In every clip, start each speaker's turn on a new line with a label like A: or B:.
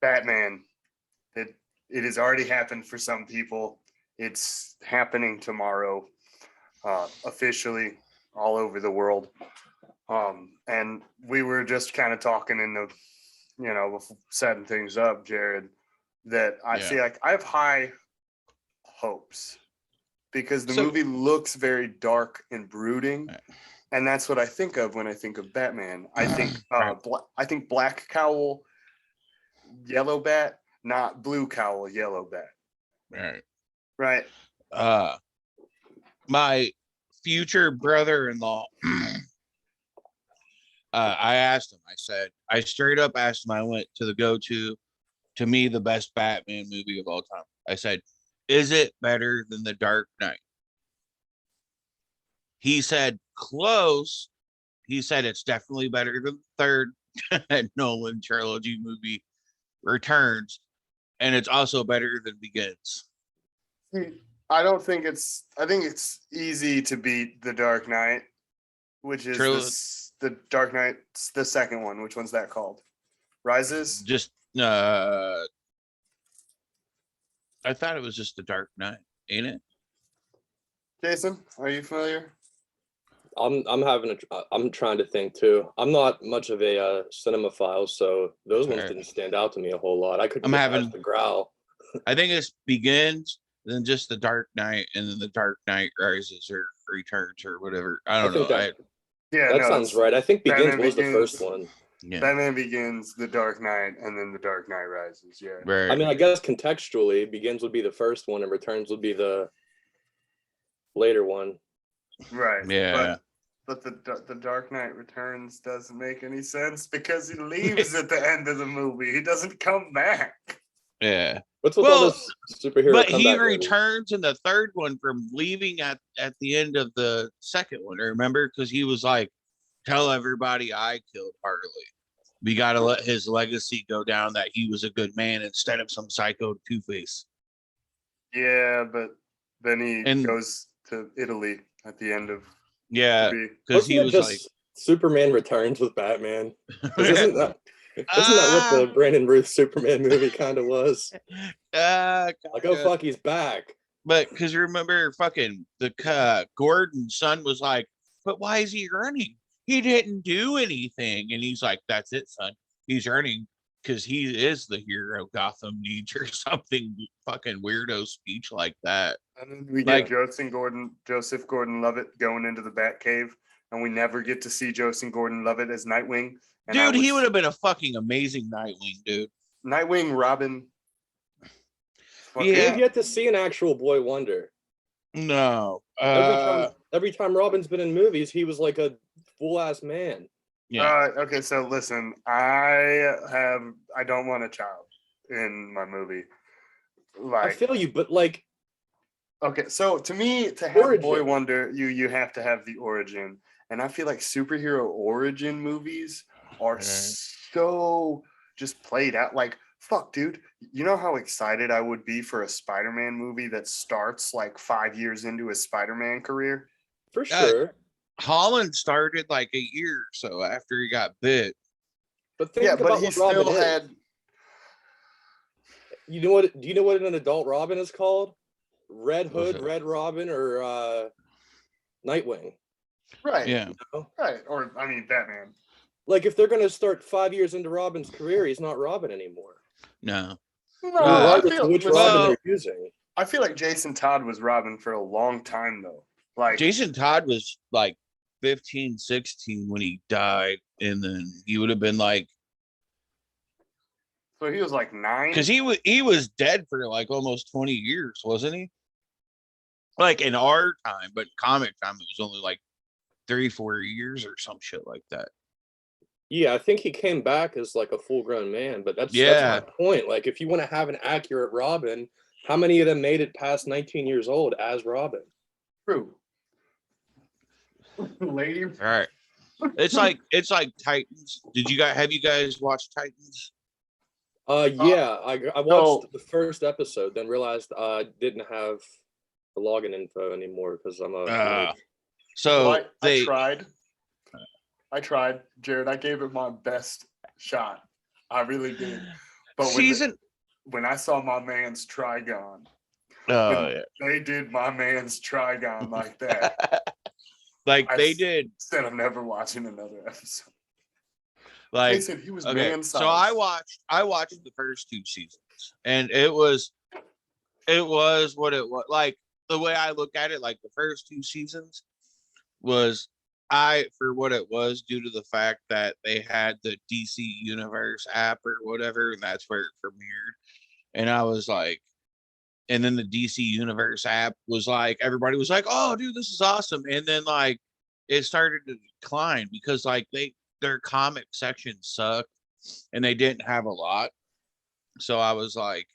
A: Batman. It has already happened for some people. It's happening tomorrow, officially all over the world. And we were just kind of talking in the, setting things up, Jared, that I feel like I have high hopes because the movie looks very dark and brooding. And that's what I think of when I think of Batman. I think I think Black Cowl, Yellow Bat, not Blue Cowl, Yellow Bat. Right.
B: My future brother-in-law, I asked him, I straight up asked him, I went to the to me, the best Batman movie of all time. I said, is it better than The Dark Knight? He said, close. He said, it's definitely better than the third Nolan trilogy movie, Returns. And it's also better than Begins.
A: I think it's easy to beat The Dark Knight, which is the Dark Knight, the second one. Which one's that called? Rises?
B: Just, I thought it was just The Dark Knight, ain't it?
A: Jason, are you familiar?
C: I'm trying to think too. I'm not much of a cinemaphile, so those ones didn't stand out to me a whole lot. I couldn't the Growl.
B: I think it Begins, then just The Dark Knight, and then The Dark Knight Rises or Returns or whatever. I don't know.
C: That sounds right. I think Begins was the first one.
A: Yeah. Batman Begins, The Dark Knight, and then The Dark Knight Rises. Yeah.
B: Right.
C: I mean, I guess contextually, Begins would be the first one, and Returns would be the later one.
A: Right.
B: Yeah.
A: But the Dark Knight Returns doesn't make any sense because he leaves at the end of the movie. He doesn't come back.
B: Yeah.
C: What's with all this superhero?
B: But he returns in the third one from leaving at the end of the second one. Remember? Because he was like, tell everybody I killed Harley. We got to let his legacy go down that he was a good man instead of some psycho Two-Face.
A: Yeah, but then he goes to Italy at the end of
B: because he was like
C: Superman Returns with Batman. Isn't that what the Brandon Ruth Superman movie kind of was? Like, oh fuck, he's back.
B: But because remember, fucking the Gordon's son was like, but why is he running? He didn't do anything, and he's like, that's it, son. He's running because he is the hero Gotham needs, or something fucking weirdo speech like that.
A: And then we get Joseph Gordon-Levitt going into the Batcave, and we never get to see Joseph Gordon-Levitt as Nightwing. And
B: dude, he would have been a fucking amazing Nightwing, dude.
A: Nightwing, Robin.
C: We've yet to see an actual Boy Wonder.
B: No.
C: Every time Robin's been in movies, he was like a full-ass man.
B: Yeah.
A: Okay, so listen, I don't want a child in my movie. Like,
C: I feel you, but like,
A: okay, so to me, to have Boy Wonder, you have to have the origin, and I feel like superhero origin movies are so just played out. Like, fuck, dude, you know how excited I would be for a Spider-Man movie that starts like 5 years into his Spider-Man career?
C: For sure.
B: Holland started like a year or so after he got bit.
C: But think about
A: he
C: what
A: still
C: Robin
A: had.
C: Is. Do you know what an adult Robin is called? Red Hood, Red Robin, or Nightwing.
A: Right.
B: Yeah.
C: You know?
A: Right. Or I mean Batman.
C: Like if they're gonna start 5 years into Robin's career, he's not Robin anymore.
B: No.
C: Regardless of which Robin they're using.
A: I feel like Jason Todd was Robin for a long time though. Like
B: Jason Todd was like 15, 16 when he died, and then he would have been like,
A: so he was like 9
B: because he was dead for like almost 20 years, wasn't he? Like in our time, but comic time it was only like 3-4 years or some shit like that.
C: Yeah, I think he came back as like a full-grown man, but that's my point. Like if you want to have an accurate Robin, how many of them made it past 19 years old as Robin?
A: True. Lady.
B: All right. It's like Titans. Have you guys watched Titans?
C: Yeah, I watched the first episode, then realized I didn't have the login info anymore because I'm a
B: so
A: I tried, Jared. I gave it my best shot. I really did. But
B: season.
A: when I saw my man's Trigon,
B: Oh
A: when
B: yeah.
A: they did my man's Trigon like that,
B: Like
A: I
B: they did.
A: said I'm never watching another episode.
B: Like
A: Jason, he was
B: okay,
A: man-sized.
B: so I watched the first 2 seasons, and it was what it was. Like the way I look at it, like the first 2 seasons was for what it was, due to the fact that they had the DC Universe app or whatever, and that's where it premiered. And I was like, and then the DC Universe app was like, everybody was like, oh dude, this is awesome. And then like it started to decline because like their comic section sucked and they didn't have a lot. So I was like,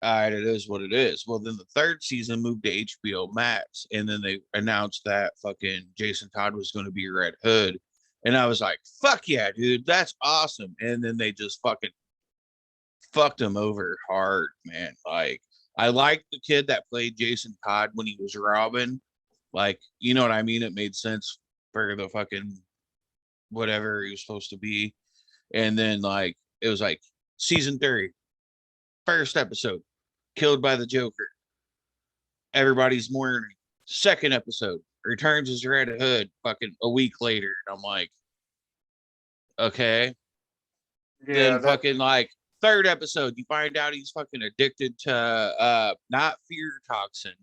B: all right, it is what it is. Well, then the 3rd season moved to HBO Max, and then they announced that fucking Jason Todd was going to be Red Hood. And I was like, fuck yeah, dude, that's awesome. And then they just fucking fucked him over hard, man. Like, I liked the kid that played Jason Todd when he was Robin. Like, you know what I mean? It made sense for the fucking whatever he was supposed to be. And then like it was like season 3, first episode, killed by the Joker. Everybody's mourning. 2nd episode, returns as Red Hood fucking a week later. And I'm like, okay.
A: Yeah,
B: Then fucking like 3rd episode, you find out he's fucking addicted to not fear toxin,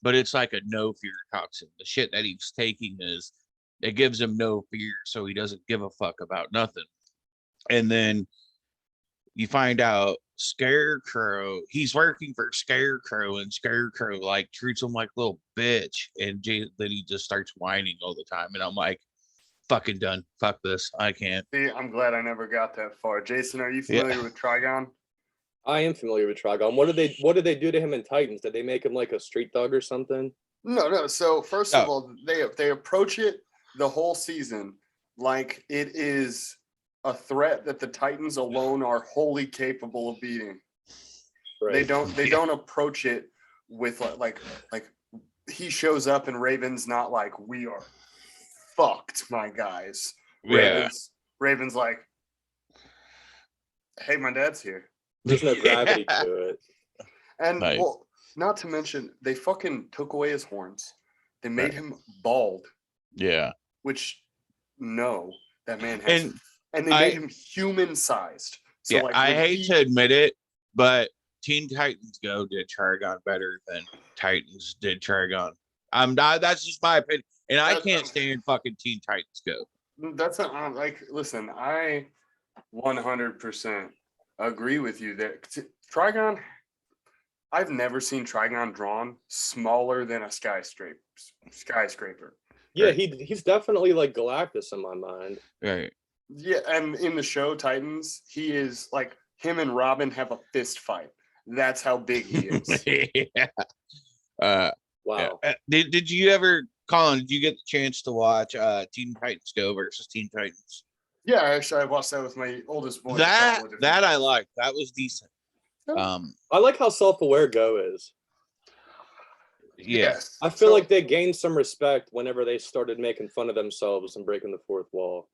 B: but it's like a no fear toxin. The shit that he's taking is it gives him no fear, so he doesn't give a fuck about nothing. And then you find out Scarecrow, he's working for Scarecrow, and Scarecrow like treats him like a little bitch, and then he just starts whining all the time. And I'm like, fucking done. Fuck this. I can't.
A: See, I'm glad I never got that far. Jason, are you familiar with Trigon?
C: I am familiar with Trigon. What did they do to him in Titans? Did they make him like a street thug or something?
A: No. So first of all, they approach it the whole season like it is a threat that the Titans alone are wholly capable of beating. Right. They don't approach it with like he shows up and Raven's not like, we are fucked, my guys. Raven's like, hey, my dad's here.
C: There's no gravity to it.
A: And well, not to mention they fucking took away his horns. They made him bald.
B: Yeah.
A: Which that man has, and they made him human sized. So
B: yeah, like I hate to admit it, but Teen Titans Go did Trigon better than Titans did Trigon. That's just my opinion, and I can't stand fucking Teen Titans Go.
A: That's not like, listen, I 100% agree with you that Trigon. I've never seen Trigon drawn smaller than a skyscraper.
C: Yeah, he's definitely like Galactus in my mind.
B: Right.
A: Yeah, and in the show Titans, he is like, him and Robin have a fist fight. That's how big he is.
B: Yeah.
C: Wow.
B: Yeah. Did you ever, Colin? Did you get the chance to watch Teen Titans Go versus Teen Titans?
A: Yeah, actually, I watched that with my oldest boy.
B: That I liked. That was decent.
C: I like how self-aware Go is.
B: Yes.
C: I feel like they gained some respect whenever they started making fun of themselves and breaking the fourth wall.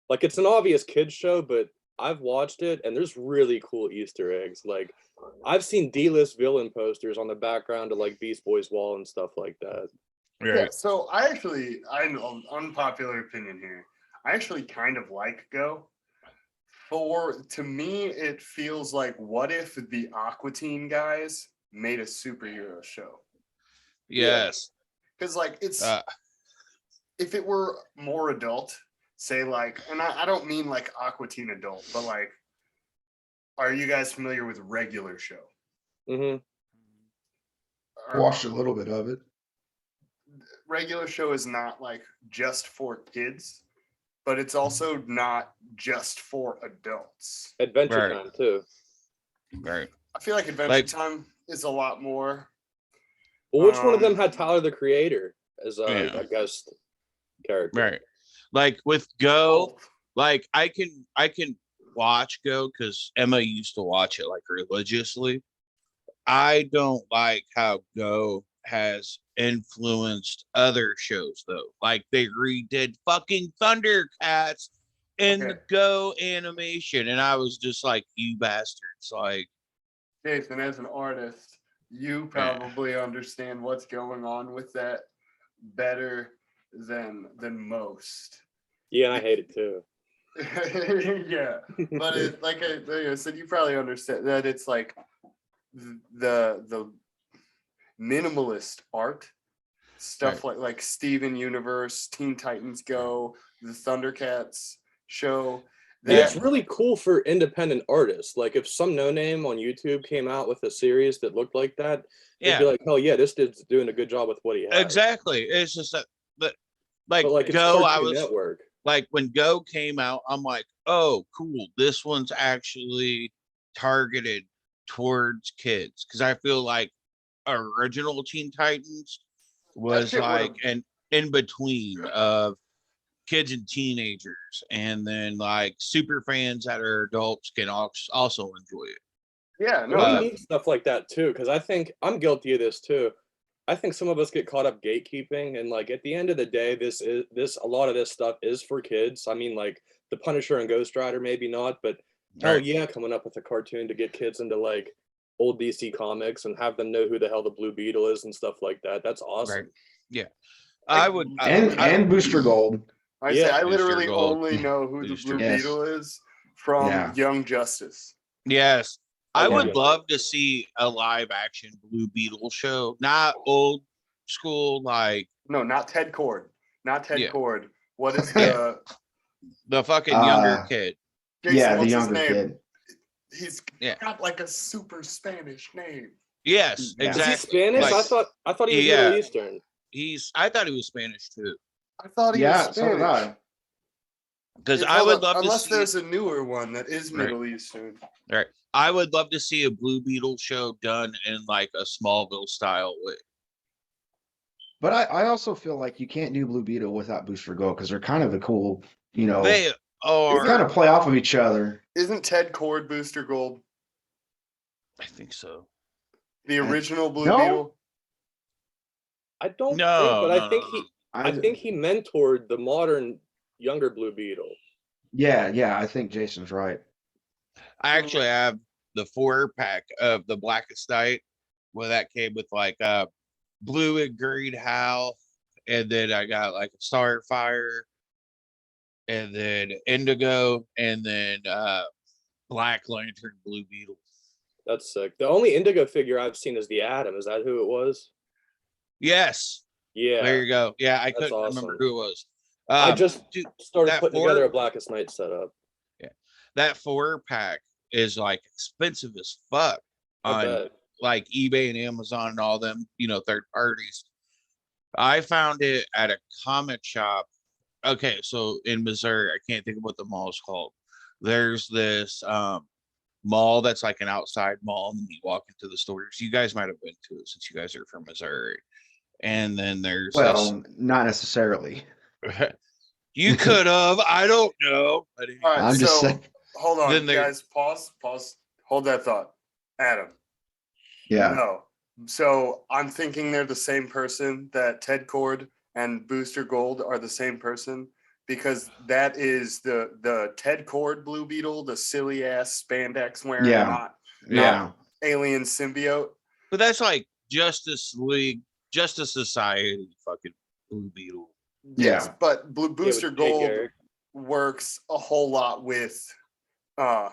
C: Like, it's an obvious kids show, but I've watched it and there's really cool Easter eggs. Like, I've seen D-list villain posters on the background of like Beast Boy's wall and stuff like that.
A: Right. Yeah, so I know, unpopular opinion here, I actually kind of like Go. To me, it feels like, what if the Aqua Teen guys made a superhero show?
B: Yes.
A: Because like it's if it were more adult, say like, and I don't mean like Aqua Teen adult, but like, are you guys familiar with Regular Show?
C: Mm-hmm.
D: Watched a little bit of it.
A: Regular Show is not like just for kids, but it's also not just for adults.
C: Adventure Time too.
B: Right.
A: I feel like Adventure Time is a lot more.
C: Well, which one of them had Tyler the Creator as a guest character?
B: Right. Like with Go, like I can watch Go because Emma used to watch it like religiously. I don't like how Go has influenced other shows though. Like they redid fucking Thundercats in
A: Okay.
B: the Go animation, and I was just like, you bastards, like.
A: Jason, as an artist, you probably understand what's going on with that better than most.
C: Yeah, and I hate it too.
A: Yeah, but it, like I said, you probably understand that it's like the minimalist art stuff, like Steven Universe, Teen Titans Go, the Thundercats show.
C: And it's really cool for independent artists. Like if some no name on YouTube came out with a series that looked like that, they'd be like, "Oh yeah, this dude's doing a good job with what he has."
B: Exactly. It's just that, but
C: But like it's
B: Go, I
C: Cartoon
B: was
C: Network.
B: like, when Go came out, I'm like, oh, cool. This one's actually targeted towards kids, because I feel like original Teen Titans was like an in between of kids and teenagers, and then like super fans that are adults can also enjoy it.
A: Yeah, no,
C: we need stuff like that too, because I think I'm guilty of this too. I think some of us get caught up gatekeeping, and like at the end of the day, a lot of this stuff is for kids. I mean, like the Punisher and Ghost Rider, maybe not, but hell yeah, coming up with a cartoon to get kids into like old DC comics and have them know who the hell the Blue Beetle is and stuff like that. That's awesome.
B: Right. Yeah, I would.
D: And Booster Gold.
A: I say I literally only know who the Blue Beetle is from Young Justice.
B: Yes. I would love to see a live action Blue Beetle show, not old school, like.
A: No, not Ted Cord. Not Ted Cord. What is
B: the fucking younger kid?
A: Jason,
D: the younger kid.
A: He's got like a super Spanish name.
B: Yes, exactly.
C: Is he Spanish?
B: Like,
C: I thought he was Middle Eastern.
B: I thought he was Spanish too.
A: I thought he was Spanish.
D: So did I.
B: Because I would love to see,
A: unless there's a newer one that is Middle Eastern.
B: Right. I would love to see a Blue Beetle show done in like a Smallville style way.
D: But I also feel like you can't do Blue Beetle without Booster Gold, because they're kind of a cool, they kind of play off of each other.
A: Isn't Ted Cord Booster Gold?
B: I think so.
A: The original Blue Beetle?
C: I don't think, but I think he mentored the modern younger Blue Beetle.
D: Yeah, I think Jason's right.
B: I actually have the 4-pack of the Blackest Night, where that came with like Blue and Green Hal, and then I got like a Starfire, and then Indigo, and then Black Lantern Blue Beetle.
C: That's sick. The only Indigo figure I've seen is the Atom. Is that who it was?
B: Yes.
C: Yeah.
B: There you go. Yeah, I couldn't remember who it was.
C: I just started putting together a Blackest Night setup.
B: Yeah, that 4-pack is like expensive as fuck on like eBay and Amazon and all them, third parties. I found it at a comic shop. Okay, so in Missouri, I can't think of what the mall is called. There's this mall that's like an outside mall, and you walk into the stores. You guys might have been to it since you guys are from Missouri. And then there's
D: not necessarily.
B: You could have. I don't know.
A: All right,
D: I'm just saying.
A: Hold on, guys. Pause. Hold that thought. Adam.
D: Yeah.
A: No. So I'm thinking they're the same person, that Ted Cord and Booster Gold are the same person, because that is the Ted Cord Blue Beetle, the silly ass spandex wearing, not alien symbiote.
B: But that's like Justice League, Justice Society fucking Blue Beetle.
A: Yes, but Booster Gold works a whole lot with the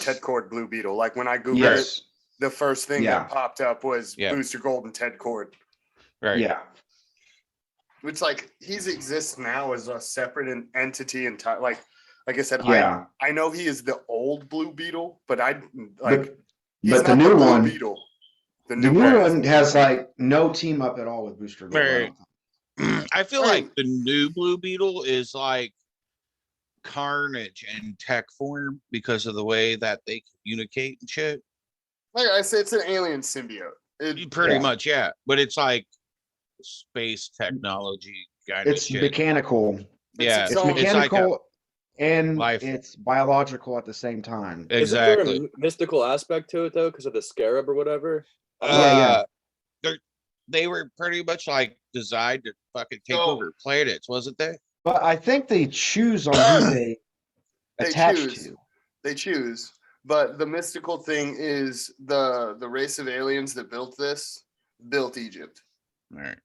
A: Ted Cord Blue Beetle. Like when I Googled it, the first thing that popped up was Booster Gold and Ted Cord.
B: Right.
D: Yeah.
A: Which like he exists now as a separate entity, and like I said, I know he is the old Blue Beetle, but
D: but the new one,
A: Beetle.
D: The new one has like no team up at all with Booster Gold.
B: Right. I feel like the new Blue Beetle is like Carnage in tech form because of the way that they communicate and shit.
A: Like I say, it's an alien symbiote.
B: Pretty much, yeah. But it's like space technology kind of shit.
D: Mechanical.
B: Yeah.
D: It's mechanical
B: like
D: and it's biological at the same time.
B: Exactly.
C: Is there a mystical aspect to it though, because of the scarab or whatever?
B: They were pretty much like designed to fucking take over planets, wasn't they?
D: But I think they choose on who they attach
A: choose.
D: to.
A: They choose. But the mystical thing is the race of aliens that built Egypt.
B: All right.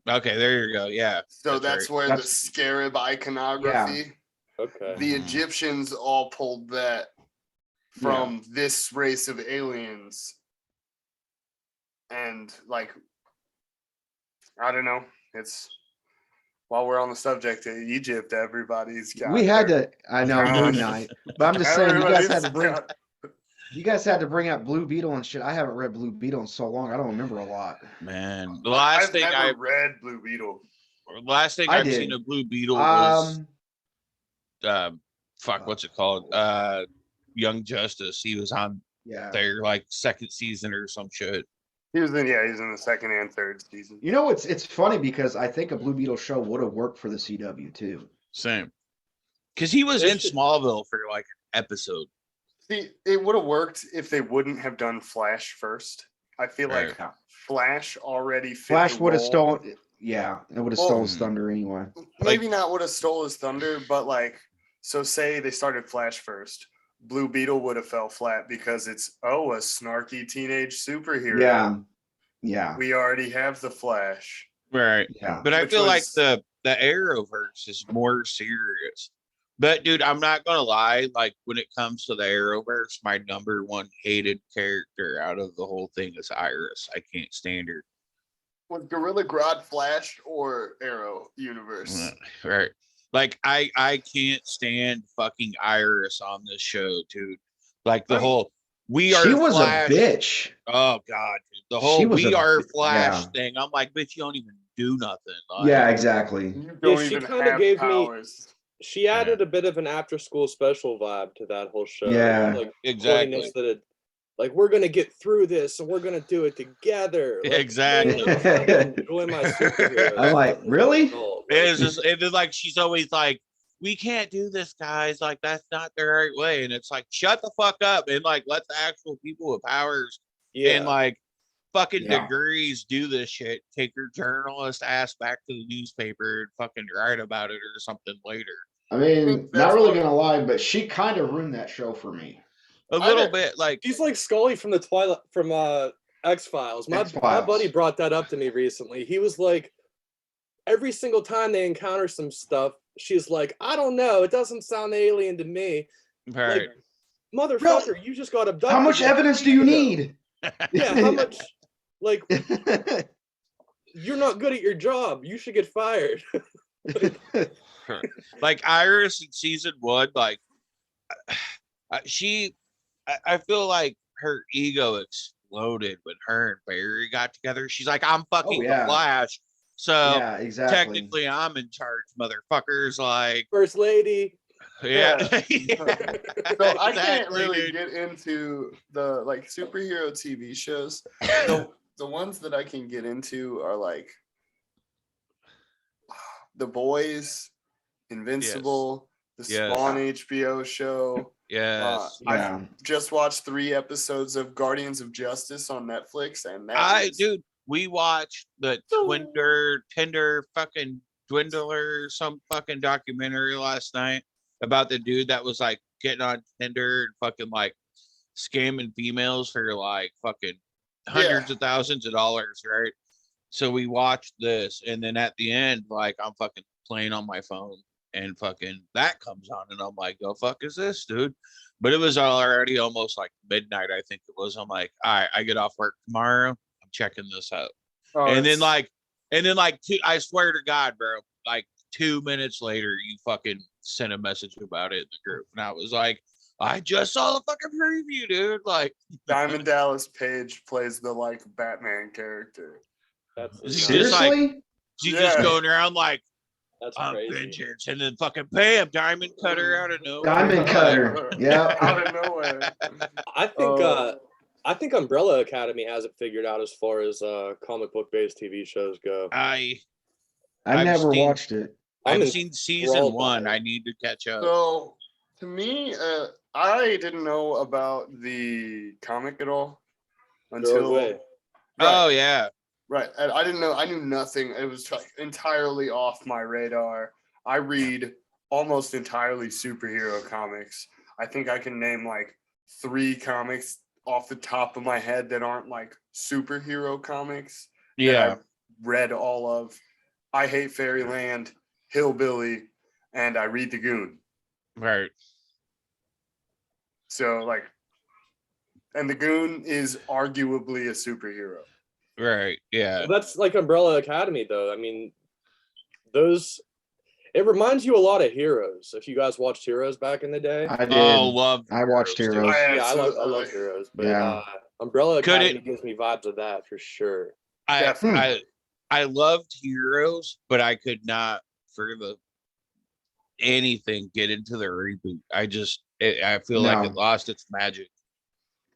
B: Okay, there you go. Yeah.
A: So that's
B: right.
A: where the scarab iconography.
C: Yeah. Okay.
A: The Egyptians all pulled that from this race of aliens. And like, I don't know. It's while we're on the subject of Egypt, everybody's got.
D: We had to. I know Moon Knight, but I'm just saying you guys had to bring. You guys had to bring up Blue Beetle and shit. I haven't read Blue Beetle in so long. I don't remember a lot.
B: Man, the last thing I
A: read Blue Beetle.
B: The last thing I've seen of Blue Beetle was what's it called? Young Justice. He was on their like second season or some shit.
A: He was in the second and third season.
D: You know, it's funny because I think a Blue Beetle show would have worked for the CW too.
B: Same. Because he was in Smallville for like an episode.
A: See, it would have worked if they wouldn't have done Flash first. I feel like Flash already fit
D: Flash would have stolen. Yeah, it would have stolen his thunder anyway.
A: Maybe not would have stole his thunder, but like, so say they started Flash first. Blue Beetle would have fell flat because it's a snarky teenage superhero.
D: Yeah. Yeah.
A: We already have the Flash.
B: Right. Yeah. But I feel like the Arrowverse is more serious. But dude, I'm not gonna lie, like when it comes to the Arrowverse, my number one hated character out of the whole thing is Iris. I can't stand her.
A: Was Gorilla Grodd Flash or Arrow universe?
B: Right. Like I can't stand fucking Iris on this show, dude. Like the whole
D: she was Flash. A bitch.
B: Oh god, dude. The whole we are Flash thing. I'm like, bitch, you don't even do nothing. Like,
D: yeah, exactly.
C: She kind of gave powers. She added a bit of an after-school special vibe to that whole show.
D: Yeah,
C: like
B: exactly.
C: That like we're gonna get through this, and we're gonna do it together. Like,
B: exactly.
C: Enjoy my superhero.
D: I'm like, really?
B: It's just like she's always like, we can't do this, guys. Like that's not the right way. And it's like, shut the fuck up and like let the actual people with powers and like fucking degrees do this shit. Take your journalist ass back to the newspaper and fucking write about it or something later.
D: I mean, not really gonna lie, but she kind of ruined that show for me.
B: A little bit, like
C: she's like Scully from X-Files. My buddy brought that up to me recently. He was like, every single time they encounter some stuff, she's like, I don't know, it doesn't sound alien to me.
B: Right.
C: Like, motherfucker, you just got abducted.
D: How much evidence do you need?
C: Yeah, how much? Like, you're not good at your job. You should get fired.
B: Like Iris in season 1, like I feel like her ego exploded when her and Barry got together. She's like, I'm fucking the Flash. So technically I'm in charge, motherfuckers. Like
C: First Lady.
B: Yeah.
A: So I can't really get into the like superhero TV shows. The ones that I can get into are like The Boys, Invincible, the Spawn HBO show.
B: Yes.
A: I've just watched 3 episodes of Guardians of Justice on Netflix, and
B: dude, we watched the Tinder fucking Dwindler, some fucking documentary last night about the dude that was like getting on Tinder and fucking like scamming females for like fucking hundreds of thousands of dollars, right? So we watched this, and then at the end, like I'm fucking playing on my phone. And fucking that comes on, and I'm like, "The fuck is this, dude?" But it was already almost like midnight, I think it was. I'm like, "All right, I get off work tomorrow. I'm checking this out." And then I swear to God, bro, like 2 minutes later, you fucking sent a message about it in the group, and I was like, "I just saw the fucking preview, dude!" Like,
A: Diamond Dallas Page plays the like Batman character.
C: That's
D: seriously.
B: She's just going around like.
C: That's crazy.
B: Vengeance, and then fucking bam, Diamond Cutter out of nowhere.
D: Diamond Cutter, yeah,
A: out of nowhere.
C: I think Umbrella Academy has it figured out as far as comic book based TV shows go.
D: I never watched it.
B: I've seen season 1. I need to catch up.
A: So to me, I didn't know about the comic at all until.
B: Oh yeah.
A: Right. I didn't know. I knew nothing. It was like entirely off my radar I read almost entirely superhero comics. I think I can name like 3 comics off the top of my head that aren't like superhero comics that I've read all of. I Hate Fairyland, Hillbilly, and I read The Goon.
B: Right.
A: So like, and The Goon is arguably a superhero.
B: Right. Yeah.
C: Well, that's like Umbrella Academy, though. I mean, it reminds you a lot of Heroes. If you guys watched Heroes back in the day.
D: I did. I watched
B: dude.
D: Heroes.
C: I love Heroes, but Umbrella Academy gives me vibes of that for sure.
B: I loved Heroes, but I could not for anything get into the reboot. I feel like it lost its magic.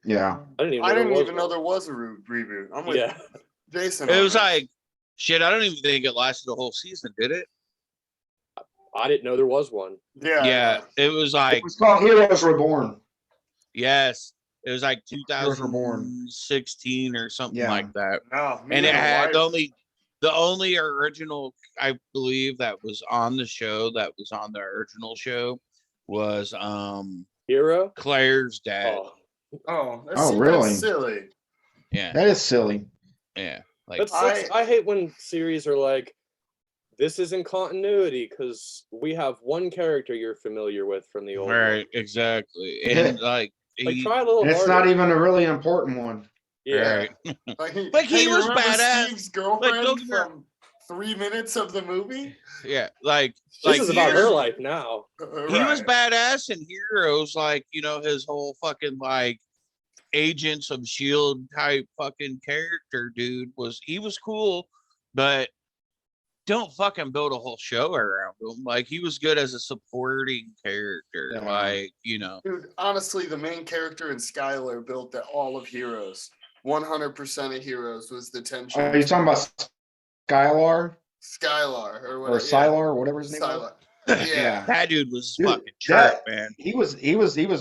D: Yeah.
A: I didn't even know there was a reboot. I'm with Jason.
B: It was like, shit, I don't even think it lasted a whole season, did it?
C: I didn't know there was one.
B: Yeah. It was like,
D: it was called Heroes Reborn.
B: Yes. It was like 2016 or something like that.
A: No,
B: and it had the only original, I believe, that was on the show, that was on the original show was
C: Hero?
B: Claire's dad.
D: Really?
A: That's silly.
B: Yeah.
D: That is silly.
B: Yeah. Like
C: I hate when series are like, this isn't continuity because we have one character you're familiar with from the old
B: right,
C: one.
B: Exactly. And like
C: try a little harder.
D: It's not even a really important one.
B: Yeah.
A: Right.
B: He was badass.
A: Steve's girlfriend from 3 minutes of the movie?
B: Yeah. Like
C: this is about her life now.
B: He was badass in Heroes, like, you know, his whole fucking like Agents of S.H.I.E.L.D. type fucking character, dude. He was cool, but don't fucking build a whole show around him. Like, he was good as a supporting character.
D: Yeah.
B: Like, you know.
A: Dude, honestly, the main character in Skylar built all of Heroes. 100% of Heroes was the tension.
D: Are you talking about Skylar?
A: Skylar or whatever.
D: Or Sylar or whatever his name was?
A: Yeah.
B: That dude was fucking sharp, man.
D: He was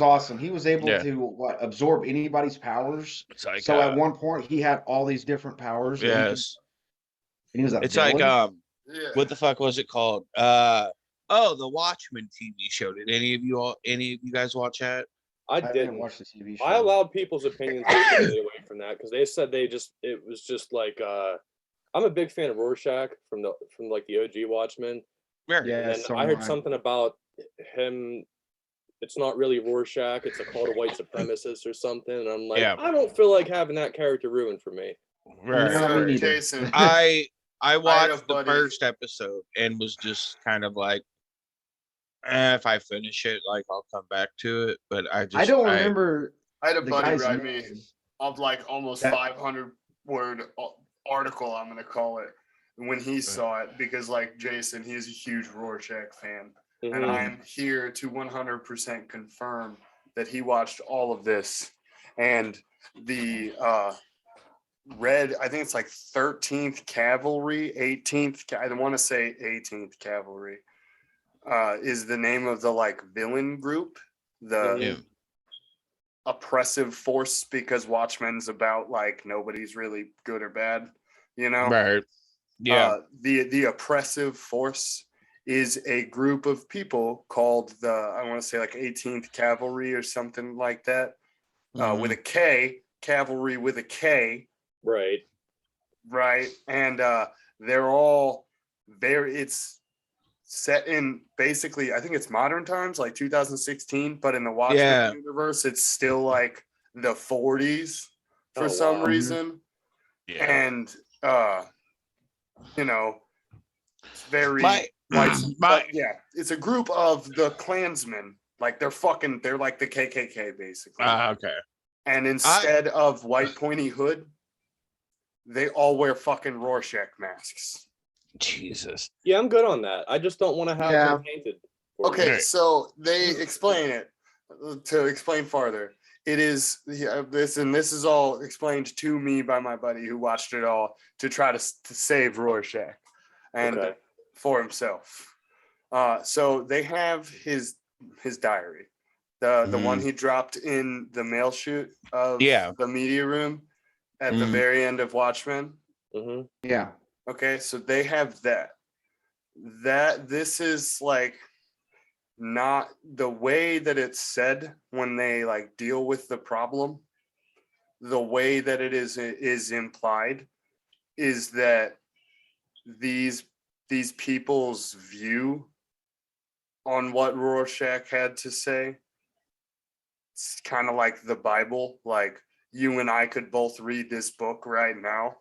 D: awesome. He was able to absorb anybody's powers.
B: Like,
D: so at one point he had all these different powers.
B: Yes.
D: And he was a
B: it's
D: villain.
B: like what the fuck was it called? The Watchman TV show. Did any of you guys watch that?
C: I
D: didn't watch the TV show.
C: I allowed people's opinions to stay away from that because they said it was just like I'm a big fan of Rorschach from the OG Watchmen.
B: Yeah,
C: and then I heard something about him. It's not really Rorschach. It's called a white supremacist or something. And I'm like, I don't feel like having that character ruined for me.
B: Right.
A: Jason.
B: I watched the first episode and was just kind of like, if I finish it, like I'll come back to it. But I
D: don't remember.
A: I had a buddy write me of like almost 500 word article, I'm gonna call it, when he saw it, because like Jason, he's a huge Rorschach fan.
C: Mm-hmm.
A: And I'm here to 100% confirm that he watched all of this. And the I think it's like 13th Cavalry, 18th, I want to say 18th Cavalry, is the name of the like villain group, the Oppressive Force, because Watchmen's about like nobody's really good or bad, you know?
B: Right. Yeah.
A: The Oppressive Force is a group of people called I want to say like 18th Cavalry or something like that, with a K, cavalry with a K.
C: Right.
A: And they're all it's set in basically, I think it's modern times, like 2016, but in the Watchmen universe, it's still like the 40s for some reason.
B: Yeah.
A: And, you know, it's very it's a group of the Klansmen. Like they're like the KKK basically.
B: Okay.
A: And instead of white pointy hood, they all wear fucking Rorschach masks.
B: Jesus.
C: Yeah, I'm good on that. I just don't want to have them painted.
A: Okay, so they explain it. To explain farther, it is this is all explained to me by my buddy who watched it all to try to save Rorschach and for himself. So they have his diary, the one he dropped in the mail chute of the media room at the very end of Watchmen.
C: Mm-hmm.
D: Yeah.
A: Okay, so they have that. that this is like not the way that it's said when they like deal with the problem. The way that it is implied is that these people's view on what Rorschach had to say, it's kind of like the Bible. Like, you and I could both read this book right now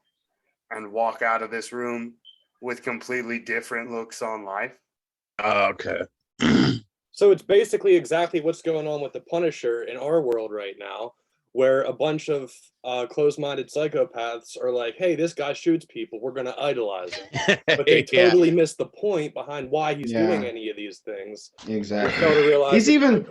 A: and walk out of this room with completely different looks on life.
B: Okay.
C: So it's basically exactly what's going on with the Punisher in our world right now, where a bunch of closed-minded psychopaths are like, hey, this guy shoots people, we're going to idolize him. But they totally miss the point behind why he's doing any of these things.
D: Exactly.
C: Fail to realize
D: He's even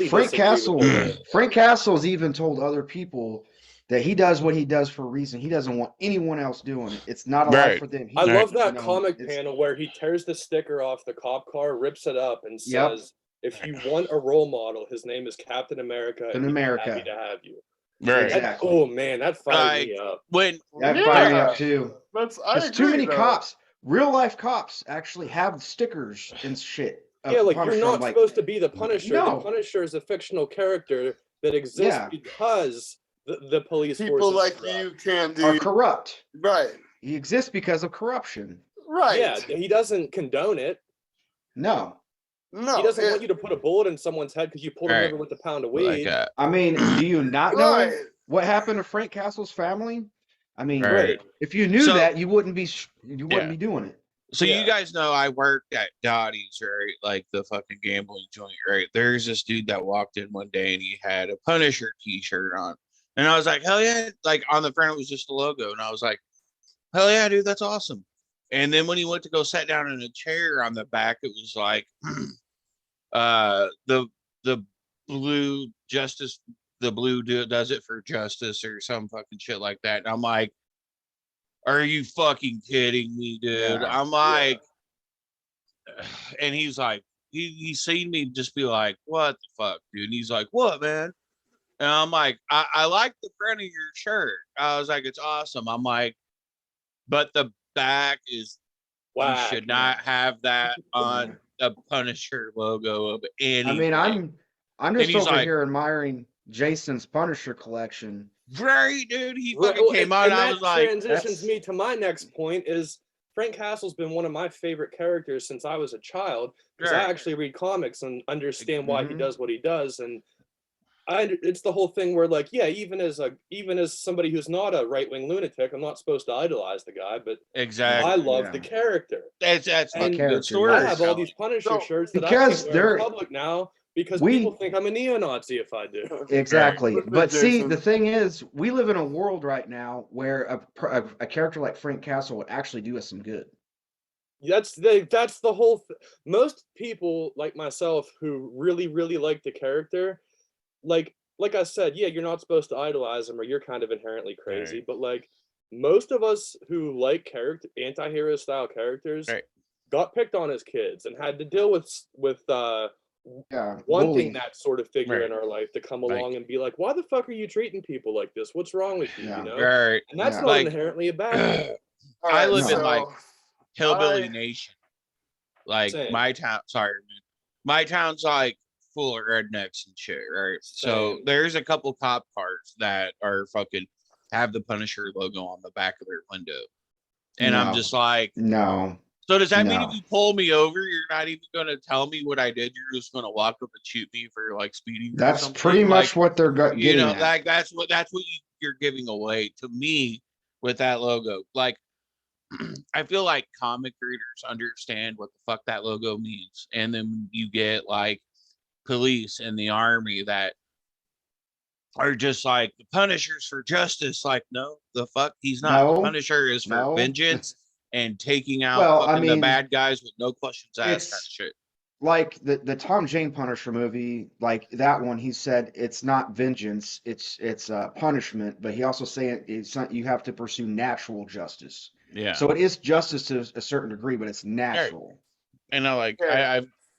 C: Frank
D: Castle's even told other people that he does what he does for a reason. He doesn't want anyone else doing it. It's not a life for them.
C: I love that comic panel where he tears the sticker off the cop car, rips it up, and says, if you want a role model, his name is Captain America, and he's happy to have you.
B: Right.
D: Exactly.
C: Oh man, that fired me up.
D: That fired me up too.
A: There's
D: too many cops. Real life cops actually have stickers and shit.
C: Yeah, like Punisher. You're not supposed to be the Punisher.
D: No.
C: The Punisher is a fictional character that exists because the police
A: people like you
D: are corrupt.
A: Right.
D: He exists because of corruption.
A: Right.
C: Yeah, he doesn't condone it.
D: No.
C: He doesn't want you to put a bullet in someone's head because you pulled him over with a pound of weed.
D: I mean, do you not know what happened to Frank Castle's family? I mean, if you knew that, you wouldn't be doing it.
B: So you guys know I worked at Dottie's, right? Like the fucking gambling joint, right? There's this dude that walked in one day and he had a Punisher t-shirt on. And I was like, hell yeah. Like on the front, it was just a logo. And I was like, hell yeah, dude, that's awesome. And then when he went to go sit down in a chair on the back, it was like the blue justice, the blue does it for justice or some fucking shit like that. And I'm like, are you fucking kidding me, dude? Yeah, I'm like, and he's like, he seen me just be like, what the fuck, dude? And he's like, what, man? And I'm like, I like the front of your shirt. I was like, it's awesome. I'm like, but the back is, you should not have that on the Punisher logo of anything.
D: I mean, I'm just over here admiring Jason's Punisher collection.
B: Right, dude. He fucking came out. And I was like,
C: transitions me to my next point is Frank Castle's been one of my favorite characters since I was a child because I actually read comics and understand why he does what he does. And it's the whole thing where, like, yeah, even as somebody who's not a right-wing lunatic, I'm not supposed to idolize the guy, but I love the character.
B: That's
C: and
B: the story.
C: I have all these Punisher shirts that I wear in public now. Because people think I'm a neo-Nazi if I do.
D: Exactly. But see, the thing is, we live in a world right now where a character like Frank Castle would actually do us some good.
C: That's the whole most people like myself who really, really like the character, like I said, yeah, you're not supposed to idolize him or you're kind of inherently crazy. But like most of us who like anti-hero style characters got picked on as kids and had to deal with wanting that sort of figure in our life to come along and be like, why the fuck are you treating people like this? What's wrong with you? You know? And that's not inherently a bad thing.
B: I live in like hillbilly nation. Like my town, my town's like full of rednecks and shit, right? So there's a couple cop cars that are fucking have the Punisher logo on the back of their window. And I'm just like,
D: no.
B: So does that mean if you pull me over, you're not even going to tell me what I did? You're just going to walk up and shoot me for like speeding?
D: That's pretty much what they're getting.
B: You know, like that's what you're giving away to me with that logo. Like, I feel like comic readers understand what the fuck that logo means, and then you get like police and the army that are just like the Punisher's for justice. Like, no, the fuck, he's not. The Punisher is for vengeance. And taking out the bad guys with no questions asked, kind of shit.
D: Like the Tom Jane Punisher movie, like that one, he said it's not vengeance, it's punishment. But he also saying it's not, you have to pursue natural justice.
B: Yeah.
D: So it is justice to a certain degree, but it's natural.
B: And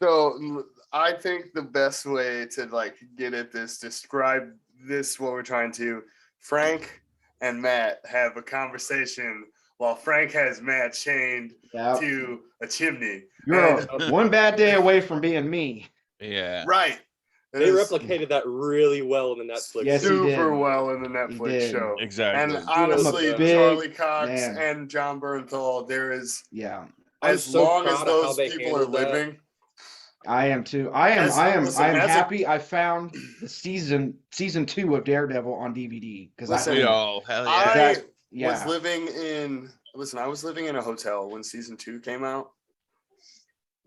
A: so I think the best way to like get at this, describe this, what we're trying to, Frank and Matt have a conversation while Frank has Matt chained
D: Yep.
A: to a chimney.
D: You're
A: And-
D: one bad day away from being me.
B: Yeah.
A: right.
C: They
A: It's
C: replicated that really well in the Netflix.
D: Yes, he
C: series.
A: super
D: did.
A: well in the
D: He
A: Netflix
D: did.
A: show.
B: Exactly.
A: And honestly,
C: I'm a
D: big
A: Charlie Cox
D: man.
A: and John Bernthal, there is,
D: Yeah,
C: I'm
A: as
C: so
A: long as
C: proud of how
A: those
C: they
A: people are
C: handled that.
A: living,
D: I am too. I am
A: Listen, as a-
D: happy I found the season 2 of Daredevil on DVD because
A: Listen,
B: Oh, hell yeah.
A: I
D: yeah.
A: I was living in a hotel when season 2 came out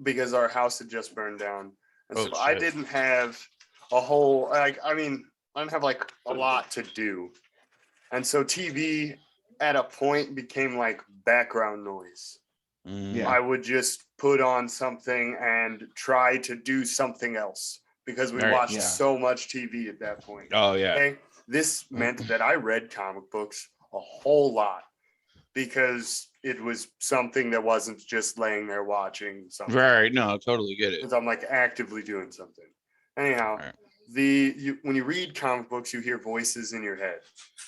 A: because our house had just burned down. And
B: Oh,
A: so I
B: shit.
A: didn't have a whole, like, I mean, I didn't have like a lot to do. And so TV at a point became like background noise.
D: Yeah.
A: I would just put on something and try to do something else because we
B: Right.
A: watched
D: Yeah.
A: so much TV at that point.
B: Oh yeah.
A: Okay. This meant that I read comic books a whole lot because it was something that wasn't just laying there watching something.
B: Right. No, I totally get it.
A: Because I'm like actively doing something. Anyhow,
B: Right.
A: when you read comic books, you hear voices in your head.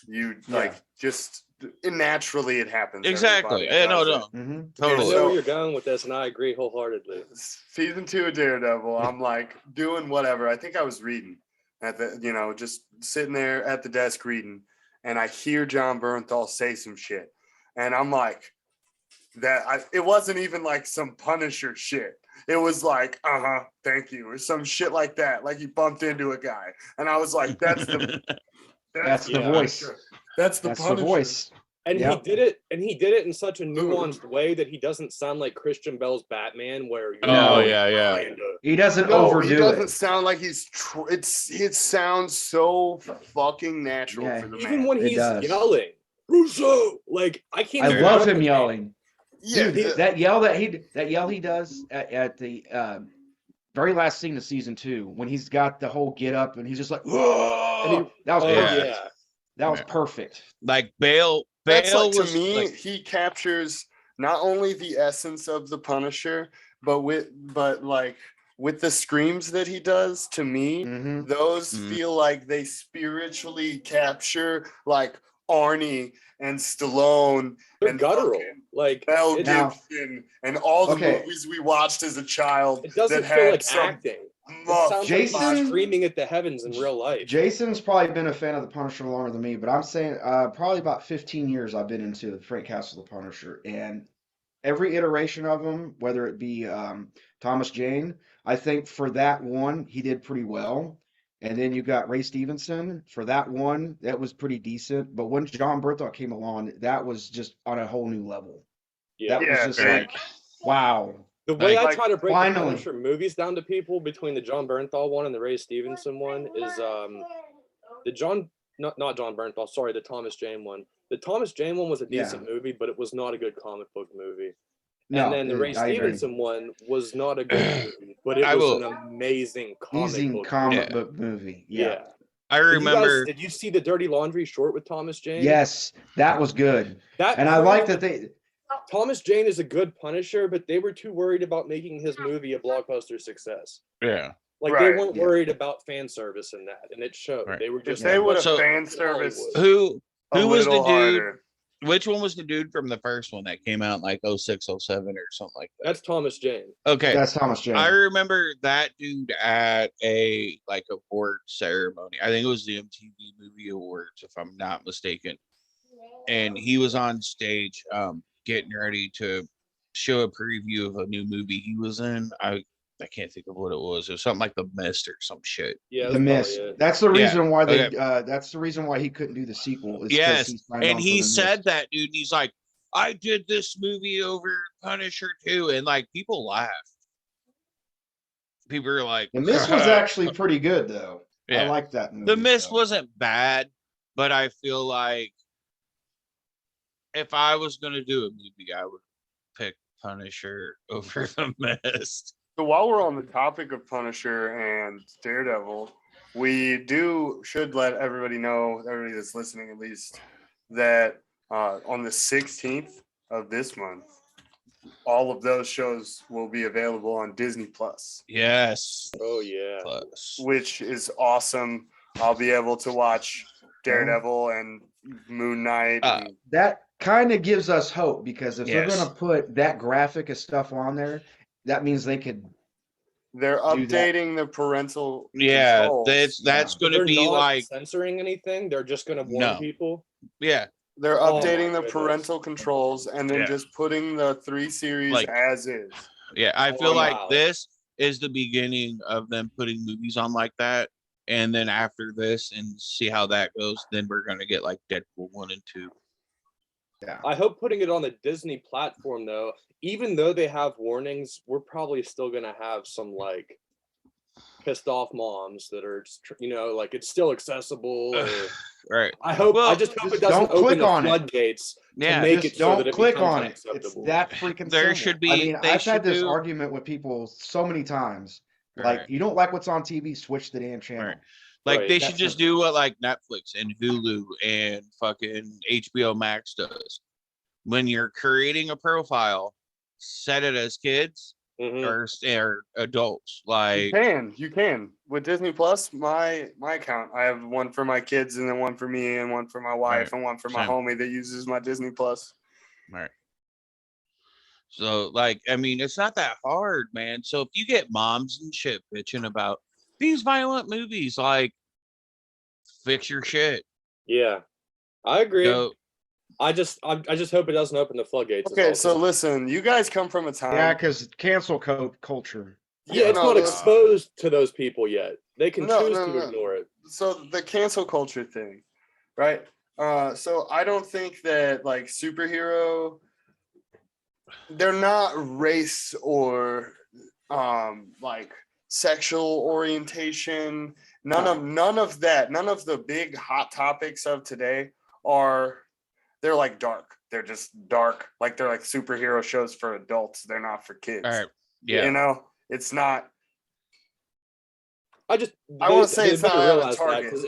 A: You
D: Yeah.
A: like just naturally it happens.
B: Exactly.
A: Everybody
B: Yeah, no,
A: does
B: no.
A: it.
D: Mm-hmm.
C: I
B: Totally.
C: know where you're going with this, and I agree wholeheartedly.
A: Season 2 of Daredevil, I'm like doing whatever. I think I was reading at the, just sitting there at the desk reading, and I hear John Bernthal say some shit, and I'm like, it wasn't even like some Punisher shit. It was like, thank you, or some shit like that. Like he bumped into a guy, and I was like, that's the
C: Yeah.
D: voice.
A: Punisher. That's the
D: That's
A: Punisher.
D: the voice.
C: And
D: Yep.
C: he did it in such a nuanced way that he doesn't sound like Christian Bell's Batman, where
B: Oh yeah.
D: He doesn't
A: No,
D: overdo
A: he doesn't
D: it.
A: sound like he's. It sounds so fucking natural
D: Yeah.
A: for the
C: Even
A: man.
C: when
D: It
C: he's
D: does.
C: yelling, Russo, like I can't.
D: I
C: even
D: love him
C: replicate.
D: yelling.
A: Yeah,
D: Dude, that yell he does at the very last scene of season 2 when he's got the whole get up and he's just like, whoa, that was
C: Oh
D: perfect.
C: yeah,
D: That was
B: Yeah.
D: perfect.
B: Like Bale
A: that's like, to
B: was
A: me,
B: like,
A: he captures not only the essence of the Punisher, but with the screams that he does. To me,
D: Mm-hmm.
A: those
B: Mhm.
A: feel like they spiritually capture like Arnie and Stallone
C: they're
A: and
C: guttural.
A: fucking
C: Like
A: Mel
C: it,
D: Now-
A: Gibson and all the
D: Okay.
A: movies we watched as a child.
C: it doesn't
A: that
C: feel
A: had
C: like
A: some
C: acting. It
A: muff-
C: sounds like
D: Jason-
C: he's screaming at the heavens in real life.
D: Jason's probably been a fan of the Punisher longer than me, but I'm saying probably about 15 years I've been into Frank Castle the Punisher, and every iteration of him, whether it be Thomas Jane, I think for that one he did pretty well. And then you got Ray Stevenson for that one, that was pretty decent. But when John Bernthal came along, that was just on a whole new level.
C: Yeah.
D: That
A: Yeah,
D: was just
A: right.
D: like, wow.
C: The way I
A: Like,
C: try to break
D: finally.
C: the Punisher movies down to people between the John Bernthal one and the Ray Stevenson one is the not John Bernthal, sorry, the Thomas Jane one. The Thomas Jane one was a decent movie, but it was not a good comic book movie.
D: No,
C: And then the Ray
D: I agree.
C: Stevenson one was not a good movie, but it
B: I
C: was
B: will-
C: an amazing comic
D: Easy
C: book.
D: comic
B: Yeah.
D: book movie.
C: Yeah.
B: I
C: Did you
B: remember.
C: did you see the Dirty Laundry short with Thomas Jane?
D: Yes, that was good.
C: That
D: And I
C: proved
D: like that they
C: Thomas Jane is a good Punisher, but they were too worried about making his movie a blockbuster success.
B: Yeah.
C: Like
A: Right,
C: they weren't
D: yeah.
C: worried about fan service in that, and it showed.
B: Right.
C: They were
A: If
C: just
A: they would have
B: So-
A: fan service
C: Hollywood.
B: Who
A: a
B: was the
A: little
B: dude?
A: harder.
B: Which one was the dude from the first one that came out in like 06, 07 or something like that?
C: That's Thomas Jane.
B: Okay.
D: that's Thomas Jane.
B: I remember that dude at a like award ceremony. I think it was the MTV Movie Awards, if I'm not mistaken. And he was on stage getting ready to show a preview of a new movie he was in. I can't think of what it was. It was something like The Mist or some shit.
C: Yeah,
D: The
C: that's
D: Mist.
C: probably it.
D: That's the
B: Yeah,
D: reason why they.
B: okay.
D: That's the reason why he couldn't do the sequel. Is 'cause
B: Yes.
D: he signed on
B: And
D: for
B: he
D: The
B: said
D: Mist.
B: that, dude. And he's like, I did this movie over Punisher too. And like people laughed. People are like,
D: The Mist was actually pretty good, though. I
B: Yeah.
D: like that movie.
B: The Mist
D: so.
B: wasn't bad, but I feel like if I was gonna do a movie, I would pick Punisher over The Mist.
A: So while we're on the topic of Punisher and Daredevil, we should let everybody know, everybody that's listening at least, that on the 16th of this month, all of those shows will be available on Disney Plus,
B: Yes.
C: Oh yeah.
B: Plus.
A: which is awesome. I'll be able to watch Daredevil and Moon Knight.
B: Uh,
A: and
D: That kind of gives us hope, because if they're
B: Yes.
D: going to put that graphic of stuff on there, that means they could.
A: They're
D: Do that.
A: updating the parental
B: Yeah,
A: controls.
B: that's
C: So
B: going to
C: they're
B: be
C: not
B: like
C: censoring anything. They're just going to warn
B: no.
C: people.
B: Yeah,
A: They're
C: Oh my
A: updating the
C: goodness.
A: parental controls and then
B: Yeah.
A: just putting the 3 series
B: Like-
A: as is.
B: yeah. I feel
C: Oh,
B: like
C: wow.
B: this is the beginning of them putting movies on like that, and then after this, and see how that goes. Then we're gonna get like Deadpool 1 and 2.
D: Yeah.
C: I hope putting it on the Disney platform, though, even though they have warnings, we're probably still going to have some like pissed off moms that are just, like it's still accessible. Or
B: Right.
C: I hope.
B: Well,
C: I just hope it
D: just
C: doesn't
D: don't click
C: open the
D: on it.
C: floodgates to
B: Yeah.
C: make
D: Just
C: it so that
D: don't
C: it
D: click
C: becomes
D: on it. It's
C: unacceptable.
D: that freaking
B: There
D: simple.
B: should be-
D: I mean,
B: they
D: I've had
B: should
D: this
B: do-
D: argument with people so many times.
B: Right.
D: Like, you don't like what's on TV, switch the damn channel.
B: Right. Like
C: Right.
B: they
D: That's
B: should just
D: simple.
B: do what like Netflix and Hulu and fucking HBO Max does. When you're creating a profile, set it as kids
C: Mhm.
B: or adults. Like
A: You can. With Disney Plus, my account, I have one for my kids and then one for me and one for my wife
B: Right.
A: and one for my
B: Same.
A: homie that uses my Disney Plus.
B: right. So like I mean it's not that hard, man. So if you get moms and shit bitching about these violent movies, like fix your shit.
C: Yeah, I agree.
B: Go
C: I just hope it doesn't open the floodgates. is
A: Okay,
C: all.
A: so listen, you guys come from a time.
D: Yeah, because cancel culture.
C: Yeah, it's
A: no,
C: not
A: listen.
C: exposed to those people yet. They can
A: No,
C: choose
A: no,
C: to
A: no.
C: ignore it.
A: So the cancel culture thing, right? So I don't think that like superhero, they're not race or like sexual orientation. None of that. None of the big hot topics of today they're like dark. They're just dark. Like they're like superhero shows for adults. They're not for kids.
B: all right. Yeah.
A: You know, it's not.
C: I
A: wanna say
C: they
A: it's not
C: better
A: out of
C: realize that,
A: target.
C: 'cause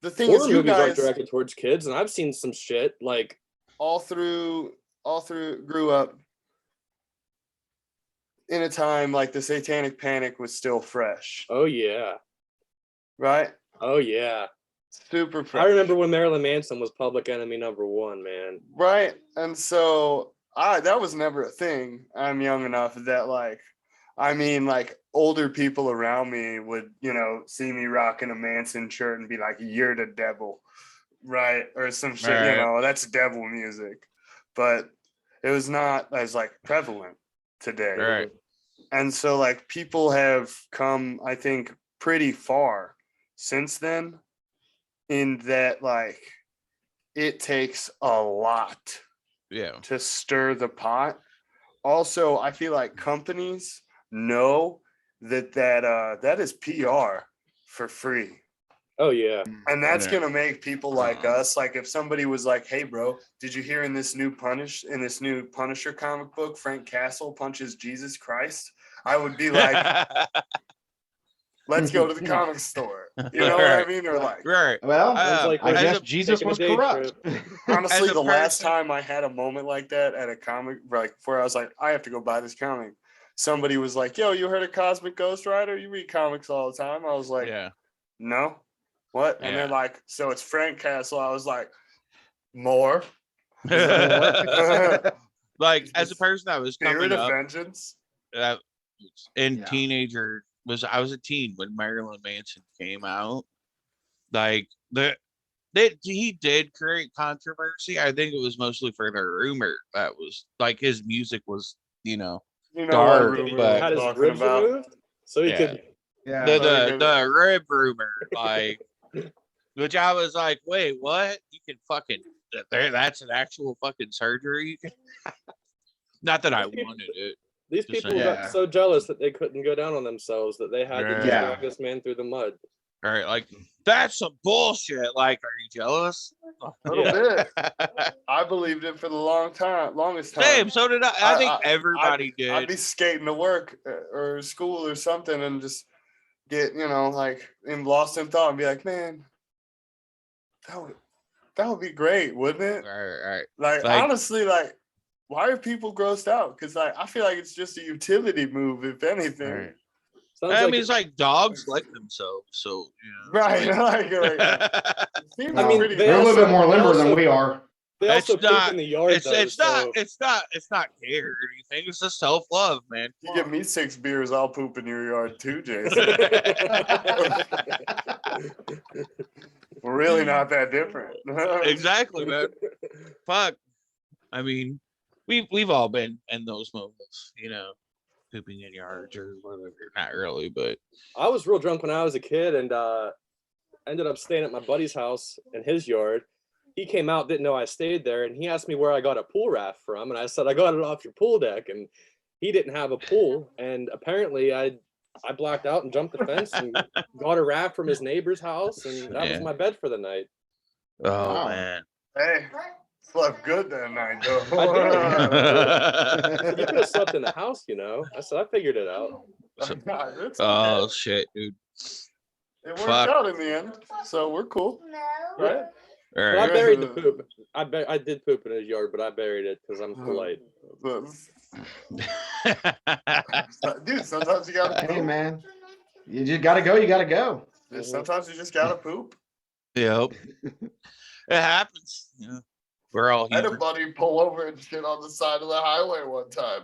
A: The thing
C: horror
A: is, you
C: movies aren't
A: guys
C: directed towards kids, and I've seen some shit like
A: all through grew up in a time like the Satanic Panic was still fresh,
C: oh yeah,
A: right?
C: oh yeah.
A: Super fresh.
C: I remember when Marilyn Manson was public enemy #1, man.
A: Right. And so that was never a thing. I'm young enough that like older people around me would, see me rocking a Manson shirt and be like, "You're the devil." Right. Or some shit,
B: Right.
A: that's devil music. But it was not as like prevalent today.
B: Right.
A: And so like people have come, I think, pretty far since then, in that like it takes a lot
B: Yeah.
A: to stir the pot. Also, I feel like companies know that is PR for free.
C: Oh yeah.
A: And that's
B: Yeah.
A: gonna make people like us, like if somebody was like, "Hey bro, did you hear in this new Punisher comic book, Frank Castle punches Jesus Christ?" I would be like, "Let's go to the comic store." You know what I
B: Right.
A: mean? Or like,
B: Right.
D: Well,
C: Sounds like
D: I
C: we're
D: guess
B: as a-
D: Jesus
C: taking a
D: was
C: day
D: corrupt.
A: honestly,
B: As a
A: the last
B: person-
A: time I had a moment like that at a comic, like where I was like, I have to go buy this comic. Somebody was like, "Yo, you heard of Cosmic Ghost Rider? You read comics all the time." I was like,
B: Yeah.
A: "No, what?" And they're
B: Yeah.
A: like, "So it's Frank Castle." I was like, "More."
B: Like as a person that was
A: Spirit
B: coming
A: of
B: up
A: Vengeance.
B: and
D: Yeah.
B: teenager I was a teen when Marilyn Manson came out. Like he did create controversy. I think it was mostly for the rumor that was like his music was,
A: You know
B: Dark,
A: what
C: He
A: rumor
B: but-
A: I'm
C: had his
A: talking
C: ribs
A: about.
C: removed, so he
B: Yeah.
C: could.
D: Yeah.
B: the rib rumor, like which I was like, wait, what? You can fucking that's an actual fucking surgery. You can not that I wanted it.
C: These
B: Just
C: people
B: saying.
C: got
D: Yeah.
C: so jealous that they couldn't go down on themselves that they had to just
D: Yeah.
C: drag this man through the mud.
B: All right, like that's some bullshit. Like, are you jealous?
A: A little bit. I believed it for the longest time.
B: Same. So did I. I think everybody
A: I'd
B: did.
A: be skating to work or school or something and just get, like lost in thought and be like, man, that would be great, wouldn't it?
B: Right.
A: Like
B: Like-
A: honestly, like why are people grossed out? Because like I feel like it's just a utility move, if anything.
B: Right.
C: Sounds
B: I
C: like
B: mean, it's like dogs lick themselves. So
A: Right. Like,
B: like-
A: it seems
C: I mean,
A: pretty
C: they
D: They're a little bit
C: also-
D: more
C: they
D: limber
C: also-
D: than we are.
C: They
B: It's
C: also poop
B: not-
C: in the yard.
B: It's
C: though,
B: it's not
C: so-
B: it's not it's not care or anything. It's just self love, man.
A: You give me 6 beers, I'll poop in your yard too, Jason. We're really not that different.
B: Exactly, man. Fuck. I mean, we've all been in those moments, you know, pooping in yards or whatever. Not really, but
C: I was real drunk when I was a kid, and ended up staying at my buddy's house in his yard. He came out, didn't know I stayed there, and he asked me where I got a pool raft from, and I said I got it off your pool deck, and he didn't have a pool, and apparently I blacked out and jumped the fence and got a raft from his neighbor's house, and that was my bed for the night.
B: oh
D: Wow.
B: man.
A: Hey, slept good that night, though.
C: You could have slept in the house, you know. I said I figured it out.
A: It's
B: Oh
A: okay.
B: shit, dude.
A: It worked
B: fuck.
A: out in the end, so we're cool. Right?
B: All
C: But I
B: right.
C: buried the poop. I did poop in his yard, but I buried it because I'm polite.
A: Dude, sometimes you gotta
D: Hey
A: poop.
D: man, you just gotta go. You gotta go.
A: Sometimes you just gotta poop.
B: Yep. It happens. Yeah. We're all
A: I had a
B: human.
A: buddy pull over and shit on the side of the highway one time.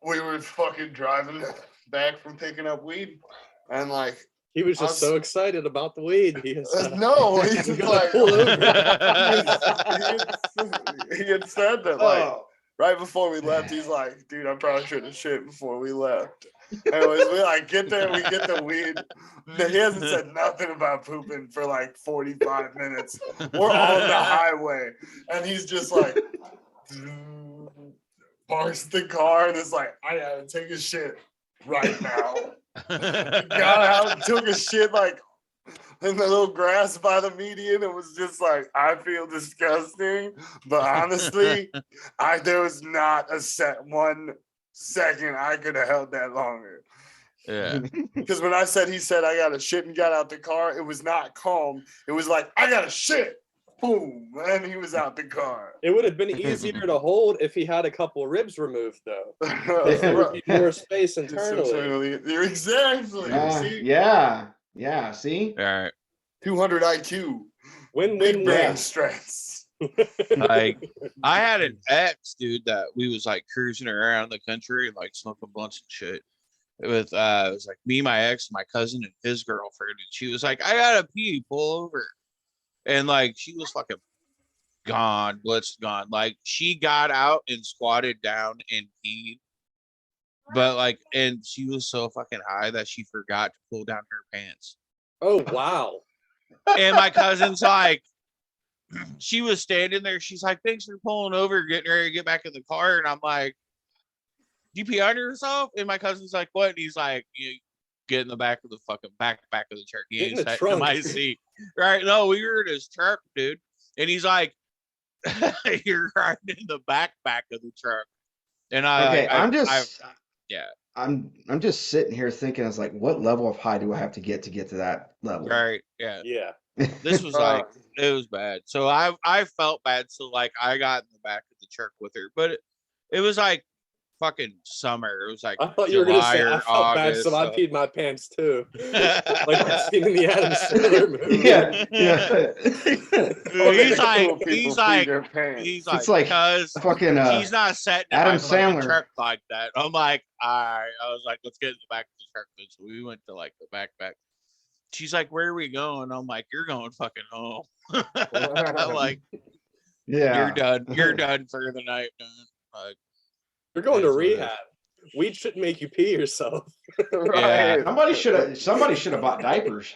A: We were fucking driving back from picking up weed, and like,
C: He was just
A: I was-
C: so excited about the weed. He was,
A: no, he's
C: I'm
A: just
C: gonna
A: like,
C: pull over.
A: he had said that like
D: Oh,
A: right before we left. He's like, dude, I probably should have shit before we left. Anyways, we like get there, we get the weed. He hasn't said nothing about pooping for like 45 minutes. We're on the highway, and he's just like, parks the car, and it's like, I gotta take a shit right now. Got out, took a shit like in the little grass by the median. It was just like, I feel disgusting, but honestly, there was not a 1 second I could have held that longer.
B: Yeah.
A: Because when I said, he said I got to shit and got out the car, it was not calm. It was like, I got to shit. Boom. And he was out the car.
C: It would have been easier to hold if he had a couple ribs removed, though.
A: Right.
C: There would be more space internally.
A: You're exactly. See?
D: yeah. See,
B: All right.
A: 200 IQ.
C: Win,
A: Big
C: win,
A: brain
C: win.
A: strengths.
B: Like I had an ex, dude, that we was like cruising around the country, like smoking blunts and shit. It was like me, my ex, my cousin, and his girlfriend, and she was like, I gotta pee, pull over. And like she was fucking gone, blitzed, gone. Like she got out and squatted down and peed. But like, and she was so fucking high that she forgot to pull down her pants.
C: Oh, wow.
B: And my cousin's like, she was standing there. She's like, thanks for pulling over, getting ready to get back in the car. And I'm like, you pee on yourself? And my cousin's like, what? And he's like, you get in the back of the fucking back of the truck. He
C: Get in
B: ain't
C: the
B: sat in
C: trunk.
B: my seat. Right? No, we were in his truck, dude. And he's like, you're riding in the back of the truck. And
D: I'm just sitting here thinking, it's like, what level of high do I have to get to that level?
B: right, yeah.
C: Yeah.
B: This was like, it was bad. So I felt bad. So like I got in the back of the truck with her, but it was like fucking summer. It was like
C: I thought you were going to
B: July
C: say, I
B: or
C: felt bad,
B: August.
C: so I peed my pants too. Like that scene in the Adam Sandler movie.
B: He's like,
D: It's like
B: cuz
D: fucking
B: she's not sitting in
D: Adam
B: my fucking
D: Sandler.
B: truck like that. I'm like, all right. I was like, let's get in the back of the truck. So we went to like the back. She's like, where are we going? I'm like, you're going fucking home. I'm like,
D: yeah.
B: You're done for the night, man. Like,
C: You're going to
B: That's what it is.
C: rehab. Weed shouldn't make you pee yourself.
B: Yeah.
D: Somebody should have bought diapers.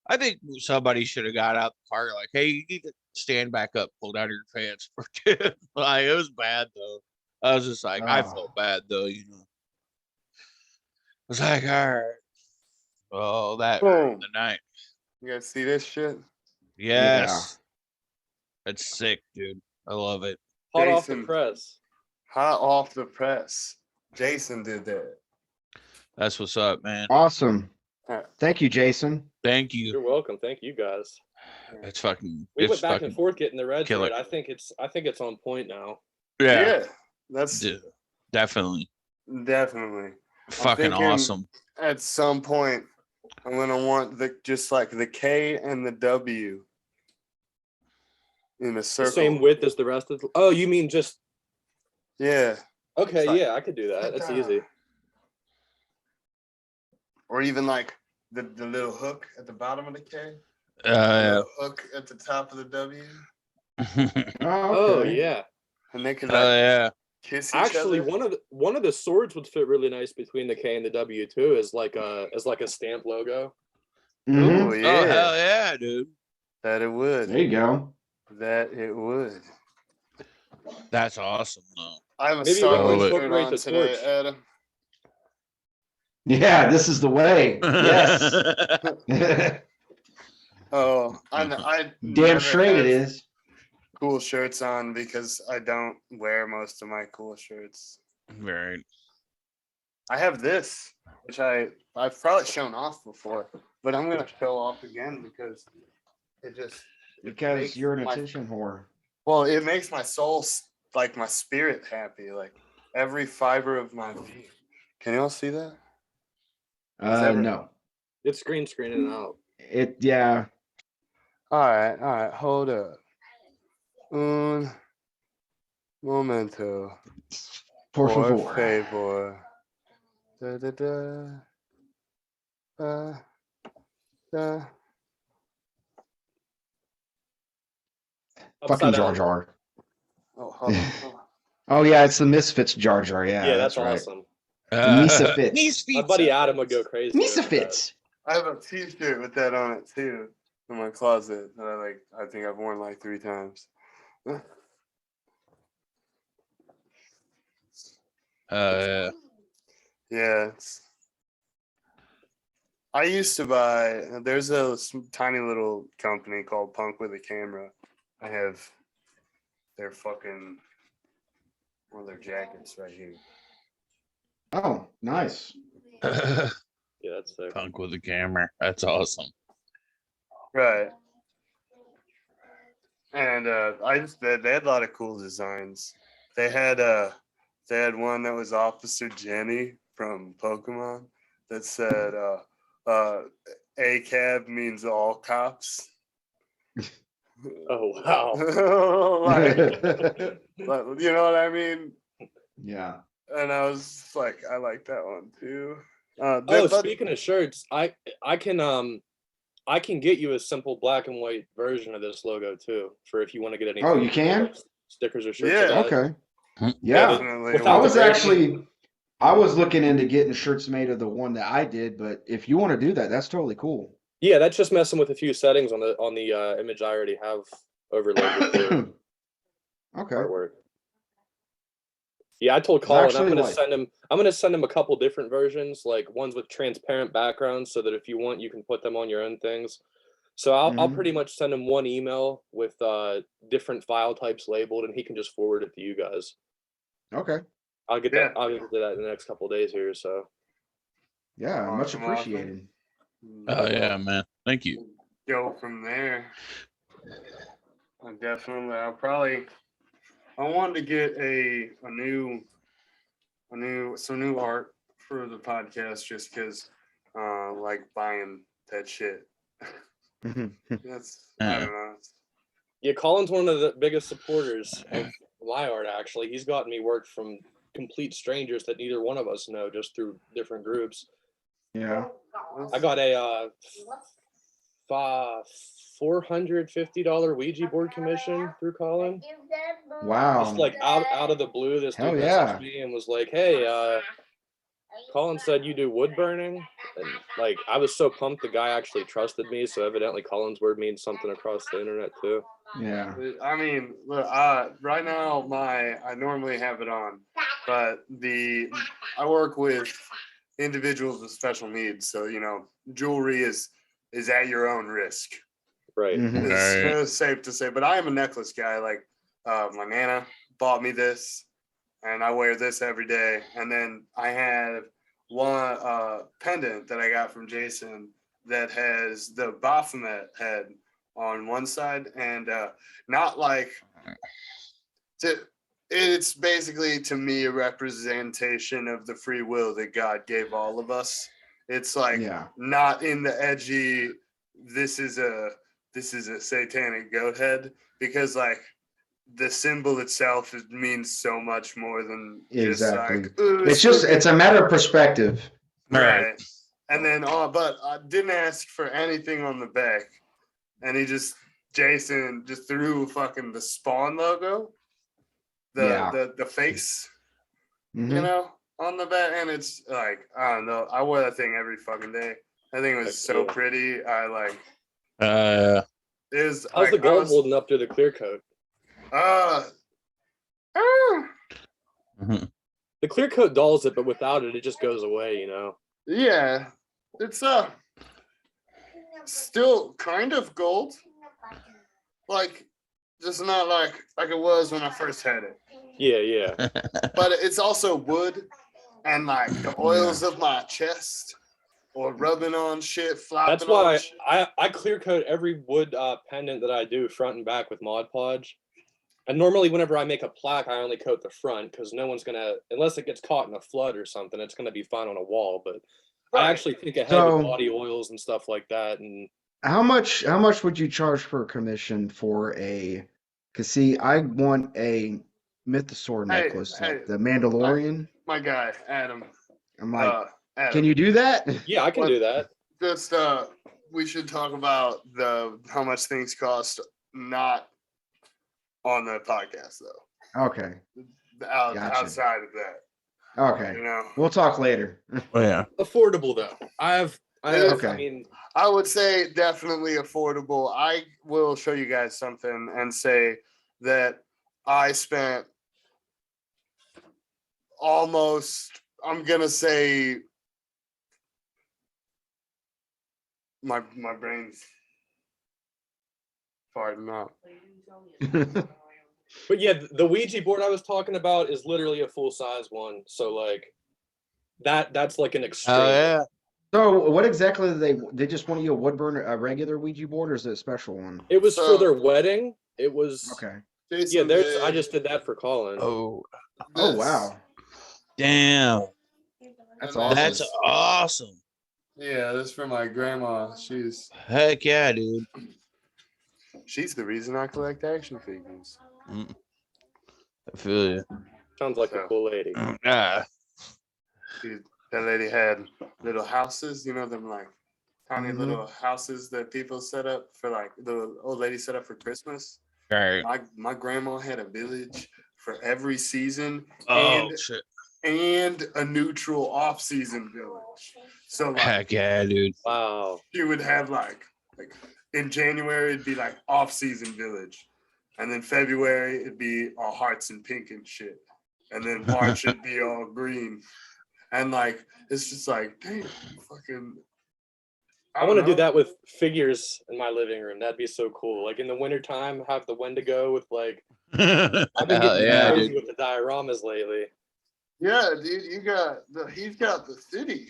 B: I think somebody should have got out the car like, hey, you need to stand back up, pull down your pants. Like, it was bad though. I was just like, I
D: Oh.
B: felt bad though, you know. I was like, all right. Oh, that
A: Boom.
B: the night.
A: You guys see this shit?
B: Yes. That's sick, dude. I love it.
C: Hot off the
A: Jason.
C: press.
A: Hot off the press. Jason did that.
B: That's what's up, man.
D: Awesome.
A: Yeah.
D: Thank you, Jason.
B: Thank
C: You're
B: you.
C: welcome. Thank you guys.
B: It's fucking.
C: We
B: It's
C: went back
B: fucking.
C: and forth getting the red
B: killer.
C: right. I think it's on point now.
B: Yeah,
A: That's
B: definitely.
A: definitely.
B: Fucking
A: thinking-
B: awesome.
A: At some point, I'm gonna want just like the K and the W in a
C: The
A: circle.
C: same width as the rest of. Oh, you mean just?
A: Yeah.
C: Okay,
A: It's like-
C: yeah, I could do that. That's easy.
A: Or even like the little hook at the bottom of the K. The
B: Yeah.
A: little hook at the top of the W.
C: Oh
D: Okay.
C: yeah.
A: And they could
B: Oh
A: like
B: yeah.
A: kiss each
C: Actually,
A: other.
C: one of the swords would fit really nice between the K and the W too, as like a stamp logo.
D: Mhm.
A: Oh
B: Oh
A: yeah.
B: hell yeah, dude.
A: That it would.
D: There you go.
A: That it would.
B: That's awesome though.
A: I have a
C: Maybe
A: Star
B: we can
A: Wars shirt
C: incorporate
A: on
C: the
A: today,
C: torch.
A: Adam.
D: Yeah, this is the way. Yes.
A: Oh, I
D: Damn
A: never
D: straight it
A: have
D: is.
A: cool shirts on because I don't wear most of my cool shirts.
B: Right.
A: I have this, which I've probably shown off before, but I'm gonna show off again because it just
D: Because
A: makes
D: you're an
A: my-
D: attention whore.
A: well, it makes my soul like my spirit happy, like every fiber of my being. Can you all see that?
D: No.
C: It's green screening out.
D: Yeah.
A: All right, hold up. Un momento.
D: Por favor.
A: favor. Da, da, da. Da.
D: Fucking
C: Upside
D: Jar
C: down.
D: Jar.
A: Oh, hold on.
D: Oh yeah, it's the Misfits Jar Jar. Yeah,
C: Yeah, that's
D: right.
C: awesome.
D: Misfits.
C: My buddy Adam would go crazy. over that.
D: Misfits.
A: I have a T-shirt with that on it too in my closet that I think I've worn like 3 times.
B: Yeah.
A: Yeah, I used to buy. There's a tiny little company called Punk with a Camera. I have their fucking one of their jackets right here.
D: Oh, nice.
C: Yeah, that's sick.
B: Punk with a camera. That's awesome.
A: Right. And they had a lot of cool designs. They had one that was Officer Jenny from Pokemon that said ACAB means all cops.
C: Oh wow.
A: like, you know what I mean?
D: Yeah.
A: And I was like, I like that one too.
C: Oh, speaking of shirts, I can get you a simple black and white version of this logo too, for if you want to get any.
D: Oh, you can?
C: Stickers or shirts.
A: Yeah.
C: of that.
D: Okay.
C: Yeah,
D: Yeah.
A: definitely.
C: without
D: I was looking into getting shirts made of the one that I did, but if you want to do that, that's totally cool.
C: Yeah, that's just messing with a few settings on the image I already have overlaid with the
D: Okay.
C: artwork. Yeah, I told Colin I'm
D: actually
C: gonna
D: like-
C: send him a couple different versions, like ones with transparent backgrounds, so that if you want, you can put them on your own things. So I'll
D: Mhm.
C: pretty much send him one email with different file types labeled, and he can just forward it to you guys.
D: Okay.
C: I'll get
A: Yeah.
C: that. I'll get to that in the next couple of days here. So
D: Yeah, much
A: Awesome,
D: appreciated.
B: Oh yeah, man. Thank you.
A: Go from there. I wanted to get some new art for the podcast just because like buying that shit. That's I don't know.
C: yeah, Colin's one of the biggest supporters of my art. Actually, he's gotten me work from complete strangers that neither one of us know, just through different groups.
D: Yeah.
C: I got a $450 Ouija board commission through Colin.
D: Wow.
C: Just like out of the blue, this
D: Hell
C: dude
D: yeah.
C: messaged me and was like, "Hey, Colin said you do wood burning," and like I was so pumped. The guy actually trusted me, so evidently Colin's word means something across the internet too.
D: Yeah.
A: I mean, look, right now I normally have it on, but I work with individuals with special needs, so jewelry is at your own risk.
C: Right.
D: Mhm.
A: It's safe to say. But I am a necklace guy. Like my nana bought me this, and I wear this every day. And then I have one pendant that I got from Jason that has the Baphomet head on one side, and not like it's basically to me a representation of the free will that God gave all of us. It's like
D: Yeah.
A: not in the edgy, this is a this is a satanic goat head, because like the symbol itself means so much more than
D: Exactly.
A: just like, ooh,
D: It's a matter of perspective.
A: right. And then but I didn't ask for anything on the back, and Jason just threw fucking the Spawn logo, the face,
D: Mhm.
A: on the back, and it's like, I don't know. I wore that thing every fucking day. I think it was so pretty. I like.
B: Uh,
A: It was.
C: How's
A: like,
C: the gold holding up to the clear coat?
B: mhm.
C: The clear coat dulls it, but without it, it just goes away. You know.
A: Yeah, it's still kind of gold, like just not like it was when I first had it.
C: Yeah.
A: But it's also wood, and like the oils of my chest or rubbing on shit, flopping.
C: That's why I clear coat every wood pendant that I do front and back with Mod Podge. And normally whenever I make a plaque, I only coat the front because no one's gonna, unless it gets caught in a flood or something, it's gonna be fine on a wall. But I actually think ahead with body oils and stuff like that. And
D: how much would you charge for a commission for a? Cause see, I want a Mythosaur necklace, like the Mandalorian.
A: My guy, Adam.
D: I'm like,
A: Adam,
D: can you do that?
C: yeah, I can do that.
A: Just we should talk about how much things cost, not on the podcast though.
D: Okay. Gotcha.
A: Outside of that.
D: Okay. We'll talk later.
B: Oh, yeah.
C: Affordable though. I mean,
A: I would say definitely affordable. I will show you guys something and say that I spent almost, I'm gonna say, my brain's farting out.
C: but yeah, the Ouija board I was talking about is literally a full size one. So like that's like an extreme.
B: Oh, yeah.
D: So what exactly did they just want you a Woodburn, a regular Ouija board, or is it a special one?
C: It was for their wedding. It was
D: okay.
C: Yeah, I just did that for Colin.
B: Oh.
D: Oh wow.
B: Damn.
D: That's awesome.
B: That's awesome.
A: Yeah, this is for my grandma.
B: Heck yeah, dude.
A: She's the reason I collect action figures.
B: I feel you.
C: Sounds like a cool lady.
B: Ah.
A: That lady had little houses, them like tiny little houses that people set up for, like the old lady set up for Christmas.
B: Right.
A: My grandma had a village for every season.
B: Oh, shit.
A: And a neutral off-season village. So like,
B: heck yeah, dude.
C: Wow.
A: You would have like in January it'd be like off-season village, and then February it'd be all hearts and pink and shit, and then March it'd be all green, and like it's just like, damn, fucking.
C: I want to do that with figures in my living room. That'd be so cool. Like in the wintertime, have the Wendigo with like. I've been getting crazy with the dioramas lately.
A: Yeah, dude, he's got the city.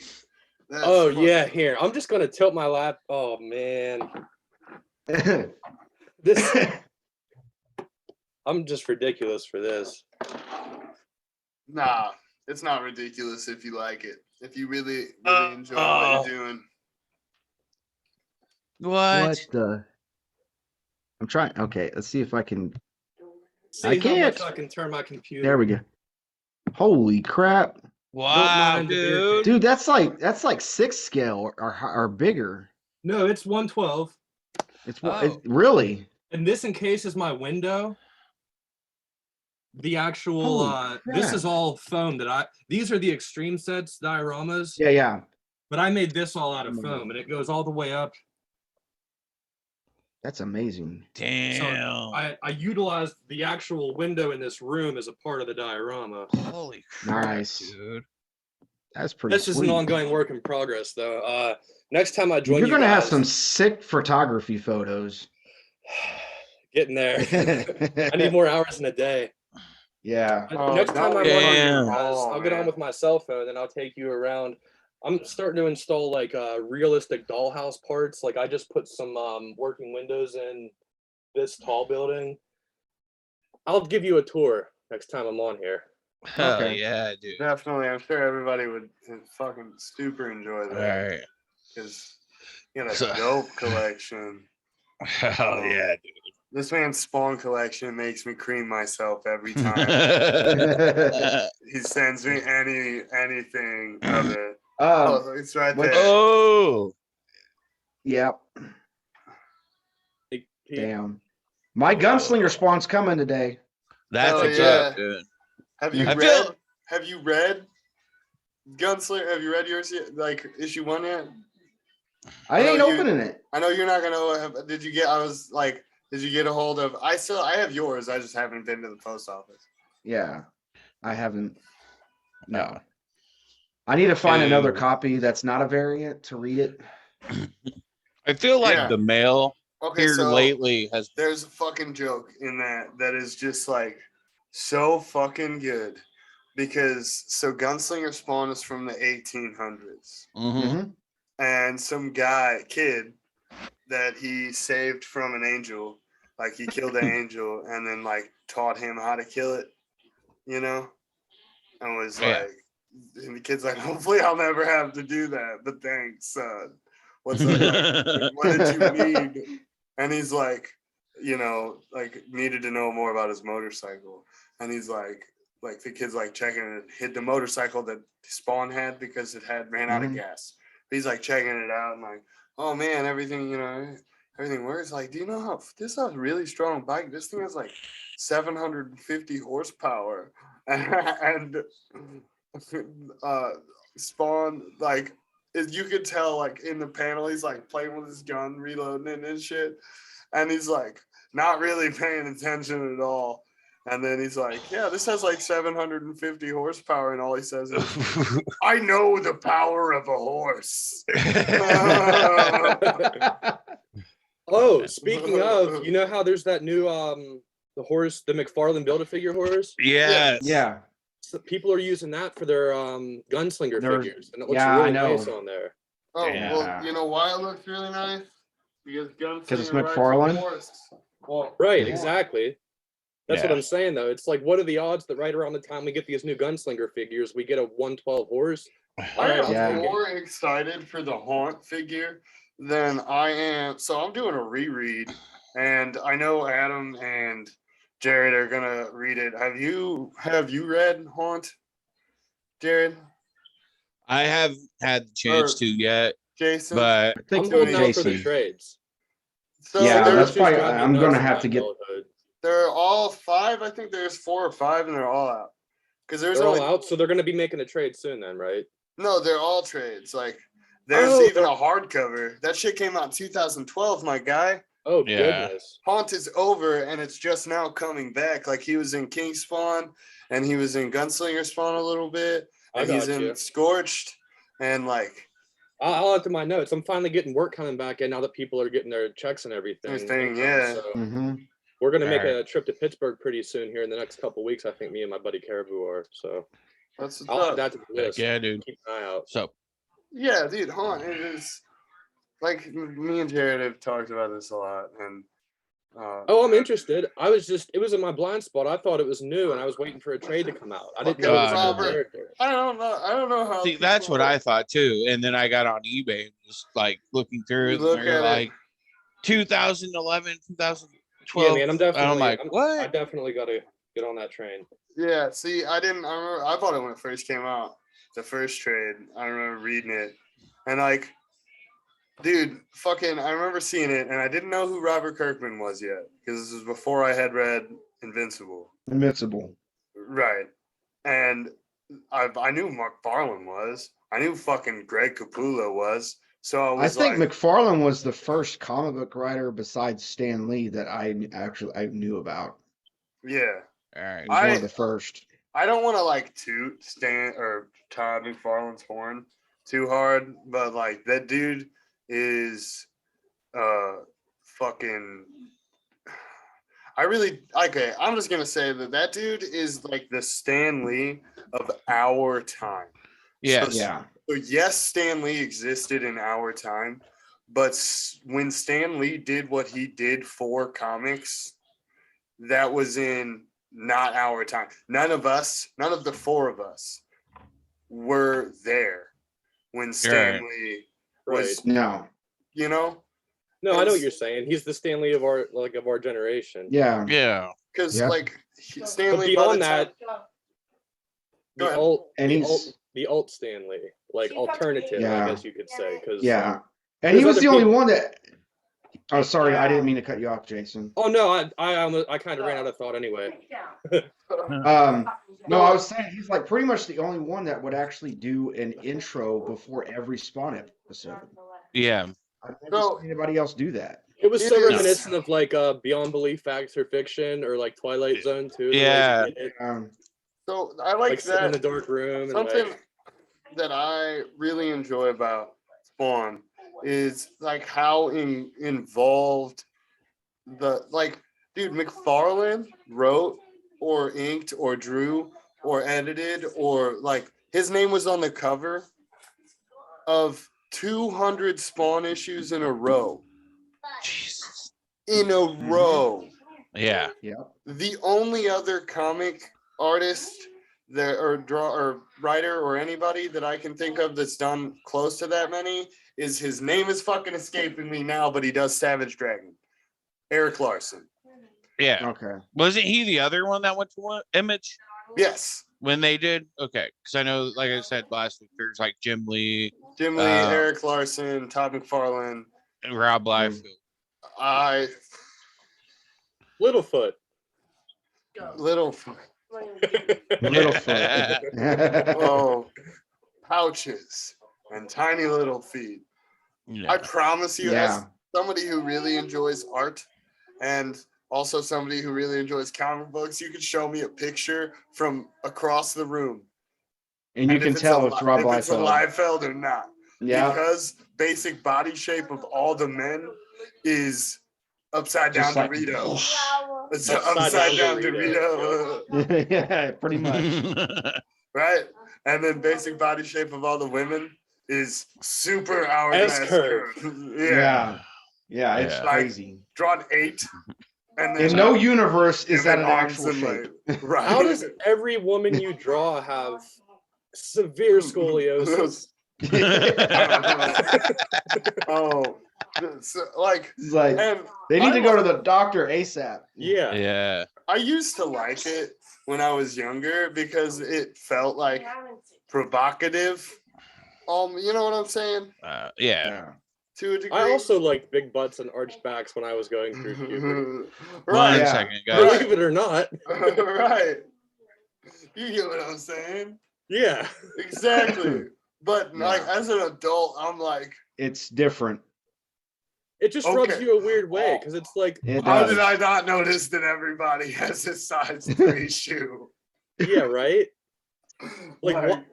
C: That's yeah, here. I'm just gonna tilt my lap. Oh man. I'm just ridiculous for this.
A: Nah, it's not ridiculous if you like it. If you really enjoy what you're doing.
B: What
D: the? I'm trying. Okay, let's see if I can.
C: See
D: I can't.
C: How much I can turn my computer.
D: There we go. Holy crap!
B: Wow, dude.
D: Dude, that's like 6 scale or bigger.
C: No, it's 112.
D: It's really.
C: And this encases my window. The actual this is all foam these are the extreme sets dioramas.
D: Yeah.
C: But I made this all out of foam and it goes all the way up.
D: That's amazing.
B: Damn.
C: So I utilized the actual window in this room as a part of the diorama.
B: Holy crap,
D: nice,
B: dude.
D: That's pretty.
C: That's just an ongoing work in progress, though. Next time I join
D: you're gonna
C: guys,
D: have some sick photography photos.
C: Getting there. I need more hours in a day.
D: Yeah.
C: Next time I'm on, I'll get on with my cell phone and I'll take you around. I'm starting to install like realistic dollhouse parts. Like I just put some working windows in this tall building. I'll give you a tour next time I'm on here.
B: Hell yeah, dude.
A: Definitely. I'm sure everybody would fucking super enjoy that.
B: All right.
A: Because you got a dope collection.
B: Hell yeah,
A: This man's Spawn collection makes me cream myself every
B: dude.
A: time he sends me anything of it.
D: Um,
A: Oh, it's right
D: what's-
A: there.
B: Oh,
D: yep.
C: He-
D: Damn. My gunslinger spawn's coming today.
B: that's
A: Hell
B: what's
A: yeah.
B: up, dude.
A: Have you
B: I
A: read?
B: feel-
A: Have you read Gunslinger? Have you read yours yet? Like issue 1 yet?
D: I
A: I know
D: ain't
A: you-
D: opening it.
A: I know you're not gonna. Did you get? I was like, did you get a hold of? I have yours. I just haven't been to the post office.
D: Yeah. I haven't. No. I need to find another
B: Dude.
D: copy that's not a variant to read it.
B: I feel like
A: Yeah.
B: the mail
A: Okay,
B: here
A: so
B: lately has.
A: there's a fucking joke in that is just like so fucking good because Gunslinger Spawn is from the 1800s.
B: Mhm.
D: Mhm.
A: And some kid that he saved from an angel, like he killed an angel and then like taught him how to kill it, you know, and was
B: Yeah.
A: like, and the kid's like, hopefully I'll never have to do that, but thanks, son. What's up? Like, what did you need? And he's like, you know, like needed to know more about his motorcycle, and he's like the kid's like checking it, hit the motorcycle that Spawn had because it had ran out of
D: Mhm.
A: gas. He's like checking it out and like, oh man, everything, you know, everything works. Like, do you know how this is a really strong bike? This thing has like 750 horsepower, and Spawn like you could tell like in the panel he's like playing with his gun, reloading it and shit, and he's like not really paying attention at all. And then he's like, yeah, this has like 750 horsepower. And all he says is, I know the power of a horse.
C: Oh, speaking of, you know how there's that new the horse, the McFarlane Build-A-Figure horse?
B: Yes.
D: Yeah.
C: So people are using that for their gunslinger
D: There's-
C: figures, and it looks
D: yeah, I
C: really
D: know.
C: nice on there.
A: Oh,
D: Yeah.
A: well, you know why it looks really nice? Because
D: it's
A: Gunslinger rides a
D: McFarlane?
A: horse. Well,
C: Right,
A: yeah.
C: exactly. That's what
B: Yeah.
C: I'm saying, though. It's like, what are the odds that right around the time we get these new gunslinger figures, we get a 112 horse?
A: I am
D: Yeah.
A: more excited for the Haunt figure than I am. So I'm doing a reread, and I know Adam and Jared are gonna read it. Have you read Haunt, Jared?
B: I have had the chance
A: Or-
B: to yet,
A: Jason?
B: but
D: I think
C: I'm holding out for the
D: JC.
C: trades.
A: So
D: Yeah,
A: there's-
D: that's probably.
C: just driving me
D: I'm gonna
C: nuts
D: have
C: with
D: to
C: that
D: get.
C: adulthood.
A: they're all 5. I think there's 4 or 5, and they're all out. Because there's
C: They're
A: only
C: all out, so they're going to be making a trade soon, then, right?
A: no, they're all trades. Like there's
C: Oh,
A: even a hardcover. That shit came out in 2012, my guy.
C: Oh,
B: Yeah.
C: goodness.
A: Haunt is over and it's just now coming back. Like he was in King Spawn and he was in Gunslinger Spawn a little bit.
C: I
A: And he's
C: got
A: in
C: you.
A: Scorched and like
C: I'll add to my notes. I'm finally getting work coming back in now that people are getting their checks and everything.
A: Everything, yeah.
C: So
D: Hmm.
C: we're going to make
B: Alright.
C: a trip to Pittsburgh pretty soon here in the next couple weeks. I think me and my buddy Caribou are. So
A: that's what's
C: I'll add
A: up.
C: that to the
B: heck
C: list.
B: yeah, dude.
C: Keep an eye out.
B: So
A: Yeah, dude, Haunt it is like me and Jared have talked about this a lot and
C: Oh, I'm interested. It was in my blind spot. I thought it was new and I was waiting for a trade to come out. I didn't know it was a new
A: Robert.
C: character.
A: I don't know how
B: see, that's what
A: people-
B: I thought too. And then I got on eBay and was like looking through
A: You
B: it.
A: look
B: And they're
A: at it.
B: like 2011, 2012.
C: Yeah, man,
B: And I'm like,
C: I
B: what?
C: definitely got to get on that train.
A: Yeah, see, I remember I bought it when it first came out. The first trade. I remember reading it. And like, dude, I remember seeing it and I didn't know who Robert Kirkman was yet. Because this was before I had read Invincible.
D: Invincible.
A: Right. And I knew McFarlane was. I knew fucking Greg Capullo was. So I
D: I
A: was
D: think
A: like,
D: McFarlane was the first comic book writer besides Stan Lee that I knew about.
A: yeah.
B: All right.
D: He was one of the first.
A: I don't want to like toot Stan or Todd McFarlane's horn too hard, but like that dude is fucking I'm just gonna say that dude is like the Stan Lee of our time.
B: Yes.
D: Yeah.
A: So yes, Stan Lee existed in our time, but when Stan Lee did what he did for comics, that was in not our time. None of the 4 of us were there when Stan
B: Right.
A: Lee
C: Right.
A: was,
D: No.
A: you know?
C: No, I know what you're saying. He's the Stanley of our generation.
D: Yeah.
B: Yeah.
A: Because
D: Yeah.
A: like
C: But
A: Stanley, by the
C: beyond that,
A: Go ahead.
D: And he's
C: the alt Stanley, like alternative,
D: Yeah.
C: I guess you could say, because
D: yeah. And he
C: there's
D: was
C: other
D: the only
C: people-
D: one that. Oh, sorry, I didn't mean to cut you off, Jason.
C: Oh no, I kind of ran out of thought anyway.
D: No, I was saying he's like pretty much the only one that would actually do an intro before every Spawn episode.
B: Yeah.
D: I've never seen anybody else do that.
C: It was so
A: It is-
C: reminiscent of like Beyond Belief, Facts or Fiction, or like Twilight Zone too. the way
B: Yeah.
C: he did it.
A: so I
C: Like
A: like
C: sitting in the
A: that.
C: dark room. And
A: Something
C: like,
A: that I really enjoy about Spawn is like how involved dude, McFarlane wrote or inked or drew or edited or like his name was on the cover of 200 Spawn issues in a row.
B: Jesus.
A: In a row.
B: Yeah.
D: Yep.
A: The only other comic artist that or writer or anybody that I can think of that's done close to that many is his name is fucking escaping me now, but he does Savage Dragon. Eric Larson.
B: Yeah.
D: Okay.
B: Wasn't he the other one that went to Image
A: Yes.
B: when they did? Okay. Because I know, like I said last week, there's like Jim Lee,
A: Jim Lee, Eric Larson, Todd McFarlane.
B: and Rob Liefeld.
C: Littlefoot.
A: Little
D: Littlefoot.
A: oh pouches and tiny little feet.
B: Yeah.
A: I promise you,
D: Yeah.
A: as somebody who really enjoys art and also somebody who really enjoys comic books, you could show me a picture from across the room.
D: And you can tell it's Rob
A: if it's a
D: Liefeld.
A: Liefeld or not.
D: Yeah.
A: Because basic body shape of all the men is upside down
D: Just like-
A: Dorito. It's
C: Upside
A: upside
C: down
A: down
C: Dorito.
A: Dorito.
D: Yeah, pretty much.
A: Right? And then basic body shape of all the women is super hourglass
C: S-curve.
A: curve.
D: Yeah. Yeah, it's
B: Yeah.
D: crazy.
A: Drawn 8. And then
D: In no universe is
A: and
D: that
A: then
D: an
A: arms
D: actual
A: and
D: shape.
A: leg. Right.
C: How does every woman you draw have severe scoliosis?
A: Oh, so, like,
D: It's like
A: and
D: they need to
A: I
D: go to the doctor ASAP.
C: Yeah.
B: Yeah.
A: I used to like it when I was younger because it felt like provocative. You know what I'm saying?
B: Yeah.
D: Yeah.
A: To a degree.
C: I also liked big butts and arched backs when I was going through puberty.
B: One
A: right.
D: Yeah.
B: second, guys.
C: Believe it or not.
A: Right. You get what I'm saying?
C: Yeah.
A: Exactly. But like
D: Yeah.
A: as an adult, I'm like,
D: It's different.
C: It just rubs
A: Okay.
C: you a weird way because it's like,
D: It
A: how
D: does.
A: did I not notice that everybody has a size 3 shoe?
C: yeah, right? Like,
A: Like,
C: what?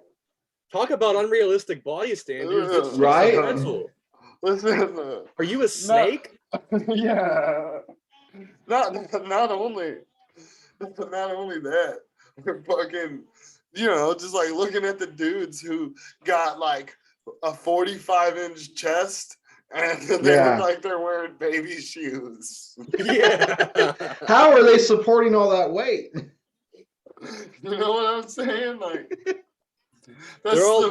C: Talk about unrealistic body standards. It's just
D: Right?
C: a pencil.
A: Listen,
C: Are you a snake?
A: yeah. Not only that, we're fucking, just like looking at the dudes who got like a 45-inch chest and they
D: Yeah.
A: look like they're wearing baby shoes.
C: Yeah.
D: How are they supporting all that weight?
A: You know what I'm saying? Like, that's
C: They're all-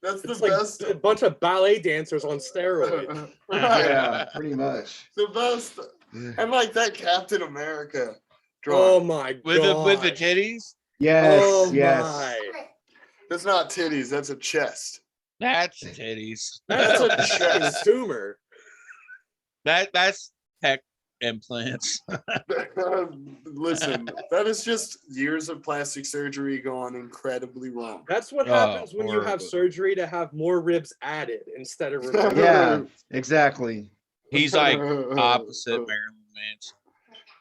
A: that's the
C: It's like
A: best.
C: a bunch of ballet dancers on steroids.
A: Right.
D: Yeah, pretty much.
A: The best. And like that Captain America
C: Oh
A: drawing.
C: my god.
B: With the titties?
D: Yes,
C: Oh
D: yes.
C: my.
A: That's not titties, that's a chest.
B: That's titties.
C: That's a
A: chest.
C: consumer.
B: That's tech implants.
A: Listen, that is just years of plastic surgery gone incredibly wrong.
C: That's what
B: Oh,
C: happens when you have
B: horrible.
C: surgery to have more ribs added instead of removed.
D: Yeah, exactly.
B: He's like opposite Marilyn Manson.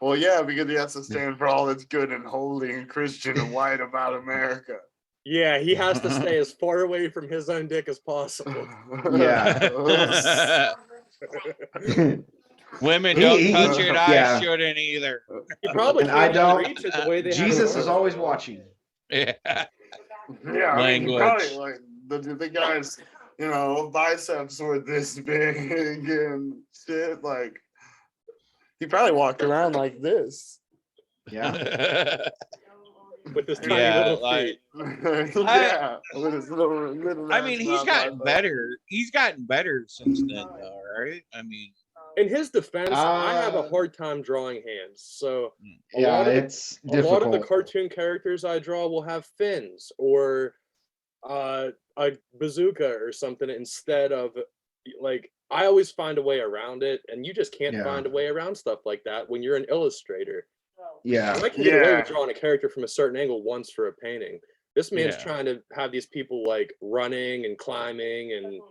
A: Well, yeah, because he has to stand for all that's good and holy and Christian and white about America.
C: Yeah, he has to stay as far away from his own dick as possible.
D: Yeah.
B: Women
D: He-
B: don't
D: he-
B: touch it. I
D: yeah.
B: shouldn't either.
C: He probably
D: And I
C: can't
D: don't-
C: reach it the way they have
D: Jesus
C: it.
D: is always watching.
B: Yeah.
A: Yeah, I mean, he
B: Language.
A: probably, like the guys, biceps were this big and shit. Like, he probably walked around like this.
D: Yeah.
C: with his tiny
B: Yeah,
C: little
B: like-
C: feet.
A: Yeah, with his little
B: I mean, he's
A: ass
B: gotten
A: mouth.
B: better. He's gotten better since then, though, right? I mean,
C: In his defense, I have a
D: Uh,
C: hard time drawing hands. So a
D: Yeah,
C: lot of the
D: it's
C: a lot of the
D: difficult.
C: cartoon characters I draw will have fins or a bazooka or something instead of like I always find a way around it, and you just can't
D: Yeah.
C: find a way around stuff like that when you're an illustrator.
D: Yeah.
C: I can get away with
A: Yeah.
C: drawing a character from a certain angle once for a painting. This man's
B: Yeah.
C: trying to have these people like running and climbing, and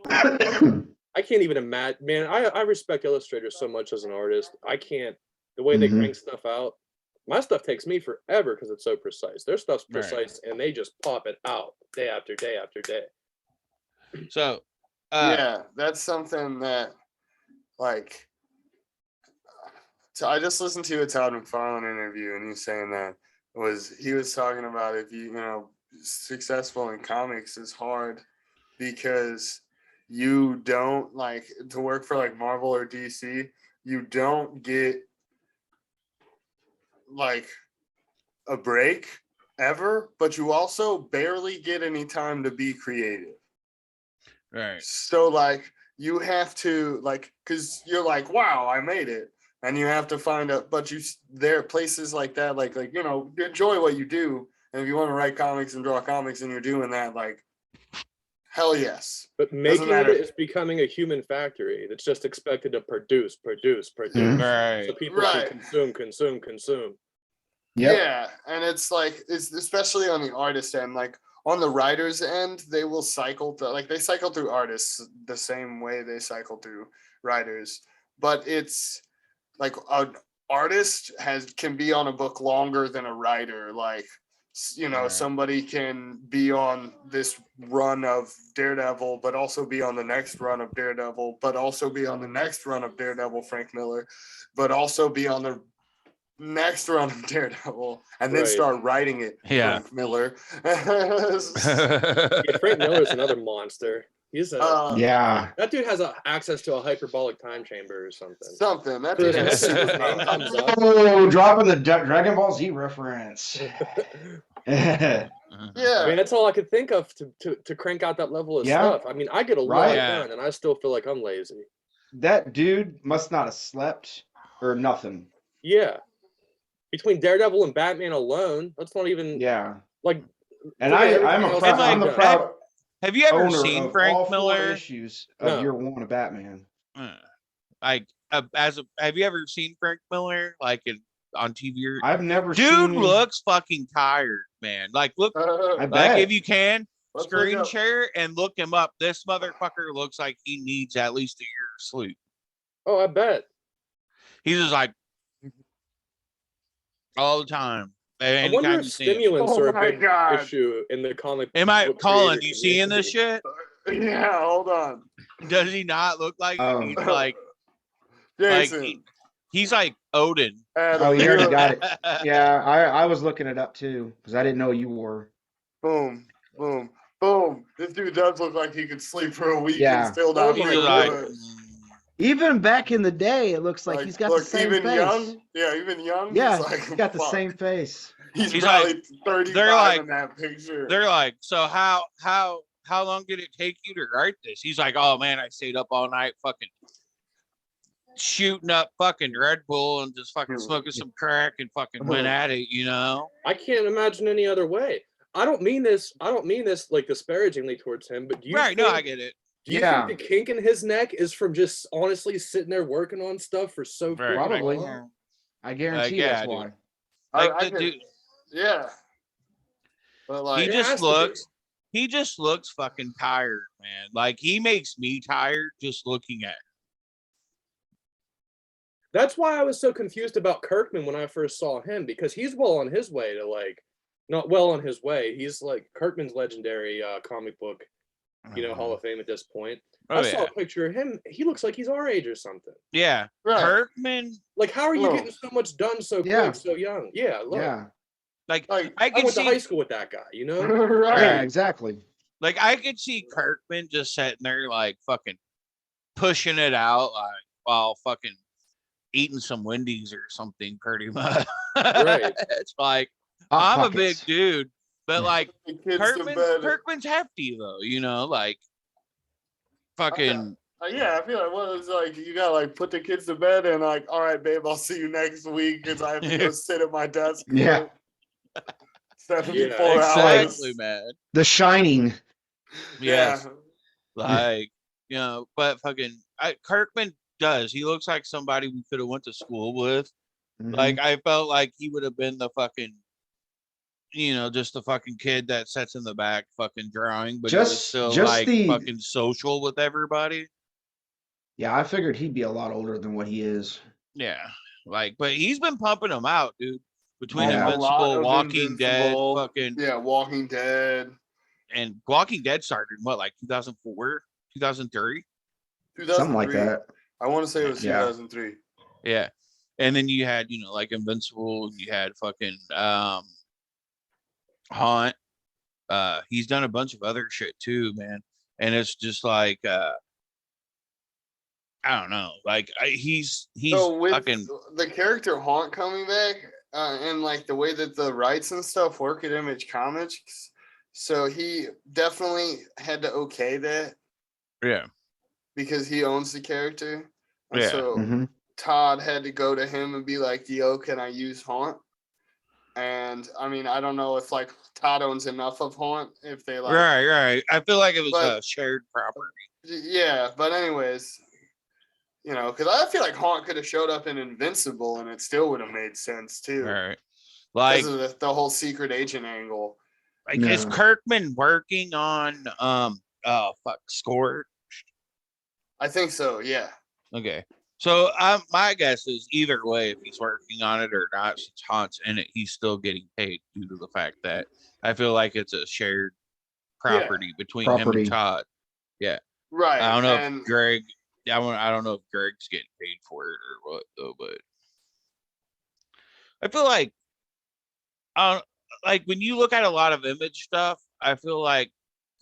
C: I can't even imagine. Man, I respect illustrators so much as an artist. I can't, the way they
D: Mhm.
C: crank stuff out. My stuff takes me forever because it's so precise. Their stuff's
B: Right.
C: precise, and they just pop it out day after day after day.
B: So,
A: Yeah, that's something that, like, so I just listened to a Todd McFarlane interview, and he's saying that he was talking about if you know successful in comics is hard because you don't like to work for like Marvel or DC. You don't get like a break ever, but you also barely get any time to be creative.
B: right.
A: So like you have to like, cause you're like, wow, I made it. And you have to find a, but there are places like that, like, you know, enjoy what you do. And if you want to write comics and draw comics and you're doing that, like, hell yes.
C: But making
A: matter.
C: it is becoming a human factory that's just expected to produce.
D: Mhm.
B: Right.
C: So people
A: Right.
C: can consume.
D: Yep.
A: Yeah. And it's like, it's especially on the artist end, like on the writer's end, they will cycle they cycle through artists the same way they cycle through writers. But it's like an artist can be on a book longer than a writer. Like, you know,
B: Right.
A: somebody can be on this run of Daredevil, but also be on the next run of Daredevil, but also be on the next run of Daredevil, Frank Miller, but also be on the next run of Daredevil, and then
C: Right.
A: start writing it,
B: Yeah.
A: Frank Miller.
C: Yeah, Frank Miller's another monster. He's a
D: Yeah.
C: that dude has access to a hyperbolic time chamber or something.
A: Something that
C: For
A: dude
C: as
A: has
C: much as his name comes up.
D: Oh, dropping the Dragon Ball Z reference.
A: Yeah.
C: I mean, that's all I could think of to crank out that level of
D: Yeah.
C: stuff. I mean, I get a lot
D: Right.
B: Yeah.
C: done, and I still feel like I'm lazy.
D: That dude must not have slept or nothing.
C: Yeah. Between Daredevil and Batman alone, that's not even
D: Yeah.
C: like.
D: And
C: forget everything
D: I'm
C: else
D: a
C: he's
D: I'm the
C: done.
D: proud
B: Have you ever
D: owner
B: seen
D: of
B: Frank
D: all 4
B: Miller?
D: issues of
C: No.
D: Year 1 of Batman.
B: Like, have you ever seen Frank Miller like on TV?
D: I've never
B: Dude
D: seen.
B: looks fucking tired, man. Like, look,
D: I
B: like
D: bet.
B: if you can
A: Let's
B: screen
A: look up.
B: share and look him up. This motherfucker looks like he needs at least a year of sleep.
C: Oh, I bet.
B: He's just like all the time.
C: I
B: Anytime
C: wonder
B: you
C: if
B: see him.
C: stimulants
A: Oh
C: are a
A: my
C: big
A: God.
C: issue in the comic.
B: Am I
C: book
B: Colin?
C: creator
B: You seeing this
C: community.
B: shit?
A: Yeah, hold on.
B: Does he not look like
D: Oh.
B: he needs like
A: Jason.
B: he's like Odin?
A: Adam,
D: Oh, you already
A: you're-
D: got it. Yeah, I was looking it up too because I didn't know you were.
A: Boom, boom, boom. This dude does look like he could sleep for a week
D: Yeah.
A: and still
C: Oh
A: not
C: my
B: He's
A: feel
B: like,
A: good.
D: Even back in the day, it looks like he's got the
A: look,
D: same
A: even
D: face.
A: young. Yeah, even young.
D: Yeah,
A: he's like,
D: he's got the
A: fuck.
D: same face.
A: He's
B: He's
A: probably
B: like-
A: 35
B: they're like-
A: in that picture.
B: they're like, so how long did it take you to write this? He's like, oh man, I stayed up all night fucking shooting up fucking Red Bull and just fucking smoking some crack and fucking went at it, you know?
C: I can't imagine any other way. I don't mean this like disparagingly towards him, but do you
B: Right,
C: think,
B: no, I get it.
C: do you
D: Yeah.
C: think the kink in his neck is from just honestly sitting there working on stuff for so
B: Right.
C: freaking
D: Probably.
C: long?
D: I guarantee
B: yeah,
D: that's
B: dude.
D: why.
B: Like
A: I
B: the
A: could-
B: dude,
A: yeah. But like,
B: he
C: It has
B: just
C: to be.
B: looks fucking tired, man. Like he makes me tired just looking at him.
C: That's why I was so confused about Kirkman when I first saw him, because he's well on his way to like, not well on his way. He's like Kirkman's legendary comic book, Hall of Fame at this point.
B: Oh,
C: I saw
B: yeah.
C: a picture of him. He looks like he's our age or something.
B: Yeah.
A: right.
B: Kirkman,
C: Like, how are you
A: Oh.
C: getting so much done so
D: Yeah.
C: quick, so young? Yeah, look.
D: Yeah.
B: like
A: Like,
B: I
C: I
B: could
C: went to high
B: see
C: school with that guy, you know?
A: right.
D: Yeah, exactly.
B: like I could see Kirkman just sitting there like fucking pushing it out like while fucking eating some Wendy's or something pretty much.
C: Right.
B: It's like
D: Hot
B: I'm a big
D: Pockets.
B: dude, but like
A: The kids to bed.
B: Kirkman's hefty though, like fucking
A: Yeah, I feel like what it's like you gotta like put the kids to bed and like, all right, babe, I'll see you next week because I have to go sit at my desk
D: Yeah.
A: for 74
C: Yeah,
B: Exactly,
A: hours.
B: man.
D: The Shining.
B: Yes.
A: Yeah.
B: Like, but fucking Kirkman does. He looks like somebody we could have went to school with. Like,
D: Mhm.
B: I felt like he would have been the fucking, just the fucking kid that sits in the back fucking drawing, but he was still
D: Just
B: like
D: the
B: fucking social with everybody.
D: yeah, I figured he'd be a lot older than what he is.
B: Yeah. Like, but he's been pumping them out, dude. Between
D: Yeah.
A: A lot
B: Invincible,
A: of
B: Walking Dead,
A: Invincible.
B: fucking,
A: Yeah, Walking Dead.
B: and Walking Dead started in what, like 2004, 2003?
D: Something like
A: 2003.
D: that.
A: I want to say it was
D: Yeah.
A: 2003.
B: Yeah. And then you had, like Invincible, you had fucking Haunt. He's done a bunch of other shit too, man. And it's just like I don't know. Like he's
A: So with
B: fucking
A: the character Haunt coming back, and like the way that the rights and stuff work at Image Comics, so he definitely had to okay that
B: yeah.
A: because he owns the character. And
B: Yeah.
A: so
D: Hmm.
A: Todd had to go to him and be like, yo, can I use Haunt? And I mean, I don't know if like Todd owns enough of Haunt, if they like,
B: Right. I feel like it was
A: But-
B: a shared property.
A: yeah, but anyways, because I feel like Haunt could have showed up in Invincible and it still would have made sense too.
B: Right. Like,
A: Because of the whole secret agent angle.
B: is
D: No.
B: Kirkman working on Score?
A: I think so, yeah.
B: Okay. So my guess is either way, if he's working on it or not, since Haunt's in it, he's still getting paid due to the fact that I feel like it's a shared property between him
D: Property.
B: and Todd. Yeah.
A: Right.
B: I don't know
A: and
B: if Greg. I don't know if Greg's getting paid for it or what though, but I feel like, like when you look at a lot of Image stuff, I feel like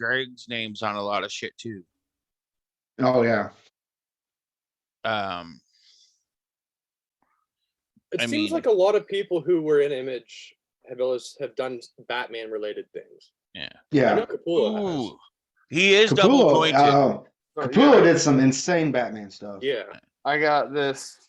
B: Greg's name's on a lot of shit too.
D: Oh yeah.
C: It
B: I
C: seems
B: mean,
C: like a lot of people who were in Image have done Batman related things.
B: yeah.
C: I
D: Yeah.
C: know Capullo has.
B: Ooh, he is double
D: Capullo.
B: jointed.
A: so,
D: Capullo
A: yeah,
D: did some insane Batman stuff.
C: Yeah.
A: I got this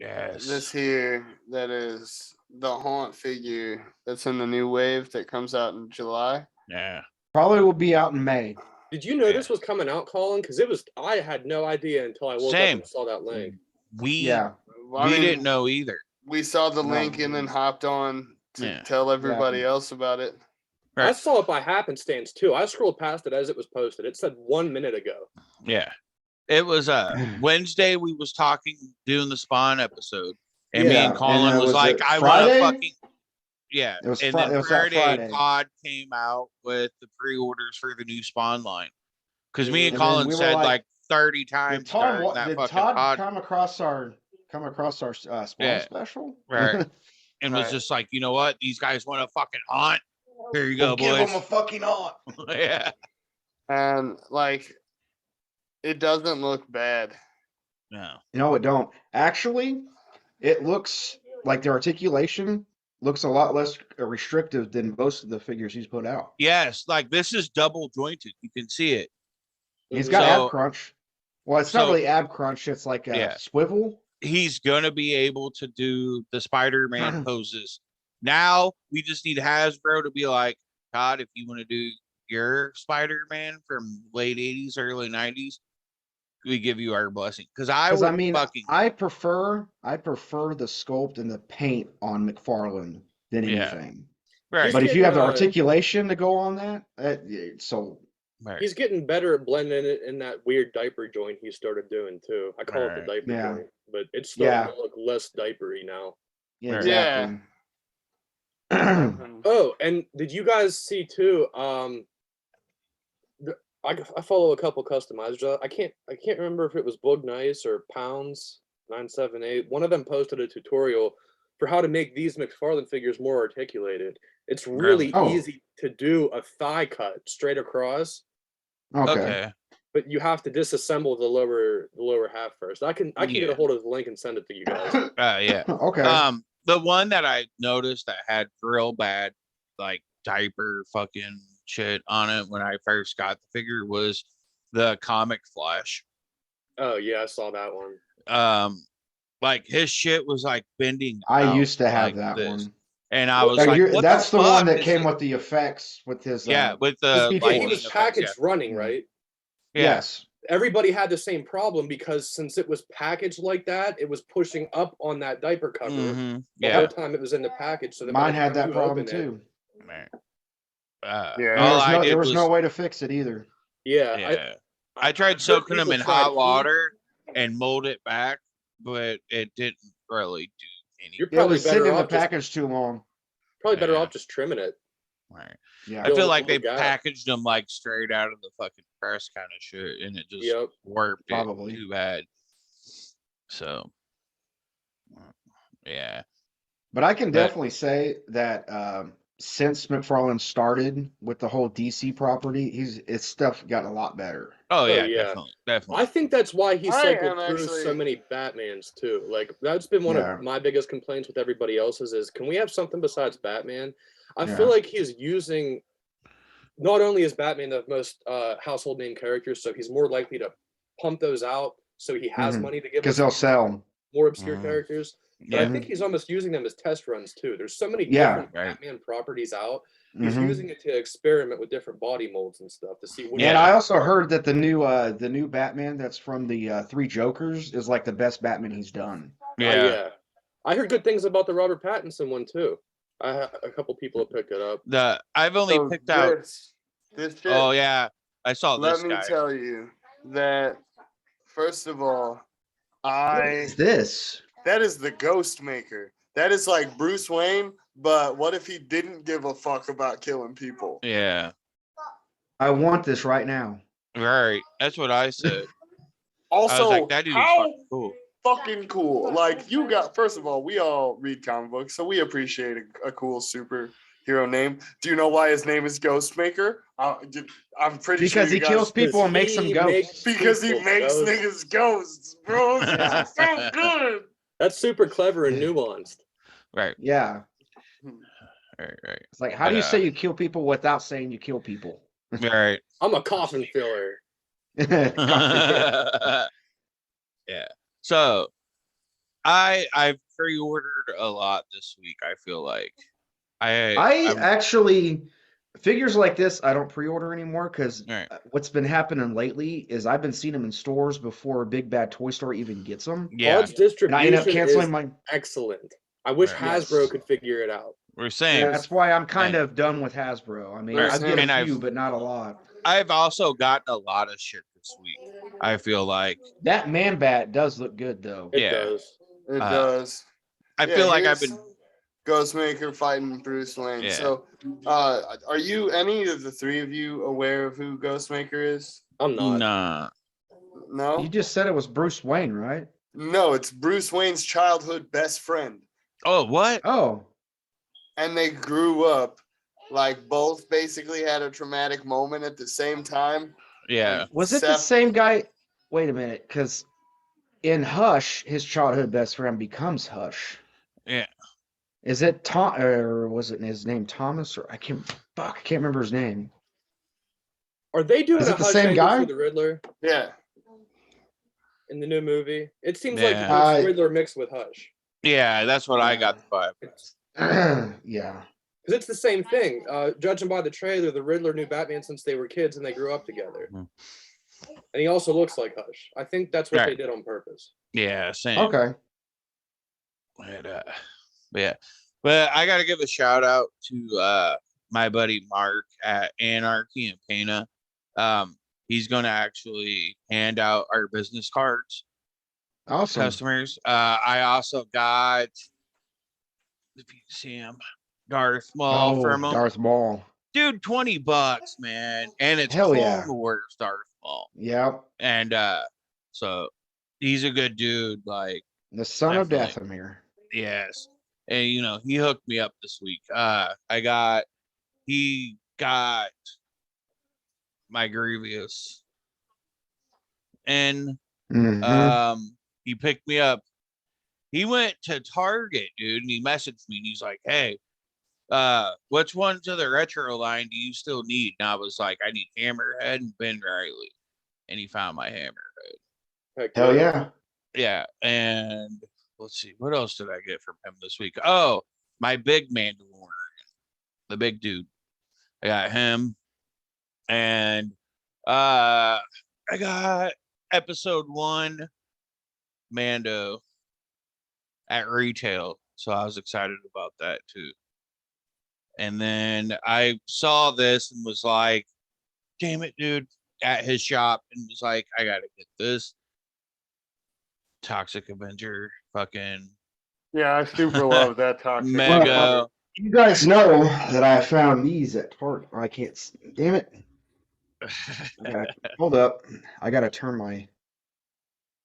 B: Yes.
A: here that is the Haunt figure that's in the new wave that comes out in July.
B: Yeah.
D: Probably will be out in May.
C: Did you know
B: Yeah.
C: this was coming out, Colin? Because I had no idea until I woke
B: Same.
C: up and saw that link.
B: We
D: Yeah.
A: I
B: we
A: mean,
B: didn't know either.
A: We saw the
D: No,
A: link
D: we
A: and then
D: didn't.
A: hopped on to
B: Yeah.
A: tell everybody
D: Yeah.
A: else about it.
C: I
B: Right.
C: saw it by happenstance too. I scrolled past it as it was posted. It said 1 minute ago.
B: Yeah. It was Wednesday we was doing the Spawn episode. And me
D: Yeah,
B: and
D: and
B: Colin was
D: was
B: like,
D: it
B: I want to
D: Friday?
B: fucking yeah.
D: It was
B: And
D: Fri-
B: then
D: it was that Friday.
B: Todd came out with the pre-orders for the new Spawn line. Because me and
D: And then
B: Colin
D: we were
B: said
D: like,
B: like 30
D: Did
B: times during that
D: did
B: fucking
D: Todd
B: pod.
D: come across our Spawn
B: Yeah.
D: special?
B: Right. And was
A: Right.
B: just like, you know what? These guys want to fucking haunt. Here you go,
D: Give
B: boys.
D: him a fucking haunt.
B: Yeah.
A: And like, it doesn't look bad.
B: No.
D: No, it don't. Actually, it looks like the articulation looks a lot less restrictive than most of the figures he's put out.
B: Yes, like this is double jointed. You can see it.
D: He's got
B: So-
D: ab crunch. Well, it's not
B: so-
D: really ab crunch. It's like a
B: Yeah.
D: swivel.
B: He's gonna be able to do the Spider-Man poses. Now we just need Hasbro to be like, Todd, if you want to do your Spider-Man from late 80s, early 90s, we give you our blessing. Because I
D: Because
B: would
D: I mean,
B: fucking
D: I prefer the sculpt and the paint on McFarlane than
B: Yeah.
D: anything.
B: right.
D: But if you have the
C: getting,
D: articulation to go on that, so
B: right.
C: He's getting better at blending it in that weird diaper joint he started doing too. I call it the
B: Right.
C: diaper
D: Yeah.
C: joint, but it's starting
D: Yeah.
C: to look less diapery now.
D: yeah,
B: Right.
D: exactly.
C: Oh, and did you guys see too? I follow a couple customizers. I can't remember if it was Bug Nice or Pounds 978. One of them posted a tutorial for how to make these McFarlane figures more articulated. It's really
D: Oh.
C: easy to do a thigh cut straight across,
D: Okay.
C: but you have to disassemble the lower half first. I can get
B: Yeah.
C: a hold of the link and send it to you guys.
B: Yeah.
D: Okay.
B: The one that I noticed that had real bad like diaper fucking shit on it when I first got the figure was the comic Flash.
C: Oh yeah, I saw that one.
B: Like his shit was like bending.
D: I
B: out
D: used to have
B: like
D: that
B: this.
D: one.
B: And I was
D: Oh,
B: like, what
D: that's the one
B: fuck
D: that
B: is
D: came
B: it?
D: with the effects with his
B: Yeah, with
D: his
B: the
D: Speed
C: Yeah, he
B: lightning
C: was
D: Force.
B: effects,
C: packaged running,
D: Mm.
C: right?
B: Yeah.
D: Yes.
C: Everybody had the same problem because since it was packaged like that, it was pushing up on that diaper cover the
B: Yeah.
C: whole time it was in the package. So that by
D: Mine
C: the
D: had
C: time
D: that
C: you
D: problem
C: open it,
D: too.
B: Man.
A: Yeah.
B: All I
D: There
B: did
D: was no way to fix it either.
C: yeah,
B: I tried
C: heard
B: soaking them
C: people
B: in
C: tried
B: hot
C: heat.
B: water and mold it back, but it didn't really do anything.
C: You're
D: It
C: probably
D: was sitting
C: better
D: in the
C: off just
D: package too long.
C: better
B: Yeah.
C: off just trimming it.
B: Right.
D: Yeah.
B: I feel
C: Fill
B: like
C: the
B: they
C: gap.
B: packaged them like straight out of the fucking press kind of shit, and it just
C: Yep.
B: warped
D: Probably.
B: it too bad. So, yeah.
D: But I can
B: But-
D: definitely say that since McFarlane started with the whole DC property, his stuff got a lot better.
B: Oh yeah,
C: yeah.
B: definitely.
C: I think that's why he
A: I
C: cycled
A: am
C: through so
A: actually-
C: many Batmans too. Like that's been one
D: Yeah.
C: of my biggest complaints with everybody else's is can we have something besides Batman? I
D: Yeah.
C: feel like he's using not only is Batman the most household name character, so he's more likely to pump those out so he has
D: Mhm.
C: money to give
D: Because
C: us
D: they'll
C: these
D: sell.
C: more obscure
B: Mhm.
C: characters. But
B: Yeah.
C: I think he's almost using them as test runs too. There's so many
D: Yeah.
C: different
B: Right.
C: Batman properties out. He's
D: Mhm.
C: using it to experiment with different body molds and stuff to see what.
D: And I also heard that the new Batman that's from the Three Jokers is like the best Batman he's done.
C: Yeah. I heard good things about the Robert Pattinson one too. A couple people have picked it up.
B: I've only
A: So
B: picked out.
A: this shit.
B: Oh yeah, I saw
A: Let
B: this
A: me
B: guy.
A: tell you that first of all,
D: What is this?
A: that is the Ghost Maker. That is like Bruce Wayne, but what if he didn't give a fuck about killing people?
B: Yeah,
D: I want this right now.
B: right. That's what I said.
A: Also,
B: I was like, that dude is
A: how
B: fucking cool.
A: fucking cool. Like, you got, first of all, we all read comic books, so we appreciate a cool superhero name. Do you know why his name is Ghostmaker? I'm pretty sure
D: Because he
A: you guys,
D: kills people and makes them ghosts.
A: because he
C: people
A: makes
C: ghosts.
A: niggas ghosts, bro.
D: Yeah.
A: It's so good.
C: That's super clever and nuanced.
B: Right,
D: Yeah.
B: right.
D: It's like, how do you
B: But,
D: say you kill people without saying you kill people?
B: Right.
C: I'm a coffin filler.
B: Yeah. So, I've pre-ordered a lot this week. I feel like
D: I actually figures like this I don't pre-order anymore because
B: Right.
D: what's been happening lately is I've been seeing them in stores before Big Bad Toy Store even gets them.
B: Yeah,
C: Odds
D: And I
C: distribution
D: end up canceling
C: is
D: my.
C: excellent. I wish
B: Right.
C: Hasbro
D: Yes.
C: could figure it out.
B: we're saying.
D: That's why I'm kind
B: And-
D: of done with Hasbro. I mean,
A: Right.
D: I get
B: And
D: a
B: I've-
D: few, but not a lot.
B: I've also gotten a lot of shit this week. I feel like
D: That Man Bat does look good though.
C: It
B: Yeah.
C: does.
A: It
B: Uh,
A: does.
B: I
A: Yeah,
B: feel like I've
A: here's
B: been.
A: Ghostmaker fighting Bruce Wayne.
B: Yeah.
A: So, are you, any of the three of you, aware of who Ghostmaker is?
C: I'm not.
B: Nah.
A: No?
D: You just said it was Bruce Wayne, right?
A: No, it's Bruce Wayne's childhood best friend.
B: Oh, what?
D: Oh,
A: And they grew up, like, both basically had a traumatic moment at the same time.
B: Yeah.
D: was it the same guy? Wait a minute, because in Hush, his childhood best friend becomes Hush.
B: Yeah.
D: Is it Tom, or was it his name Thomas? Or I can't remember his name.
C: Are they doing
D: Is
C: a
D: it the
C: Hush
D: same
C: angle
D: guy?
C: for the Riddler
A: Yeah.
C: in the new movie? It seems
B: Yeah.
C: like it's Riddler mixed with Hush.
B: Yeah, that's what I got the vibe.
D: Yeah.
C: Because it's the same thing. Judging by the trailer, the Riddler knew Batman since they were kids and they grew up together.
B: Mhm.
C: And he also looks like Hush. I think that's what they
B: Right.
C: did on purpose.
B: Yeah, same.
D: Okay.
B: But, yeah, but I got to give a shout out to my buddy Mark at Anarchy and Pana. He's going to actually hand out our business cards to
D: Awesome.
B: customers. I also got, if you see him, Darth Maul from him.
D: Darth Maul.
B: Dude, $20, man, and it's
D: Hell
B: Clone
D: yeah.
B: Wars Darth Maul,
D: Yep.
B: and so he's a good dude. Like,
D: The son of
B: Definitely.
D: Dathomir.
B: yes, and he hooked me up this week. He got my Grievous, and
D: Mhm.
B: he picked me up. He went to Target, dude, and he messaged me and he's like, "Hey, which ones of the retro line do you still need?" And I was like, "I need Hammerhead and Ben Riley." and he found my hammer.
C: Heck
D: Hell yeah.
B: Yeah, and let's see, what else did I get from him this week? Oh, my big Mandalorian, the big dude. I got him, and I got episode 1 Mando at retail, so I was excited about that too. And then I saw this and was like, damn it, dude, at his shop, and was like, I gotta get this Toxic Avenger fucking
A: Yeah, I super love that toxic.
B: mega.
D: You guys know that I found these at Target. I can't. Damn it. Hold up. I gotta turn my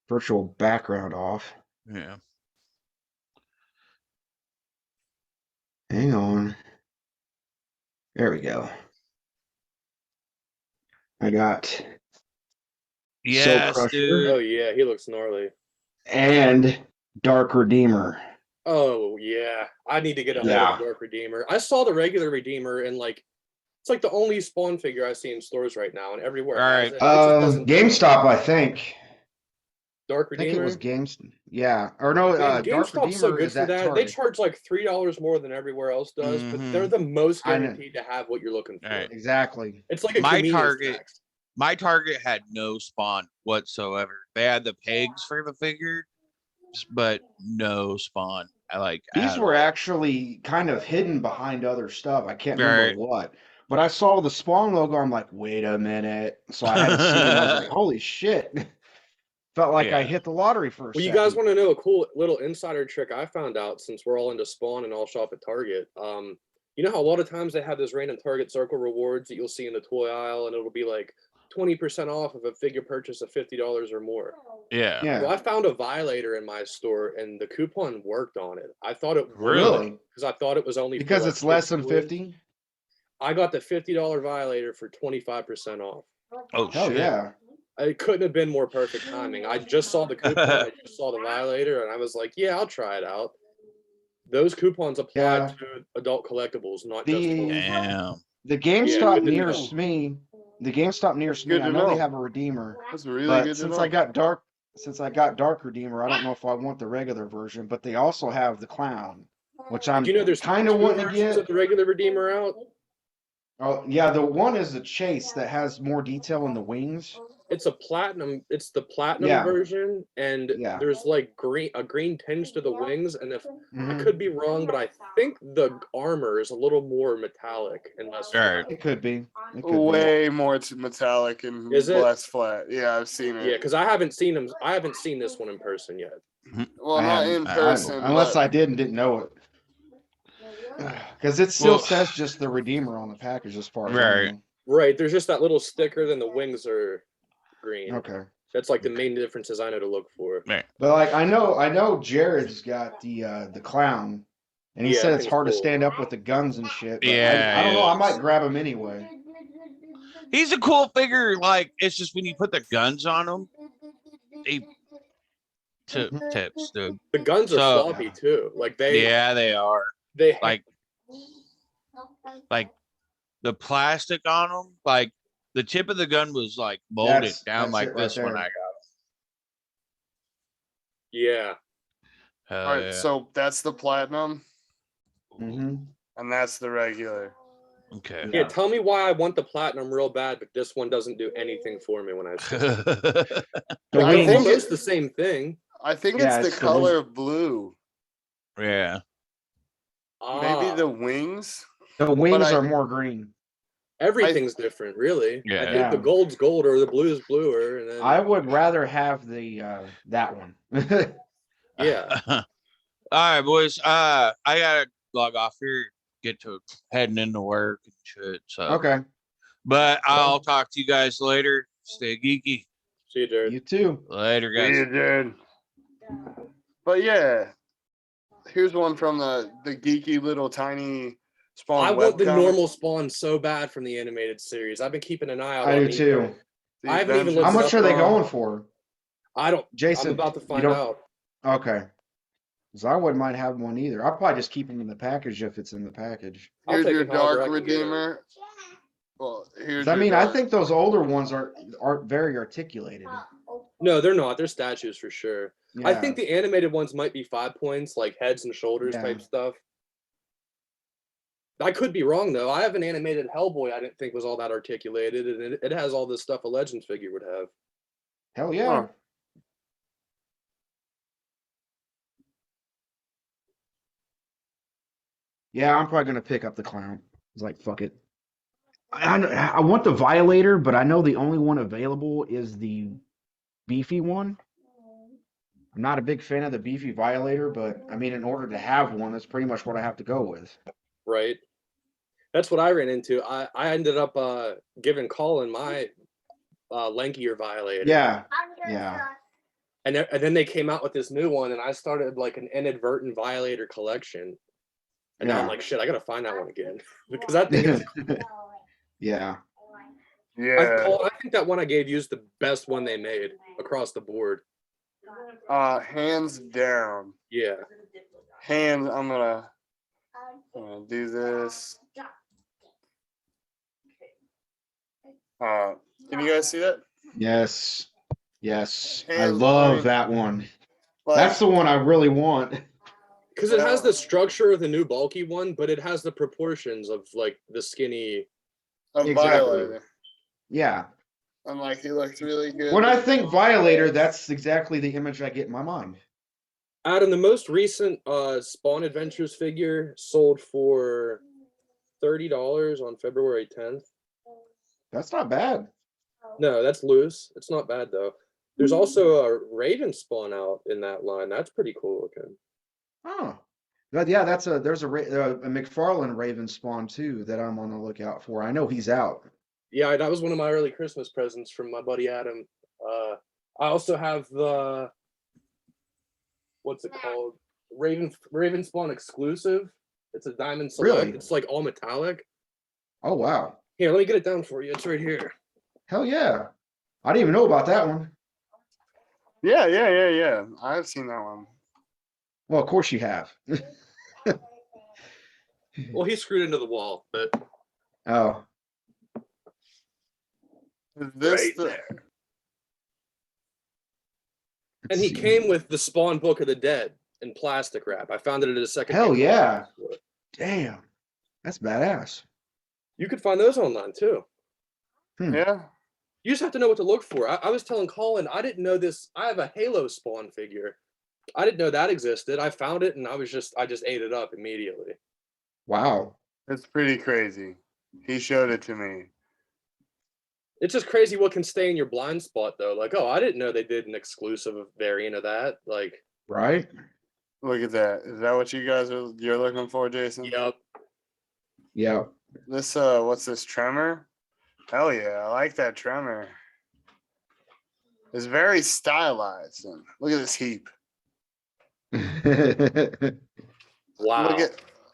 D: virtual background off.
B: Yeah.
D: Hang on. There we go. I got
B: Yes,
D: Crusher.
B: dude.
C: Oh yeah, he looks gnarly.
D: and Dark Redeemer.
C: Oh yeah, I need to get a hold
D: Yeah.
C: of the Dark Redeemer. I saw the regular Redeemer and like it's like the only Spawn figure I see in stores right now, and everywhere
B: All
C: has
B: right.
C: it. It just doesn't do it.
D: GameStop, I think.
C: Dark
D: I think
C: Redeemer.
D: it was GameStop. Yeah. Or no,
C: Man,
D: Dark
C: GameStop's so
D: Redeemer
C: good
D: is
C: for
D: at
C: that. They
D: Target.
C: charge like $3 more than everywhere else does, but
B: Mhm.
C: they're the most
D: I know.
C: guaranteed to have what you're looking for.
B: Right.
D: Exactly.
C: It's like a
B: My
C: convenience
B: Target-
C: tax.
B: My Target had no Spawn whatsoever. They had the pegs for the figure, but no Spawn.
D: These
B: at
D: were
B: all.
D: actually kind of hidden behind other stuff. I can't
B: Right.
D: remember what. But I saw the Spawn logo. I'm like, wait a minute. So I had to see it. And I was like, holy shit. Felt like I
B: Yeah.
D: hit the lottery for a
C: Well,
D: second.
C: you guys want to know a cool little insider trick I found out since we're all into Spawn and all shop at Target? You know how a lot of times they have those random Target Circle rewards that you'll see in the toy aisle, and it'll be like 20% off of a figure purchase of $50 or more.
B: Yeah.
D: Yeah.
C: Well, I found a Violator in my store, and the coupon worked on it. I thought it would
B: Really?
C: because I thought it was only
D: Because
C: for, like,
D: it's less than
C: kids' toys.
D: 50?
C: I got the $50 Violator for 25% off.
B: Oh
D: Hell
B: shit.
D: yeah.
C: It couldn't have been more perfect timing. I just saw the coupon, I just saw the Violator, and I was like, yeah, I'll try it out. Those coupons apply
D: Yeah.
C: to adult collectibles, not
D: The-
C: just toys.
B: Damn.
D: The
C: Yeah,
D: GameStop
C: good to
D: nearest
C: know.
D: me, the GameStop nearest me,
A: good
D: I
A: to
D: know they
A: know.
D: have a Redeemer.
A: That's really
D: But
A: good to
D: since
A: know.
D: I got Dark Redeemer, I don't know if I want the regular version, but they also have the Clown, which I'm
C: Do you know there's
D: kind of
C: two
D: wanting to
C: versions
D: get.
C: of the regular Redeemer out?
D: Oh, yeah, the one is the Chase that has more detail in the wings.
C: It's a platinum. It's the platinum
D: Yeah.
C: version, and
D: Yeah.
C: there's like a green tinge to the wings. And if I
D: Mhm.
C: could be wrong, but I think the armor is a little more metallic and less
B: All
C: flat.
B: right.
D: It could be. It could be.
A: Way more metallic and
C: Is it?
A: less flat. Yeah, I've seen it.
C: Yeah, because I haven't seen them. I haven't seen this one in person yet.
A: Well,
D: I
A: not
D: haven't-
A: in
D: I-
A: person.
D: unless
A: but
D: I didn't know it. Because it still
B: Well-
D: says just the Redeemer on the package as far as I
B: Right.
D: know.
C: Right. There's just that little sticker. Then the wings are green.
D: Okay.
C: That's like the main differences I know to look for.
B: Right.
D: But like I know Jared's got the Clown, and he
C: Yeah,
D: said
C: that
D: it's
C: thing's
D: hard to
C: cool.
D: stand up with the guns and shit. But
B: Yeah,
D: I don't know. I
B: it
D: might
B: is.
D: grab him anyway.
B: He's a cool figure. Like, it's just when you put the guns on him, they tips, dude.
C: The guns are
B: So-
C: floppy too. Like they
B: Yeah, they are.
C: they
B: Like the plastic on them, like the tip of the gun was like molded down
D: That's
B: like
D: it right
B: this when
D: there.
B: I got
C: yeah.
B: it. Hell
A: all right,
B: yeah.
A: so that's the platinum,
D: Mm-hmm.
A: and that's the regular.
B: Okay.
C: Yeah, tell me why I want the platinum real bad, but this one doesn't do anything for me when I see it.
D: The
C: Like,
A: I
C: they're
A: think
C: almost
A: it-
C: the same thing.
A: I think
D: Yeah,
A: it's
D: it's
A: the
D: the
A: color of blue.
B: Yeah.
A: Maybe
C: Ah,
A: the wings.
D: The wings
A: I-
D: are more green.
C: everything's different, really.
B: Yeah.
C: I think
D: Yeah.
C: the gold's golder, the blue's bluer, and then
D: I would rather have the that one.
C: yeah.
B: All right, boys. I gotta log off here, get to heading into work and shit. So
D: Okay.
B: but I'll talk to you guys later. Stay geeky.
C: See you, Jared.
D: You too.
B: Later,
A: See
B: guys.
A: you, dude. But yeah, here's one from the geeky little tiny Spawn.
C: I want the
A: webcomic.
C: normal Spawn so bad from the animated series. I've been keeping an eye out.
D: I
C: on
D: do
C: eBay.
D: too.
A: The
C: I haven't even
A: Adventures
C: looked
D: How
C: it
D: much
C: up
D: are they
C: yet.
D: going for?
C: I don't.
D: Jason,
C: I'm about to
D: you
C: find
D: don't-
C: out.
D: Okay. Because I wouldn't mind having one either. I'll probably just keep them in the package if it's in the package.
C: I'll
A: Here's
C: take
A: your
C: it however
A: Dark
C: I can get it.
A: Redeemer. Well, here's
D: 'Cause I
A: your
D: mean, I
A: dog.
D: think those older ones aren't very articulated.
C: No, they're not. They're statues for sure. I
D: Yeah,
C: think the animated ones might be 5 points, like heads and shoulders
D: Yeah.
C: type stuff. I could be wrong though. I have an animated Hellboy I didn't think was all that articulated, and it has all this stuff a Legends figure would have.
D: hell yeah.
A: Huh.
D: Yeah, I'm probably gonna pick up the clown. It's like fuck it. I want the Violator, but I know the only one available is the beefy one. I'm not a big fan of the beefy Violator, but I mean, in order to have one, that's pretty much what I have to go with.
C: Right. That's what I ran into. I ended up giving Colin my lankier Violator.
D: Yeah, yeah.
C: And then they came out with this new one, and I started like an inadvertent Violator collection. And now I'm
D: Yeah.
C: like, shit, I gotta find that one again because that thing is.
D: Yeah.
A: Yeah.
C: I think that one I gave you is the best one they made across the board.
A: Hands down.
C: Yeah.
A: Hands. I'm gonna do this. Can you guys see that?
D: Yes. Yes. I
A: Hands,
D: love that one.
A: Like,
D: That's the one I really want.
C: Because it has the structure of the new bulky one, but it has the proportions of like the skinny.
A: a
D: Exactly.
A: Violator.
D: Yeah.
A: I'm like, he looks really good.
D: When I think Violator, that's exactly the image I get in my mind.
C: Adam, the most recent Spawn Adventures figure sold for $30 on February 10th.
D: That's not bad.
C: No, that's loose. It's not bad though. There's also a Raven Spawn out in that line. That's pretty cool looking.
D: Oh. But yeah, there's a McFarlane Raven Spawn too that I'm on the lookout for. I know he's out.
C: Yeah, that was one of my early Christmas presents from my buddy Adam. I also have the what's it called? Raven Spawn exclusive. It's a Diamond Select.
D: Really?
C: It's like all metallic.
D: Oh wow.
C: Here, let me get it down for you. It's right here.
D: Hell yeah. I didn't even know about that one.
A: Yeah. I've seen that one.
D: Well, of course you have.
C: Well, he's screwed into the wall, but
D: Oh.
A: Is this
C: right
A: the
C: there.
D: Let's
C: And he
D: see.
C: came with the Spawn Book of the Dead in plastic wrap. I found it at a second.
D: Hell yeah. Damn. That's badass.
C: You could find those online too.
A: Yeah.
C: You just have to know what to look for. I was telling Colin, I didn't know this. I have a Halo Spawn figure. I didn't know that existed. I found it and I just ate it up immediately.
D: Wow.
A: It's pretty crazy. He showed it to me.
C: It's just crazy what can stay in your blind spot though. Like, oh, I didn't know they did an exclusive variant of that. Like,
D: Right?
A: Look at that. Is that what you're looking for, Jason?
C: yep.
D: Yeah.
A: This what's this, tremor? Hell yeah, I like that tremor. It's very stylized. And look at this heap.
C: Wow.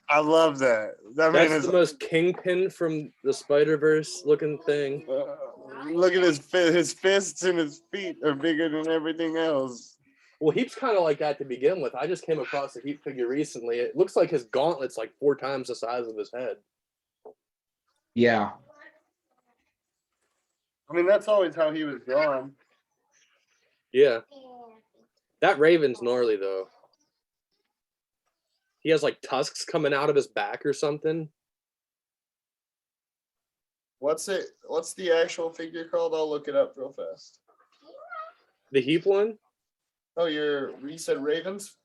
A: I love that.
C: That's the most Kingpin from the Spider-Verse looking thing.
A: Look at his fists and his feet are bigger than everything else.
C: Well, Heap's kind of like that to begin with. I just came across a Heap figure recently. It looks like his gauntlet's like 4 times the size of his head.
D: Yeah.
A: I mean, that's always how he was drawn.
C: Yeah. That Raven's gnarly though. He has like tusks coming out of his back or something.
A: What's the actual figure called? I'll look it up real fast.
C: The Heap one?
A: Oh, you said Ravens?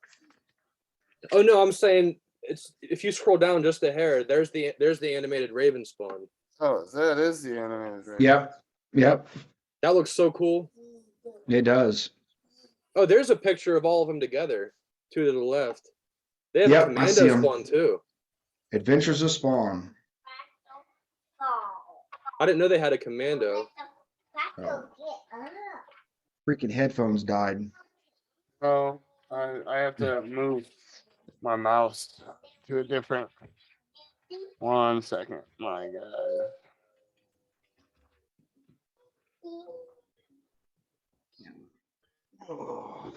C: Oh no, I'm saying it's if you scroll down just a hair, there's the animated Raven spawn.
A: Oh, that is the animated Raven.
D: Yep. Yep.
C: That looks so cool.
D: It does.
C: Oh, there's a picture of all of them together. 2 to the left. They have
D: Yep,
C: a
D: I see
C: commando
D: 'em.
C: spawn too.
D: Adventures of Spawn.
C: I didn't know they had a commando.
D: Oh. Freaking headphones died.
A: Oh, I have to move my mouse to a different. 1 second. My God.
D: Oh.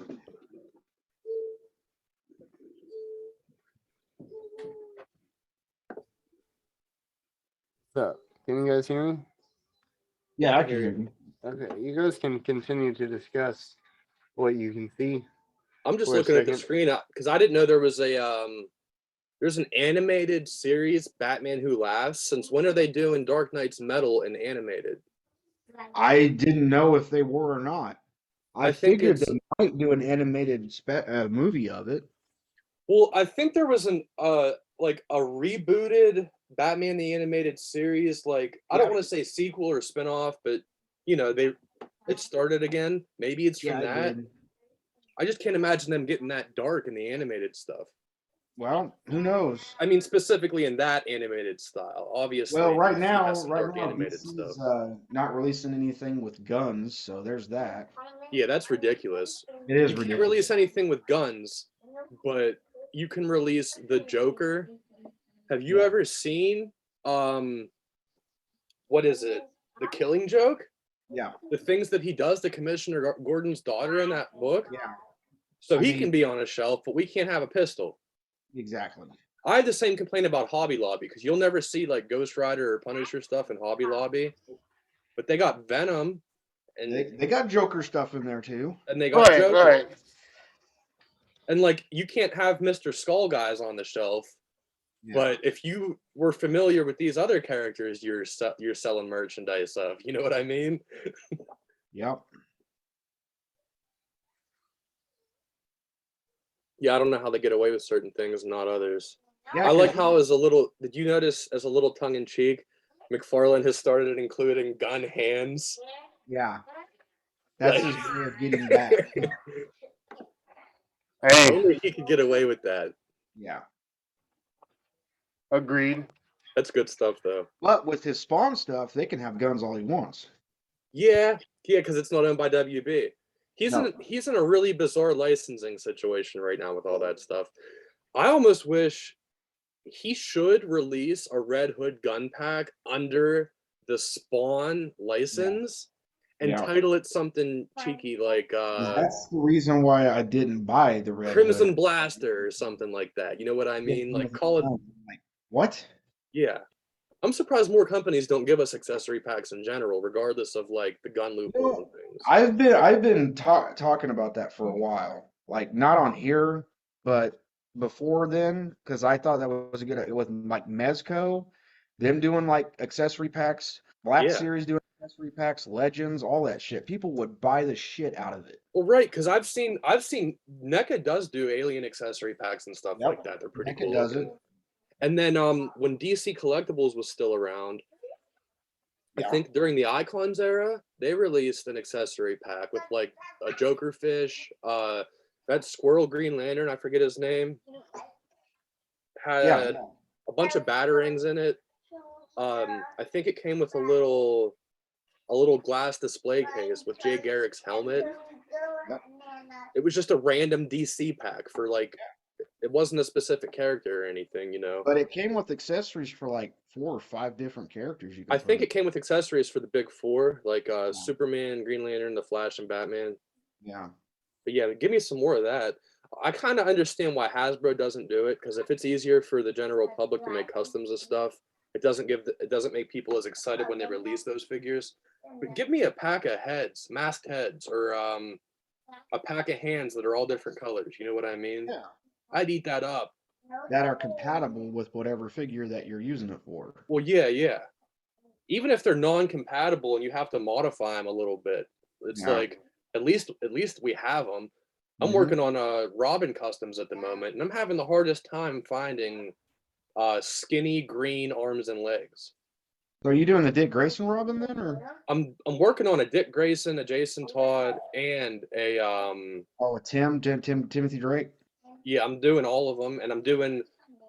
A: So,
E: Can you guys hear me?
D: Yeah, I can hear you.
E: Okay, you guys can continue to discuss what you can see.
C: I'm just
E: For a
C: looking at the
E: second.
C: screen because I didn't know there was there's an animated series, Batman Who Laughs. Since when are they doing Dark Knight's Metal and animated?
D: I didn't know if they were or not. I
C: think
D: figured
C: it's
D: they might do an animated movie of it.
C: well, I think there was an like a rebooted Batman the Animated Series. Like I don't
D: Yeah.
C: want to say sequel or spinoff, but you know it started again. Maybe it's from
D: Yeah, I
C: that.
D: did.
C: I just can't imagine them getting that dark in the animated stuff.
D: Well, who knows?
C: I mean, specifically in that animated style. Obviously,
D: Well, right
C: DC
D: now,
C: has some dark animated
D: DC's
C: stuff.
D: not releasing anything with guns, so there's that.
C: Yeah, that's ridiculous.
D: It is
C: You can't
D: ridiculous.
C: release anything with guns, but you can release the Joker. Have you
D: Yeah.
C: ever seen what is it? The Killing Joke?
D: Yeah,
C: The things that he does to Commissioner Gordon's daughter in that book?
D: yeah,
C: So
D: I
C: he
D: mean-
C: can be on a shelf, but we can't have a pistol.
D: exactly.
C: I had the same complaint about Hobby Lobby because you'll never see like Ghost Rider or Punisher stuff in Hobby Lobby, but they got Venom and
D: They got Joker stuff in there too.
C: they got
E: Right,
C: Joker.
E: right.
C: And like you can't have Mr. Skull guys on the shelf,
D: Yeah.
C: but if you were familiar with these other characters, you're selling merchandise of. You know what I mean?
D: Yep.
C: Yeah, I don't know how they get away with certain things and not others.
D: Yeah,
C: I like
D: 'cause-
C: how did you notice as a little tongue in cheek, McFarlane has started including gun hands.
D: Yeah, that's
C: Like-
D: his way of getting back.
E: Hey,
C: Only he could get away with that.
D: Yeah,
E: agreed.
C: That's good stuff though.
D: but with his Spawn stuff, they can have guns all he wants.
C: Yeah, because it's not owned by WB. He's in a really bizarre licensing situation right now with all that stuff. I almost wish he should release a Red Hood gun pack under the Spawn license and
D: Yeah.
C: title it something cheeky like
D: That's the reason why I didn't buy the Red
C: Crimson
D: Hood.
C: Blaster or something like that. You know what I mean? Like call it.
D: Like, what?
C: Yeah. I'm surprised more companies don't give us accessory packs in general, regardless of like the gun loophole and things.
D: I've been talking about that for a while. Like not on here, but before then, because I thought that was a good with like Mezco, them doing like accessory packs, Black
C: Yeah.
D: Series doing accessory packs, Legends, all that shit. People would buy the shit out of it.
C: Well, right, because I've seen NECA does do Alien accessory packs and stuff
D: Yep,
C: like that. They're pretty
D: NECA
C: cool.
D: does it.
C: looking. And then when DC Collectibles was still around,
D: Yeah.
C: I think during the Icons era, they released an accessory pack with like a Joker fish, that squirrel Green Lantern, I forget his name, had
D: Yeah,
C: a bunch of batarangs in it. I think it came with a little glass display case with Jay Garrick's helmet.
D: Yep.
C: It was just a random DC pack for like, it wasn't a specific character or anything, you know.
D: but it came with accessories for like 4 or 5 different characters. You could
C: I think
D: put.
C: it came with accessories for the big four, like Superman, Green Lantern, The Flash, and Batman.
D: Yeah.
C: But yeah, give me some more of that. I kind of understand why Hasbro doesn't do it, because if it's easier for the general public to make customs of stuff, it doesn't make people as excited when they release those figures. But give me a pack of heads, masked heads, or a pack of hands that are all different colors. You know what I mean?
D: Yeah.
C: I'd eat that up.
D: That are compatible with whatever figure that you're using it for.
C: Well, yeah. Even if they're non-compatible and you have to modify them a little bit, it's
D: Yeah.
C: like at least we have them. I'm
D: Mhm.
C: working on Robin customs at the moment, and I'm having the hardest time finding skinny green arms and legs.
D: So are you doing the Dick Grayson Robin then, or
C: I'm working on a Dick Grayson, a Jason Todd, and a
D: oh, Timothy Drake?
C: yeah, I'm doing all of them, and I'm doing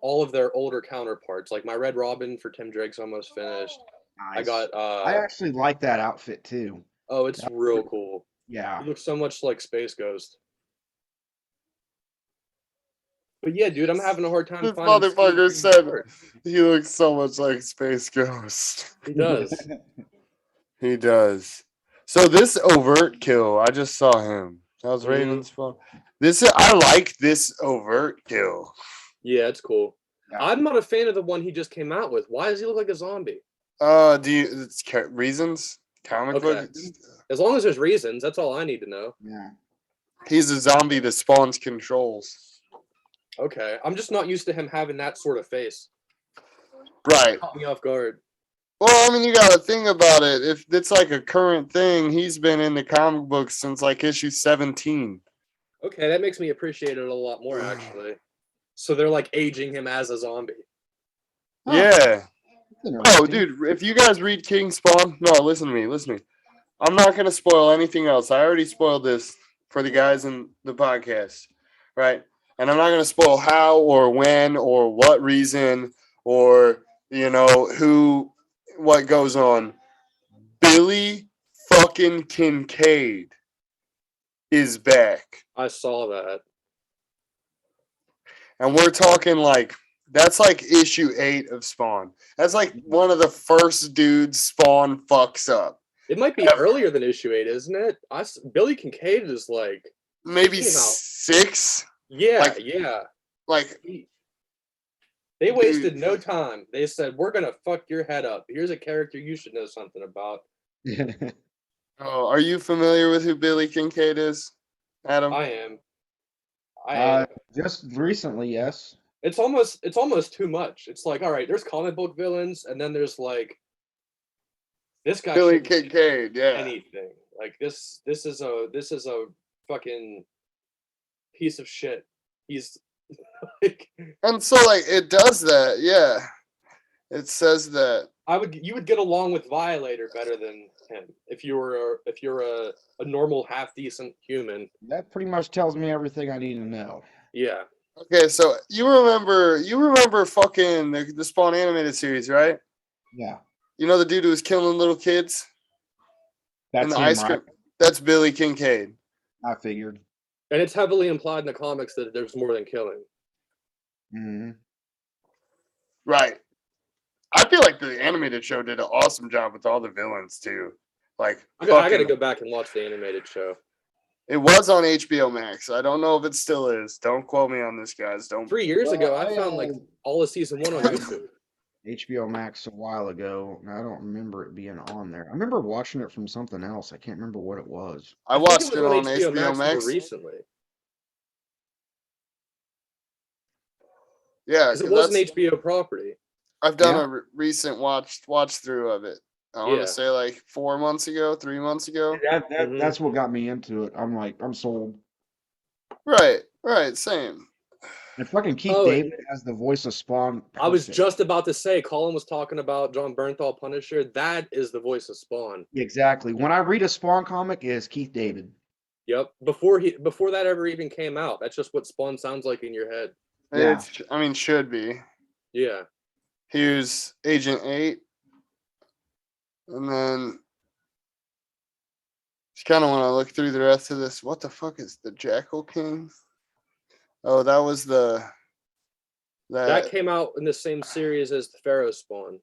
C: all of their older counterparts. Like my Red Robin for Tim Drake's almost finished. I
D: Nice.
C: got
D: I actually like that outfit too.
C: oh, it's real cool.
D: Yeah.
C: He looks so much like Space Ghost. But yeah, dude, I'm having a hard time
E: This
C: finding skinny
E: motherfucker
C: green
E: said
C: parts.
E: he looks so much like Space Ghost.
C: He does.
E: He does. So this overt kill, I just saw him. That was
C: Mhm.
E: Raven's fault. I like this overt kill.
C: Yeah, it's cool.
D: Yeah.
C: I'm not a fan of the one he just came out with. Why does he look like a zombie?
E: Do you reasons? Comic
C: Okay.
E: book?
C: As long as there's reasons, that's all I need to know.
D: Yeah.
E: He's a zombie that spawns controls.
C: Okay. I'm just not used to him having that sort of face.
E: Right.
C: Caught me off guard.
E: Well, I mean, you got to think about it. If it's like a current thing, he's been in the comic books since like issue 17.
C: Okay, that makes me appreciate it a lot more, actually. So they're like aging him as a zombie.
D: Huh.
E: Yeah.
D: That's
E: Oh,
D: interesting.
E: dude, if you guys read King Spawn, no, listen to me. I'm not going to spoil anything else. I already spoiled this for the guys in the podcast, right? And I'm not going to spoil how or when or what reason or, what goes on. Billy fucking Kincaid is back.
C: I saw that.
E: And we're talking like, that's like issue 8 of Spawn. That's like one of the first dudes Spawn fucks up.
C: It might be earlier than issue 8, isn't it? Billy Kincaid is like
E: Maybe
C: came out.
E: 6.
C: Yeah,
E: Like-
C: yeah.
E: Like,
C: They wasted no time. They said, "We're gonna fuck your head up. Here's a character you should know something about."
E: oh, are you familiar with who Billy Kincaid is, Adam?
C: I am. I am.
D: Just recently, yes.
C: It's almost too much. It's like, all right, there's comic book villains, and then there's like this guy.
E: Billy
C: shouldn't do
E: Kincaid, yeah.
C: anything. Like this is a fucking piece of shit. He's like,
E: And so, like, it does that, yeah. It says that.
C: you would get along with Violator better than him if you're a normal half decent human.
D: That pretty much tells me everything I need to know.
C: Yeah.
E: Okay, so you remember fucking the Spawn animated series, right?
D: Yeah.
E: You know the dude who was killing little kids in
D: That's
E: the
D: him,
E: ice
D: right?
E: cream? That's Billy Kincaid.
D: I figured.
C: And it's heavily implied in the comics that there's more than killing.
D: Hmm.
E: Right. I feel like the animated show did an awesome job with all the villains too. Like,
C: I gotta
E: fucking-
C: go back and watch the animated show.
E: It was on HBO Max. I don't know if it still is. Don't quote me on this, guys. Don't.
C: 3 years
D: Well,
C: ago, I found like all of season 1 on YouTube.
D: HBO Max a while ago, and I don't remember it being on there. I remember watching it from something else. I can't remember what it was.
E: I
C: think
E: watched it
C: was
E: on HBO
C: more
E: Max.
C: recently.
E: Yeah,
C: Because it was an HBO property.
E: I've done
D: Yeah.
E: a recent watch through of it. I want
C: Yeah.
E: to say like 4 months ago, 3 months ago.
C: Mhm.
D: That's what got me into it. I'm like, I'm sold.
E: Right, same.
D: And fucking Keith
C: Oh,
D: David as the voice of Spawn.
C: I was
D: perfect.
C: just about to say, Colin was talking about John Bernthal Punisher. That is the voice of Spawn.
D: Exactly. When I read a Spawn comic, it's Keith David.
C: Yep. Before that ever even came out. That's just what Spawn sounds like in your head.
D: Yeah.
E: Should be.
C: Yeah.
E: Here's Agent 8. And then just kind of want to look through the rest of this. What the fuck is the Jackal King? Oh, that was
C: That came out in the same series as the Pharaoh Spawn.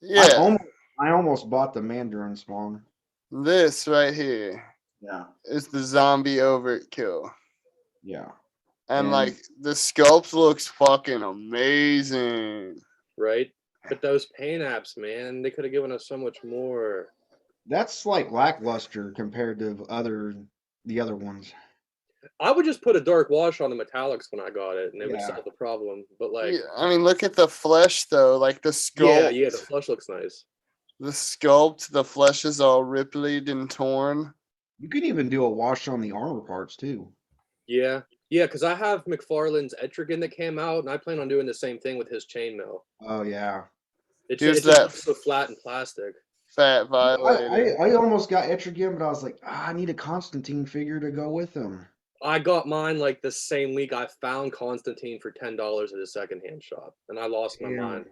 E: yeah.
D: I almost bought the Mandarin Spawn.
E: This right here
D: Yeah.
E: is the zombie overkill.
D: Yeah.
E: And
D: Yeah.
E: like the sculpt looks fucking amazing.
C: Right? But those paint apps, man, they could have given us so much more.
D: That's like lackluster compared to the other ones.
C: I would just put a dark wash on the metallics when I got it, and it would
D: Yeah.
C: solve the problem. But like,
E: Yeah, I mean, look at the flesh though. Like the sculpt.
C: yeah, the flesh looks nice.
E: The sculpt, the flesh is all rippled and torn.
D: You could even do a wash on the armor parts too.
C: Yeah, because I have McFarlane's Etrigan that came out, and I plan on doing the same thing with his chainmail.
D: Oh yeah.
C: It
E: Here's
C: just
E: that-
C: looks so flat and plastic.
E: Fat Violator.
D: I almost got Etrigan, but I was like, I need a Constantine figure to go with him.
C: I got mine like the same week I found Constantine for $10 at a secondhand shop, and I lost my
D: Damn.
C: mind.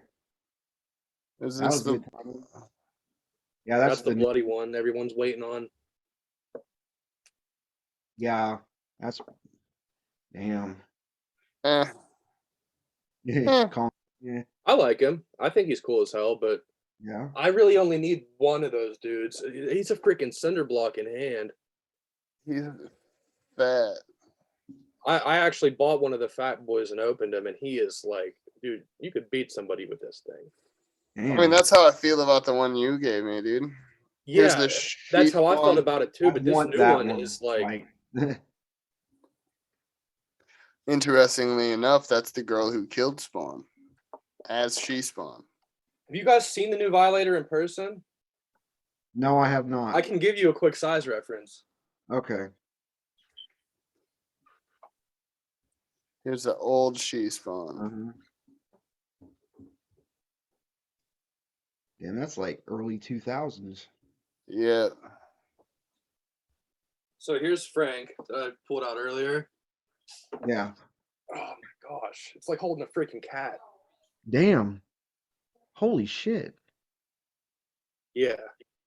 E: Is
D: That
E: this
D: was
E: the?
D: good timing. Yeah,
C: That's the bloody one everyone's waiting on.
D: Yeah, that's damn.
E: Eh,
D: Con- yeah,
C: I like him. I think he's cool as hell, but
D: yeah.
C: I really only need one of those dudes. He's a freaking cinder block in hand.
E: he's fat.
C: I actually bought one of the fat boys and opened him, and he is like, dude, you could beat somebody with this thing.
E: I mean,
D: Damn.
E: that's how I feel about the one you gave me, dude. Here's
C: Yeah,
E: the
C: that's
E: sheep
C: how I felt
E: one.
C: about it too.
D: I
C: But this
D: want
C: new
D: that
C: one is like,
E: Interestingly enough, that's the girl who killed Spawn, as she Spawn.
C: have you guys seen the new Violator in person?
D: No, I have not.
C: I can give you a quick size reference.
D: Okay.
E: Here's the old she Spawn.
D: Uh-huh. Damn, that's like early 2000s.
E: Yeah.
C: So here's Frank that I pulled out earlier.
D: Yeah.
C: Oh my gosh, it's like holding a freaking cat.
D: Damn. Holy shit.
C: Yeah,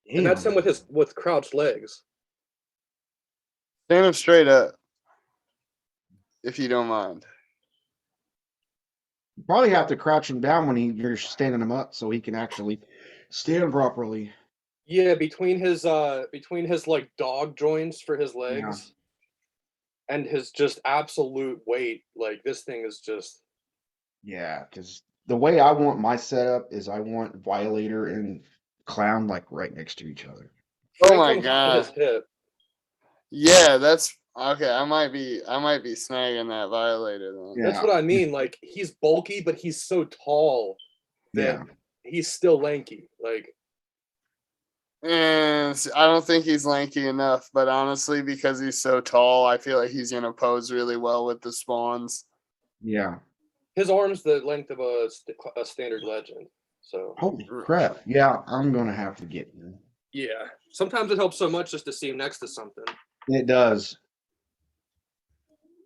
D: Damn.
C: and that's him with crouched legs.
E: Stand him straight up, if you don't mind.
D: You probably have to crouch him down when you're standing him up so he can actually stand properly.
C: Yeah, between his like dog joints for his legs and his just absolute weight, like this thing is just
D: Yeah, because the way I want my setup is I want Violator and Clown like right next to each other.
E: Oh
C: Frank
E: my
C: on top of his
E: god.
C: hip.
E: Yeah, that's okay. I might be snagging that Violator then.
D: Yeah.
C: That's what I mean. Like he's bulky, but he's so tall that
D: Yeah.
C: he's still lanky. Like
E: And I don't think he's lanky enough, but honestly, because he's so tall, I feel like he's gonna pose really well with the spawns.
D: Yeah.
C: his arm's the length of a standard legend. So
D: Holy crap. Yeah, I'm going to have to get him.
C: yeah, sometimes it helps so much just to see him next to something.
D: It does.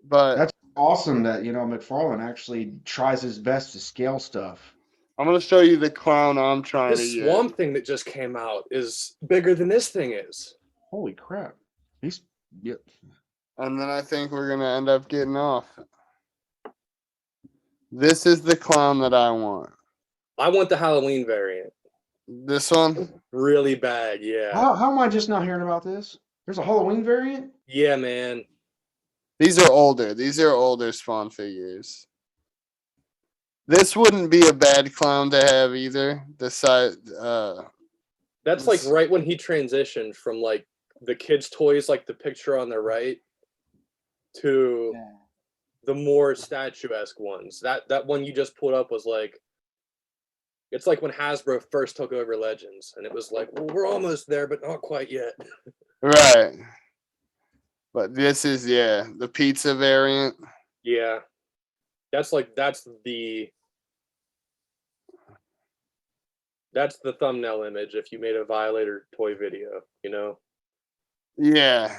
E: But
D: That's awesome that, McFarlane actually tries his best to scale stuff.
E: I'm gonna show you the clown I'm trying to
C: This
E: get.
C: Swamp Thing that just came out is bigger than this thing is.
D: Holy crap. Yep.
E: And then I think we're gonna end up getting off. This is the clown that I want.
C: I want the Halloween variant.
E: This one?
C: Really bad, yeah.
D: How am I just not hearing about this? There's a Halloween variant?
C: Yeah, man.
E: These are older. These are older Spawn figures. This wouldn't be a bad clown to have either. The side
C: That's like right when he transitioned from like the kids' toys, like the picture on the right, to the more statuesque ones. That one you just pulled up was like, it's like when Hasbro first took over Legends, and it was like, well, we're almost there, but not quite yet.
E: right. But this is the pizza variant.
C: Yeah, that's the thumbnail image if you made a Violator toy video, you know?
E: Yeah.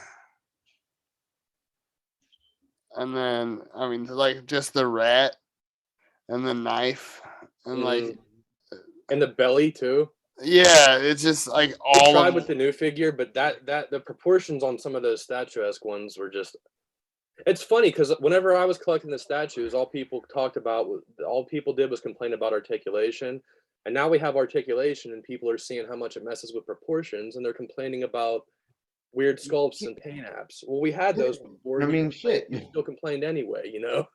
E: And then I mean like just the rat and the knife and like
C: and the belly too.
E: yeah, it's just like all
C: We tried
E: of
C: with the new figure, but that the proportions on some of those statuesque ones were just. It's funny because whenever I was collecting the statues, all people did was complain about articulation, and now we have articulation, and people are seeing how much it messes with proportions, and they're complaining about weird sculpts and paint apps. Well, we had those before.
D: I mean, shit.
C: You still complained anyway, you know.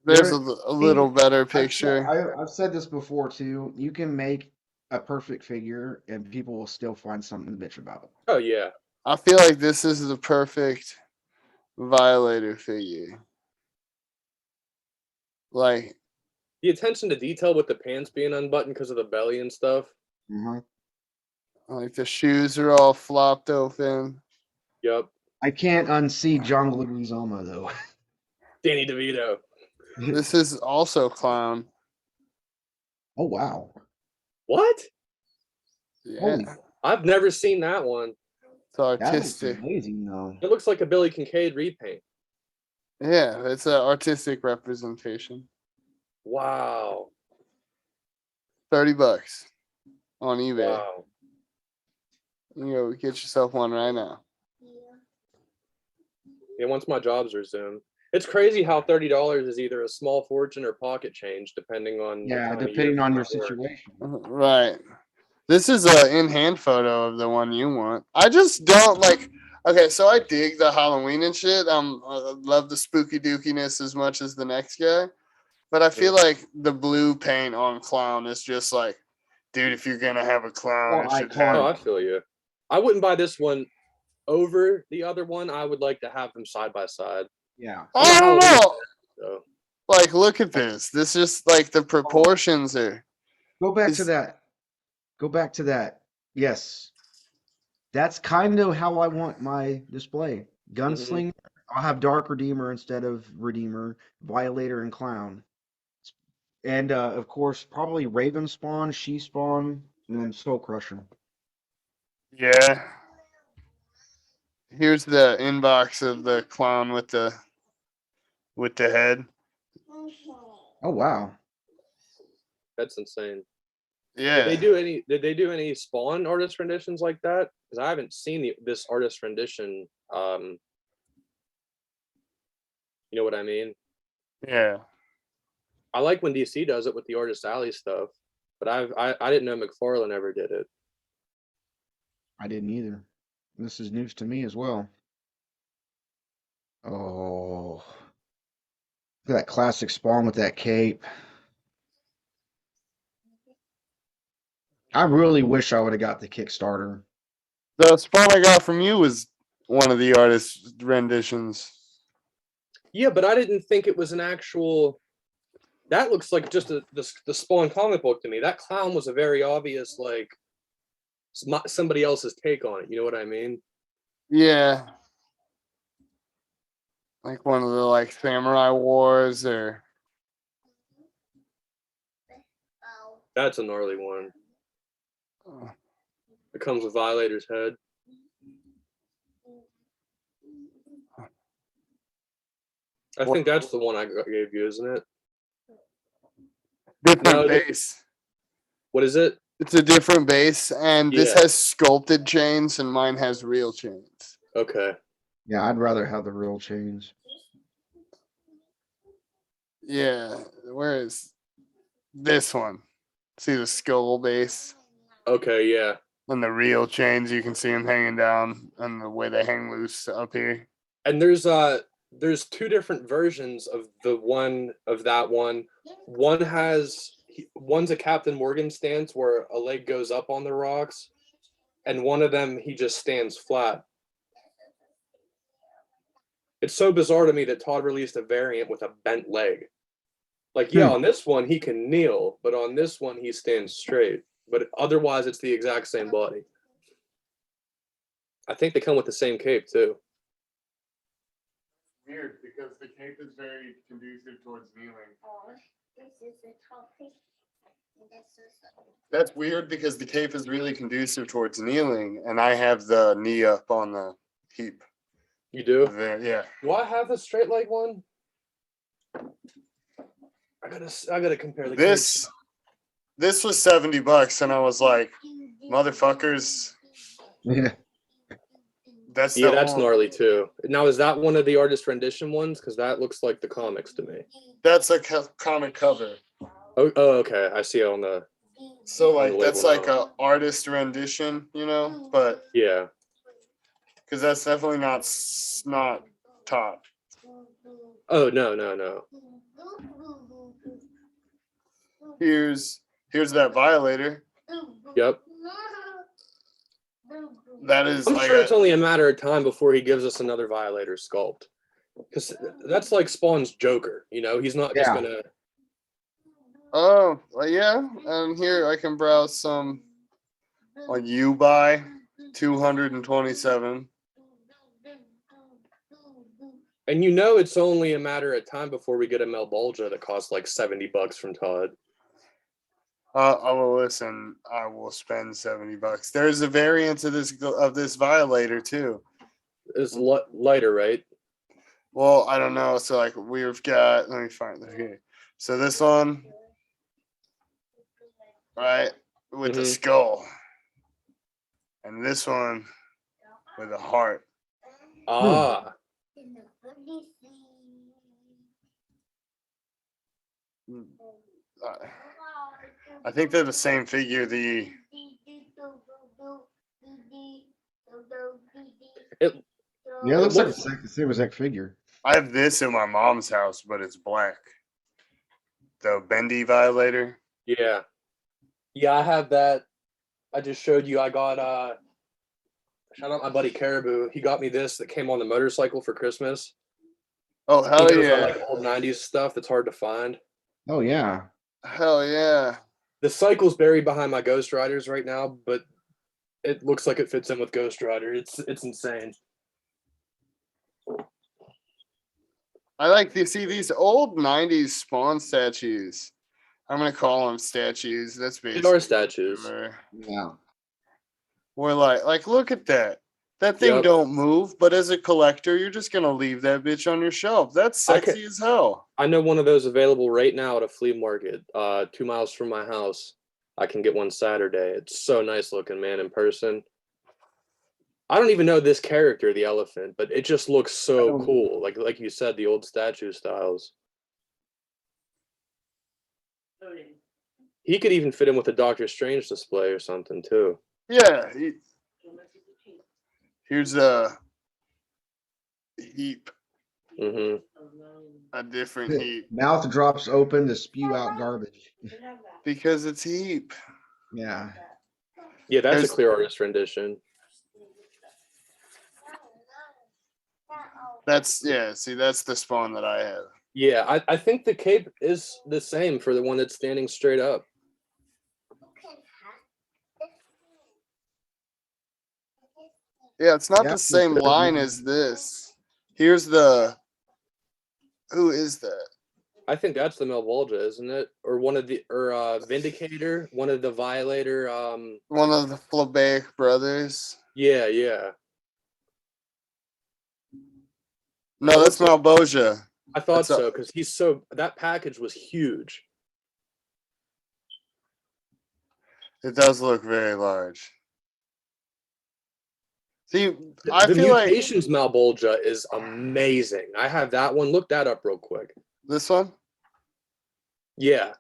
E: there's a little better picture.
D: I've said this before too. You can make a perfect figure and people will still find something to bitch about.
C: Oh yeah.
E: I feel like this is the perfect Violator figure. Like
C: The attention to detail with the pants being unbuttoned because of the belly and stuff.
D: Mm-hmm.
E: Like the shoes are all flopped open.
C: Yep.
D: I can't unsee John Leguizamo though.
C: Danny DeVito.
E: This is also clown.
D: Oh wow.
C: What?
E: Yeah.
D: Holy,
C: I've never seen that one.
E: It's
D: that looks
E: artistic.
D: amazing though.
C: It looks like a Billy Kincaid repaint.
E: Yeah, it's an artistic representation.
C: Wow.
E: $30 on eBay.
C: Wow.
E: You go get yourself one right now.
C: Yeah, once my jobs resume. It's crazy how $30 is either a small fortune or pocket change, depending on
D: Depending on your situation.
E: Right. This is a in-hand photo of the one you want. I just don't like. Okay, so I dig the Halloween and shit. I love the spooky dookiness as much as the next guy, but I feel like the blue paint on clown is just like dude, if you're gonna have a clown,
D: Or
E: it should
C: Oh,
D: iconic.
C: I
E: have.
C: feel you. I wouldn't buy this one over the other one. I would like to have them side by side.
D: Yeah.
E: I don't know.
C: So
E: Like, look at this. This just like the proportions are.
D: Go back to
E: Is-
D: that. Go back to that. Yes. That's kind of how I want my display. Gunslinger. I'll have Dark Redeemer instead of Redeemer, Violator, and Clown. And of course, probably Raven Spawn, She Spawn, and then Soul Crusher.
E: Yeah. Here's the inbox of the clown with the head.
D: Oh wow.
C: that's insane.
E: Yeah.
C: Did they do any Spawn artist renditions like that? Because I haven't seen this artist rendition. You know what I mean?
E: Yeah.
C: I like when DC does it with the Artist Alley stuff, but I didn't know McFarlane ever did it.
D: I didn't either. This is news to me as well. Oh. Look at that classic Spawn with that cape. I really wish I would have got the Kickstarter.
E: The spawn I got from you was one of the artist's renditions.
C: Yeah, but I didn't think it was an actual. That looks like just the Spawn comic book to me. That clown was a very obvious like somebody else's take on it. You know what I mean?
E: Yeah. Like one of the like Samurai Wars or
C: That's a gnarly one. It comes with Violator's head. I think that's the one I gave you, isn't it?
E: different
C: No,
E: base.
C: What is it?
E: It's a different base, and this
C: Yeah.
E: has sculpted chains, and mine has real chains.
C: Okay.
D: Yeah, I'd rather have the real chains.
E: Yeah, where is this one? See the skull base
C: Okay, yeah.
E: and the real chains. You can see them hanging down, and the way they hang loose up here.
C: And there's two different versions of that one. One's a Captain Morgan stance where a leg goes up on the rocks, and one of them he just stands flat. It's so bizarre to me that Todd released a variant with a bent leg. Like, yeah, on this one he can kneel, but on this one he stands straight. But otherwise it's the exact same body. I think they come with the same cape too.
E: Weird, because the cape is very conducive towards kneeling. That's weird because the cape is really conducive towards kneeling, and I have the knee up on the heap.
C: You do?
E: There, yeah.
C: Do I have the straight leg one? I gotta compare the
E: This was $70, and I was like, motherfuckers.
D: Yeah.
E: That's
C: Yeah,
E: the
C: that's
E: whole-
C: gnarly too. Now, is that one of the artist rendition ones? Because that looks like the comics to me.
E: That's a comic cover.
C: Oh, okay. I see it on the.
E: So
C: On
E: like
C: the
E: that's
C: label
E: like
C: now.
E: a artist rendition, you know, but
C: Yeah.
E: because that's definitely not top.
C: Oh no.
E: Here's that Violator.
C: Yep.
E: That is
C: I'm
E: like
C: sure it's only a matter of time before he gives us another Violator sculpt. Because that's like Spawn's Joker. You know, he's not just
D: Yeah.
C: gonna.
E: oh well, yeah, and here I can browse some on you buy 227.
C: And you know, it's only a matter of time before we get a Melbolgia that costs like $70 from Todd.
E: I will listen. I will spend $70. There's a variant of this Violator too.
C: It's lighter, right?
E: Well, I don't know. So like we've got. Let me find it here. So this one, right, with the
C: Mhm.
E: skull, and this one with a heart.
C: Ah.
E: I think they're the same figure. The
D: Yeah, it looks like
C: What's-
D: the same exact figure.
E: I have this in my mom's house, but it's black. The bendy Violator.
C: Yeah. Yeah, I have that. I just showed you. I got shout out my buddy Caribou. He got me this that came on the motorcycle for Christmas.
E: Oh
C: He
E: hell
C: knows I
E: yeah.
C: like old 90s stuff that's hard to find.
D: Oh yeah.
E: Hell yeah.
C: The cycle's buried behind my Ghost Riders right now, but it looks like it fits in with Ghost Rider. It's insane.
E: I like to see these old 90s Spawn statues. I'm gonna call them statues. That's
C: They
E: basically
C: are statues.
D: Yeah.
E: We're like, look at that. That thing
C: Yep.
E: don't move, but as a collector, you're just gonna leave that bitch on your shelf. That's
C: I can-
E: sexy as hell.
C: I know one of those available right now at a flea market, 2 miles from my house. I can get one Saturday. It's so nice looking, man, in person. I don't even know this character, the elephant, but it just looks so cool. Like you said, the old statue styles. He could even fit in with a Doctor Strange display or something too.
E: Yeah. Here's a heap,
C: Hmm.
E: a different heap,
D: Mouth drops open to spew out garbage.
E: because it's heap.
D: Yeah.
C: Yeah, that's
E: There's-
C: a clear artist rendition.
E: That's see, that's the Spawn that I have.
C: Yeah, I think the cape is the same for the one that's standing straight up.
E: Yeah, it's not
D: Yeah,
E: the same
D: because
E: line
D: we-
E: as this. Here's the. Who is that?
C: I think that's the Malvolgia, isn't it? Or one of the Vindicator, one of the Violator.
E: One of the Flabeck brothers.
C: Yeah, yeah.
E: No, that's Malboja.
C: I thought
E: That's a-
C: so because that package was huge.
E: It does look very large. See, I
C: The
E: feel like
C: Mutations Malbolgia is amazing. I have that one. Look that up real quick.
E: this one.
C: Yeah.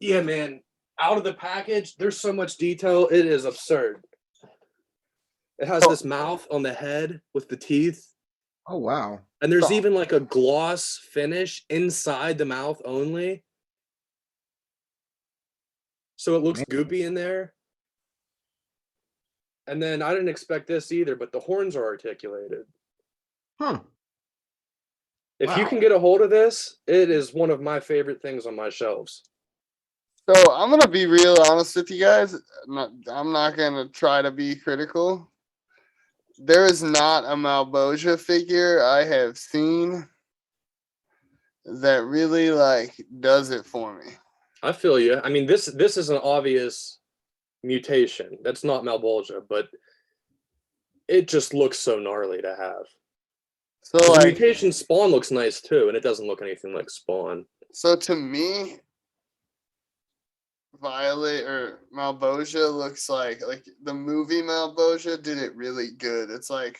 C: Yeah, man. Out of the package, there's so much detail. It is absurd. It has
E: So-
C: this mouth on the head with the teeth.
D: Oh wow.
C: And there's
E: So-
C: even like a gloss finish inside the mouth only. So it looks
D: Man.
C: goopy in there. And then I didn't expect this either, but the horns are articulated.
D: Huh.
C: If you
D: Wow.
C: can get a hold of this, it is one of my favorite things on my shelves.
E: So I'm gonna be real honest with you guys. I'm not gonna try to be critical. There is not a Malboja figure I have seen that really does it for me.
C: I feel you. I mean, this is an obvious mutation. That's not Malbolgia, but it just looks so gnarly to have.
E: So
C: The mutation Spawn looks nice too, and it doesn't look anything like Spawn.
E: so to me, Violet or Malboja looks like the movie Malboja did it really good. It's like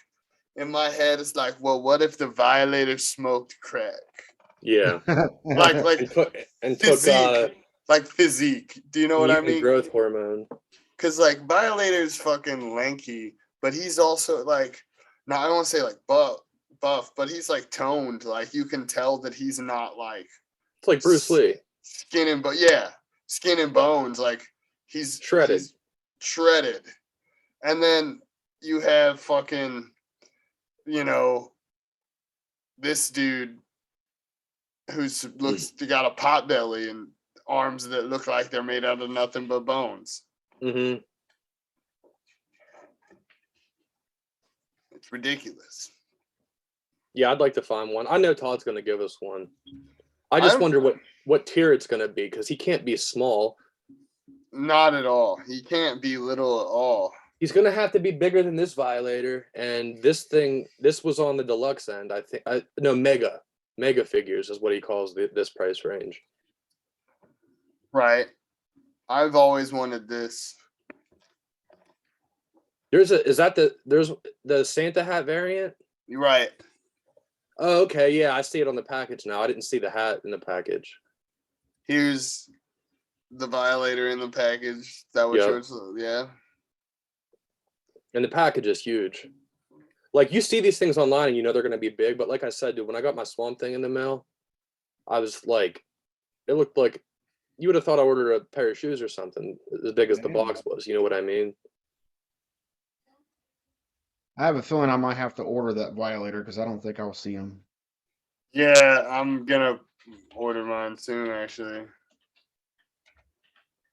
E: in my head, it's like, well, what if the Violator smoked crack?
C: Yeah,
E: Like
C: and took
E: physique. Like physique. Do you know what I
C: mutant
E: mean?
C: growth hormone.
E: Because Violator's fucking lanky, but he's also I don't want to say buff, but he's toned. You can tell that he's not
C: It's like Bruce Lee.
E: skin and bones. He's
C: Shredded.
E: he's shredded. And then you have fucking, this dude who's got a pot belly and arms that look like they're made out of nothing but bones.
C: Hmm.
E: It's ridiculous.
C: Yeah, I'd like to find one. I know Todd's going to give us one. I just wonder what tier it's going to be because he can't be small.
E: Not at all. He can't be little at all.
C: He's going to have to be bigger than this Violator. And this was on the deluxe end. I think, mega figures is what he calls this price range.
E: Right. I've always wanted this.
C: There's the Santa hat variant.
E: You're right.
C: Oh, okay. Yeah, I see it on the package now. I didn't see the hat in the package.
E: Here's the Violator in the package. Is that what
C: Yep.
E: yours? Yeah.
C: And the package is huge. You see these things online and you know they're going to be big. But like I said, dude, when I got my Swamp Thing in the mail, I was like, it looked like You would have thought I ordered a pair of shoes or something as big as the
D: Damn.
C: box was. You know what I mean?
D: I have a feeling I might have to order that Violator because I don't think I'll see him.
E: Yeah, I'm gonna order mine soon, actually.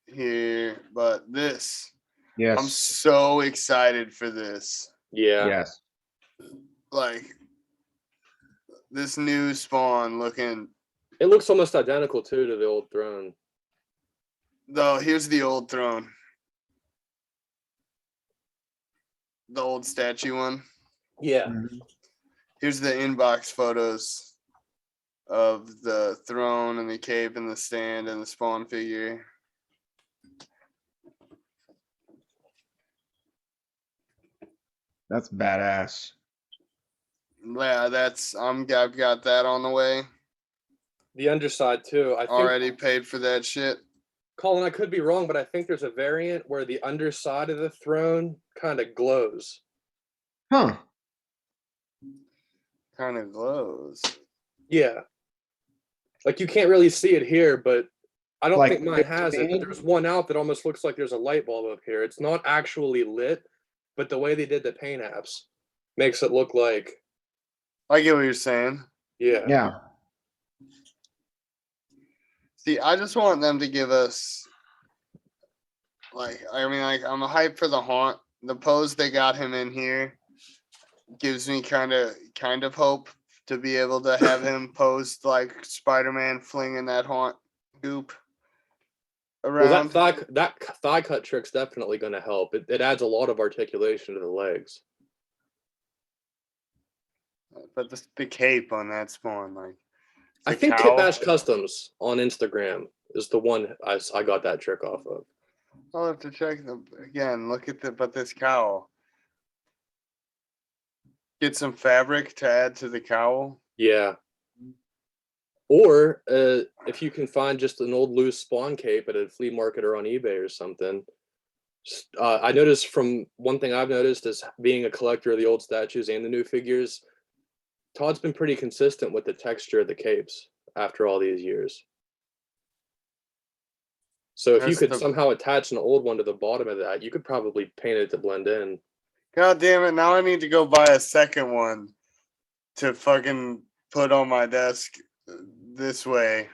E: Here, but this,
D: Yes.
E: I'm so excited for this.
C: Yeah.
D: Yes.
E: Like, this new Spawn looking.
C: It looks almost identical too to the old throne.
E: Though, here's the old throne. The old statue one.
C: Yeah.
D: Mhm.
E: Here's the inbox photos of the throne and the cape and the stand and the Spawn figure.
D: That's badass.
E: Yeah, I've got that on the way.
C: The underside too. I think
E: Already paid for that shit.
C: Colin, I could be wrong, but I think there's a variant where the underside of the throne kind of glows.
D: Huh.
E: Kind of glows.
C: Yeah. Like you can't really see it here, but I don't
D: Like
C: think mine has it. But
D: painted?
C: there's one out that almost looks like there's a light bulb up here. It's not actually lit, but the way they did the paint apps makes it look like,
E: I get what you're saying.
C: yeah.
D: Yeah.
E: See, I just want them to give us, like, I mean, like, I'm hyped for the haunt. The pose they got him in here gives me kind of hope to be able to have him posed like Spider-Man flinging that haunt goop around.
C: Well, that thigh cut trick's definitely going to help. It adds a lot of articulation to the legs.
E: But the cape on that Spawn, like,
C: I
E: the
C: think
E: cowl.
C: Kit Bash Customs on Instagram is the one I got that trick off of.
E: I'll have to check them again. Look at this cowl. Get some fabric to add to the cowl.
C: Yeah. Or if you can find just an old loose Spawn cape at a flea market or on eBay or something. I noticed from one thing I've noticed is being a collector of the old statues and the new figures, Todd's been pretty consistent with the texture of the capes after all these years. So if you could somehow attach an old one to the bottom of that, you could probably paint it to blend in.
E: God damn it, now I need to go buy a second one to fucking put on my desk this way.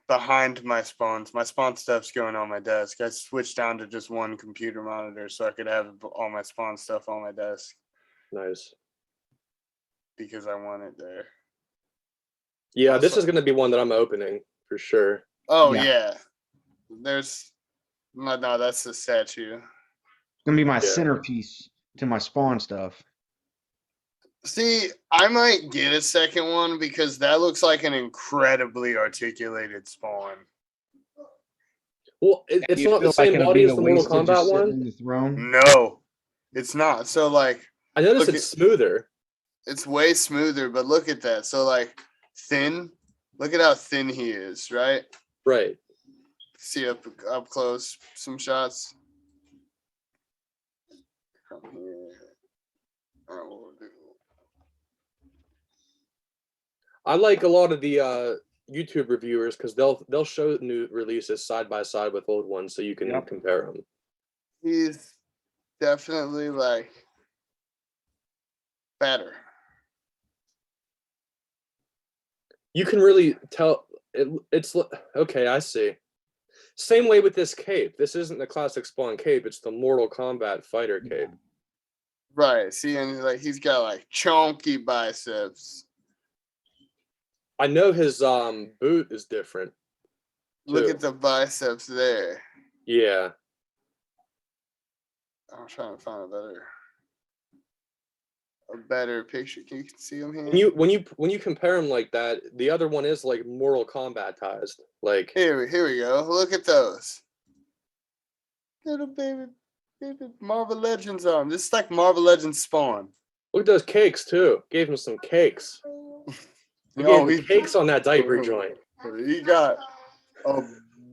E: Behind my Spawns. My Spawn stuff's going on my desk. I switched down to just one computer monitor so I could have all my Spawn stuff on my desk.
C: Nice.
E: Because I want it there.
C: Yeah, this is going to be one that I'm opening for sure.
E: Oh,
D: Yeah.
E: yeah. There's... No, that's the statue.
D: It's gonna be my centerpiece to my Spawn stuff.
E: See, I might get a second one because that looks like an incredibly articulated Spawn.
C: Well, it's
D: You
C: not the
D: feel like
C: same
D: it'll
C: body
D: be
C: as the Mortal
D: wasted just
C: Kombat
D: sitting
C: one.
D: in the throne?
E: No, it's not. So, like,
C: I noticed
E: look
C: it's smoother.
E: it's way smoother, but look at that. So, like, thin. Look at how thin he is, right?
C: Right.
E: See up close some shots. Come here. Oh, dude.
C: I like a lot of the YouTube reviewers because they'll show new releases side by side with old ones so you can compare them.
E: He's definitely like better.
C: You can really tell it's okay. I see. Same way with this cape. This isn't the classic Spawn cape. It's the Mortal Kombat fighter cape.
E: Right. See, and like he's got like chunky biceps.
C: I know his boot is different.
E: Look
C: too.
E: at the biceps there.
C: Yeah.
E: I'm trying to find a better picture. Can you see him here?
C: When you compare them like that, the other one is like Mortal Kombat-ized. Like
E: Here we go. Look at those. Little baby Marvel Legends on. This is like Marvel Legends Spawn.
C: look at those cakes too. Gave him some cakes. He gave him cakes on that diaper joint.
E: He got a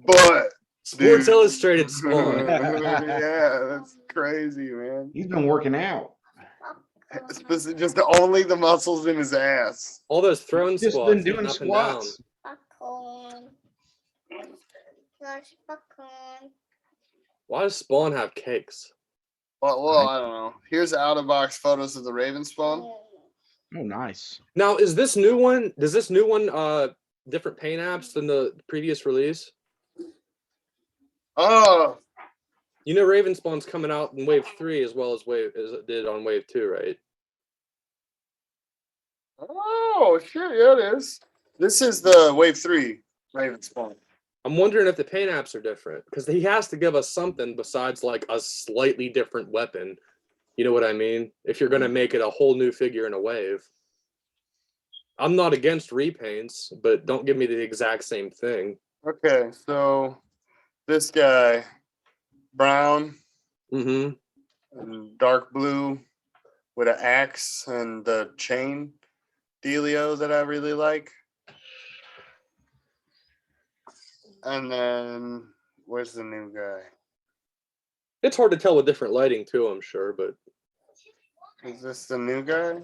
E: butt.
C: Sports
E: Dude.
C: Illustrated Spawn.
E: Yeah, that's crazy, man.
D: He's been working out.
E: It's just only the muscles in his ass.
C: All those throne
D: Just
C: squats.
D: been doing
C: getting up and down.
D: squats.
C: Why does Spawn have cakes?
E: Well, I don't know. Here's out of box photos of the Raven spawn.
D: Oh, nice.
C: Now, is this new one? Does this new one different paint apps than the previous release?
E: Oh,
C: You know, Raven Spawn's coming out in Wave 3 as well as it did on Wave 2, right?
E: oh, sure, yeah, it is. This is the Wave 3 Raven spawn.
C: I'm wondering if the paint apps are different because he has to give us something besides like a slightly different weapon. You know what I mean? If you're gonna make it a whole new figure in a wave. I'm not against repaints, but don't give me the exact same thing.
E: Okay, so this guy, brown
C: Mm-hmm.
E: and dark blue with an axe and the chain dealio that I really like. And then where's the new guy?
C: It's hard to tell with different lighting too, I'm sure, but
E: Is this the new guy?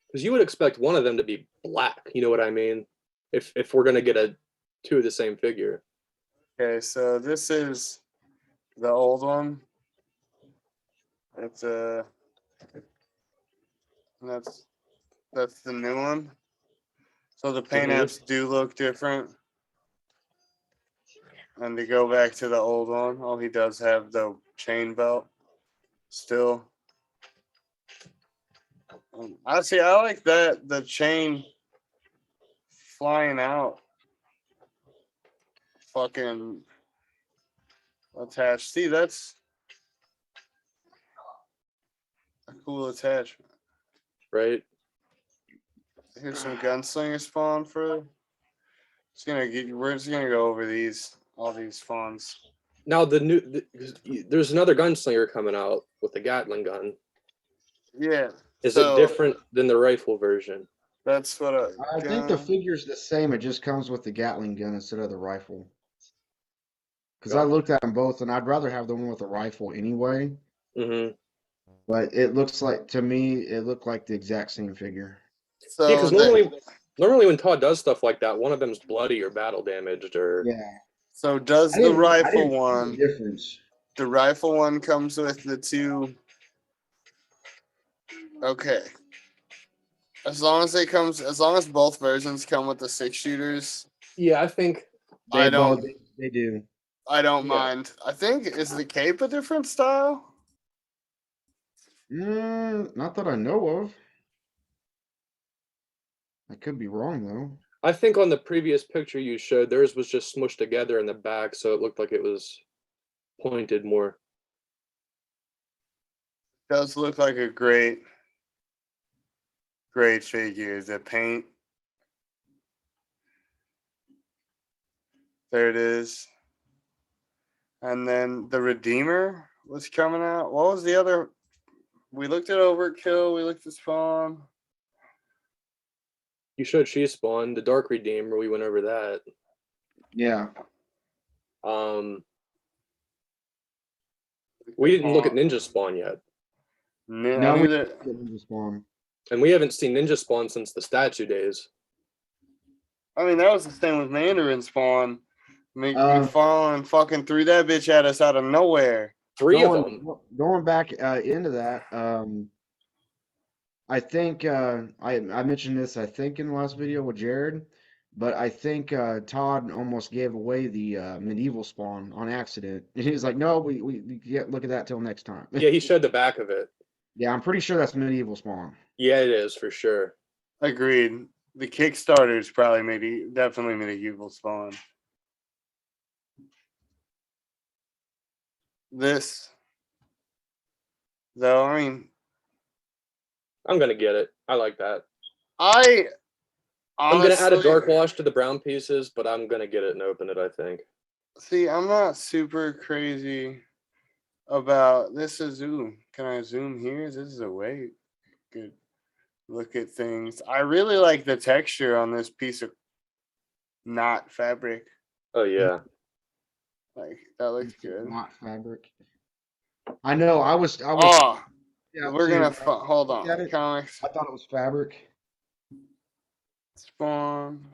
C: because you would expect one of them to be black, you know what I mean? If we're gonna get two of the same figure.
E: Okay, so this is the old one. It's that's the new one. So the paint
C: Mhm.
E: apps do look different. And to go back to the old one, oh, he does have the chain belt still. I see. I like that the chain flying out, fucking attached. See, that's a cool attachment.
C: Right?
E: Here's some gunslinger spawn for. It's gonna get. We're just gonna go over all these spawns.
C: Now there's another gunslinger coming out with the Gatling gun.
E: Yeah.
C: Is
E: so
C: it different than the rifle version?
E: That's what
D: I think the figure's the same. It just comes with the Gatling gun instead of the rifle. Because I looked at them both, and I'd rather have the one with the rifle anyway.
C: Mm-hmm.
D: But it looks like, to me, it looked like the exact same figure.
E: So
C: Yeah, because normally when Todd does stuff like that, one of them's bloody or battle damaged or
D: Yeah.
E: So does
D: I
E: the
D: didn't
E: rifle
D: see the
E: one?
D: difference.
E: The rifle one comes with the two. Okay. As long as both versions come with the 6-shooters,
C: yeah, I think
E: I
D: Well,
E: don't
D: they do.
E: I don't
C: Yeah.
E: mind. I think is the cape a different style?
D: Not that I know of. I could be wrong though.
C: I think on the previous picture you showed, theirs was just smushed together in the back, so it looked like it was pointed more.
E: Does look like a great figure. The paint. There it is. And then the Redeemer was coming out. What was the other? We looked at Overkill. We looked at Spawn.
C: You showed She Spawn, the Dark Redeemer. We went over that.
D: Yeah.
C: We didn't look at Ninja Spawn yet,
D: No, we
E: Neither.
D: didn't respond.
C: and we haven't seen Ninja Spawn since the statue days.
E: I mean, that was the thing with Mandarin Spawn.
D: Um,
E: Fucking threw that bitch at us out of nowhere.
C: Three of them.
D: Going back into that, I think I mentioned this, I think, in the last video with Jared, but I think Todd almost gave away the medieval spawn on accident. He was like, "No, we can't look at that till next time."
C: Yeah, he showed the back of it.
D: Yeah, I'm pretty sure that's medieval spawn.
C: Yeah, it is for sure.
E: Agreed. The Kickstarter is probably definitely medieval Spawn. This, though, I mean,
C: I'm gonna get it. I like that.
E: I
C: I'm gonna add a
E: honestly-
C: dark wash to the brown pieces, but I'm gonna get it and open it, I think.
E: See, I'm not super crazy about this. Can I zoom here? This is a way good look at things. I really like the texture on this piece of not fabric.
C: Oh yeah.
E: Like that looks good.
D: Not fabric. I know. I was.
E: Oh,
D: Yeah,
E: we're
D: too.
E: gonna hold
D: Look at
E: on.
D: it.
E: Comics.
D: I thought it was fabric.
E: Spawn.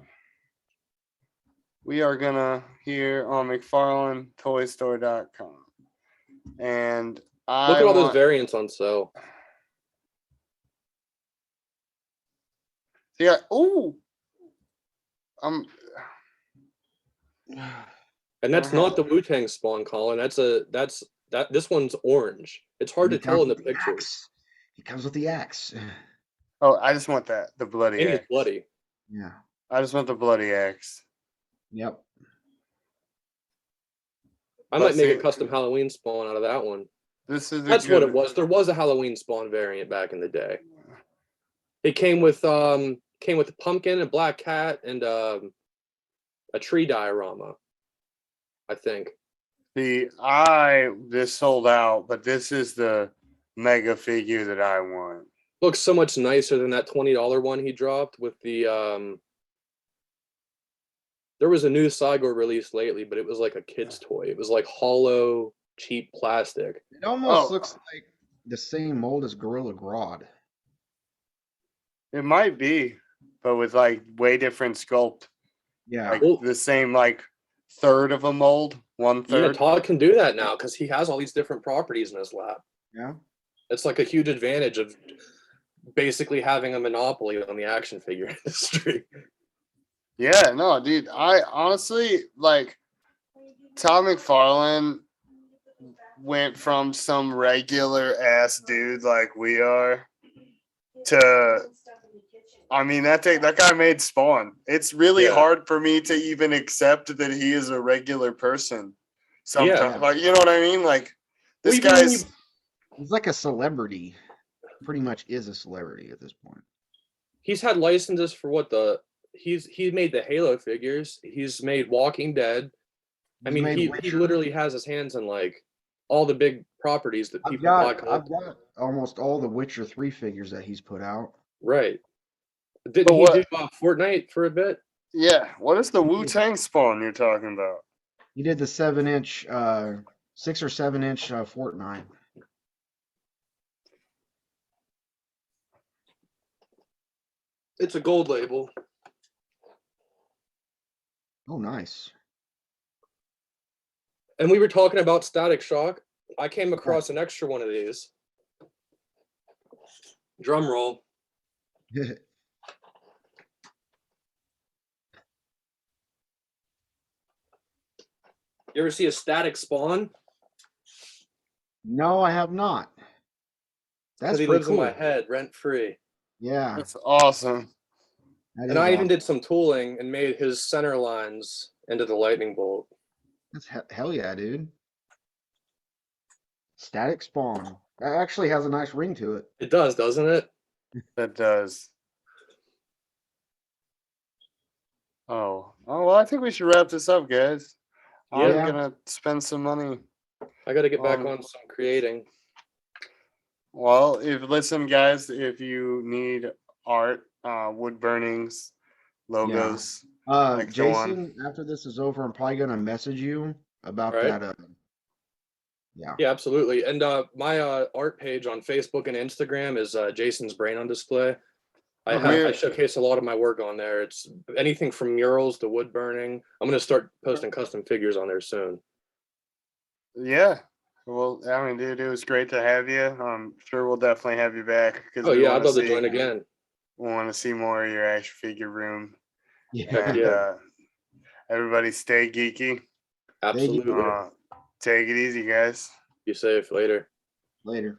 E: We are gonna here on McFarlaneToyStore.com. And I
C: Look at all those
E: want-
C: variants on sale.
E: Yeah. Ooh.
C: And that's not the Wu-Tang Spawn, Colin. This one's orange. It's hard to
D: He
C: tell
D: comes
C: in the
D: with
C: pictures.
D: axe. He comes with the axe.
E: Oh, I just want that. The bloody
C: And he's
E: axe.
C: bloody.
D: Yeah.
E: I just want the bloody axe.
D: Yep.
C: I
E: But
C: might make
E: see-
C: a custom Halloween Spawn out of that one.
E: This is
C: That's what it was. There was a Halloween Spawn variant back in the day. It came with a pumpkin, a black cat, and a tree diorama, I think.
E: This sold out, but this is the mega figure that I want.
C: Looks so much nicer than that $20 one he dropped with the there was a new Cygor released lately, but it was like a kid's toy. It was like hollow, cheap plastic.
D: It almost
E: Oh.
D: looks like the same mold as Gorilla Grodd.
E: It might be, but with like way different sculpt.
D: Yeah.
E: Like
C: Well-
E: the same like third of a mold, one
C: Yeah,
E: third.
C: Todd can do that now because he has all these different properties in his lab.
D: Yeah.
C: It's like a huge advantage of basically having a monopoly on the action figure industry.
E: Yeah, no, dude. I honestly like Todd McFarlane went from some regular ass dude like we are to I mean that guy made Spawn. It's really
C: Yeah.
E: hard for me to even accept that he is a regular person. Sometimes,
C: Yeah.
E: like you know what I mean? Like this
C: Well, even when
E: guy's
D: He's like a celebrity. Pretty much is a celebrity at this point.
C: He's had licenses for he made the Halo figures. He's made Walking Dead. I
D: He's
C: mean,
D: made
C: he
D: Witcher.
C: literally has his hands in like all the big properties that
D: I've
C: people buy.
D: got almost all the Witcher 3 figures that he's put out.
C: Right. Didn't
E: But
C: he
E: what-
C: do Fortnite for a bit?
E: yeah. What is the Wu-Tang Spawn you're talking about?
D: He did the 7-inch, 6 or 7-inch Fortnite.
C: It's a gold label.
D: Oh, nice.
C: And we were talking about Static Shock. I came across an extra one of these. Drum roll. You ever see a Static Spawn?
D: No, I have not. That's
C: Because he
D: pretty
C: lives
D: cool.
C: in my head rent free.
D: Yeah.
E: That's awesome.
D: that
C: And
D: is
C: I even
D: awesome.
C: did some tooling and made his center lines into the lightning bolt.
D: That's hell yeah, dude. Static Spawn. That actually has a nice ring to it.
C: It does, doesn't it?
E: That does. Oh, well, I think we should wrap this up, guys. I'm
D: Yeah.
E: gonna spend some money.
C: I got to get back
E: Um,
C: on some creating.
E: Well, listen, guys, if you need art, wood burnings, logos, like the one.
D: Jason, after this is over, I'm probably gonna message you about
C: Right.
D: that. Yeah.
C: Yeah, absolutely. And my art page on Facebook and Instagram is Jason's Brain on Display.
D: Oh,
E: weird.
C: I showcase a lot of my work on there. It's anything from murals to wood burning. I'm going to start posting custom figures on there soon.
E: Yeah. Well, I mean, dude, it was great to have you. I'm sure we'll definitely have you back because
C: Oh, yeah, I'd love to join again.
E: We want to see more of your action figure room.
D: Yeah.
E: And
C: yeah.
E: Everybody stay geeky.
C: Absolutely.
E: Take it easy, guys.
C: Be safe. Later.
D: Later.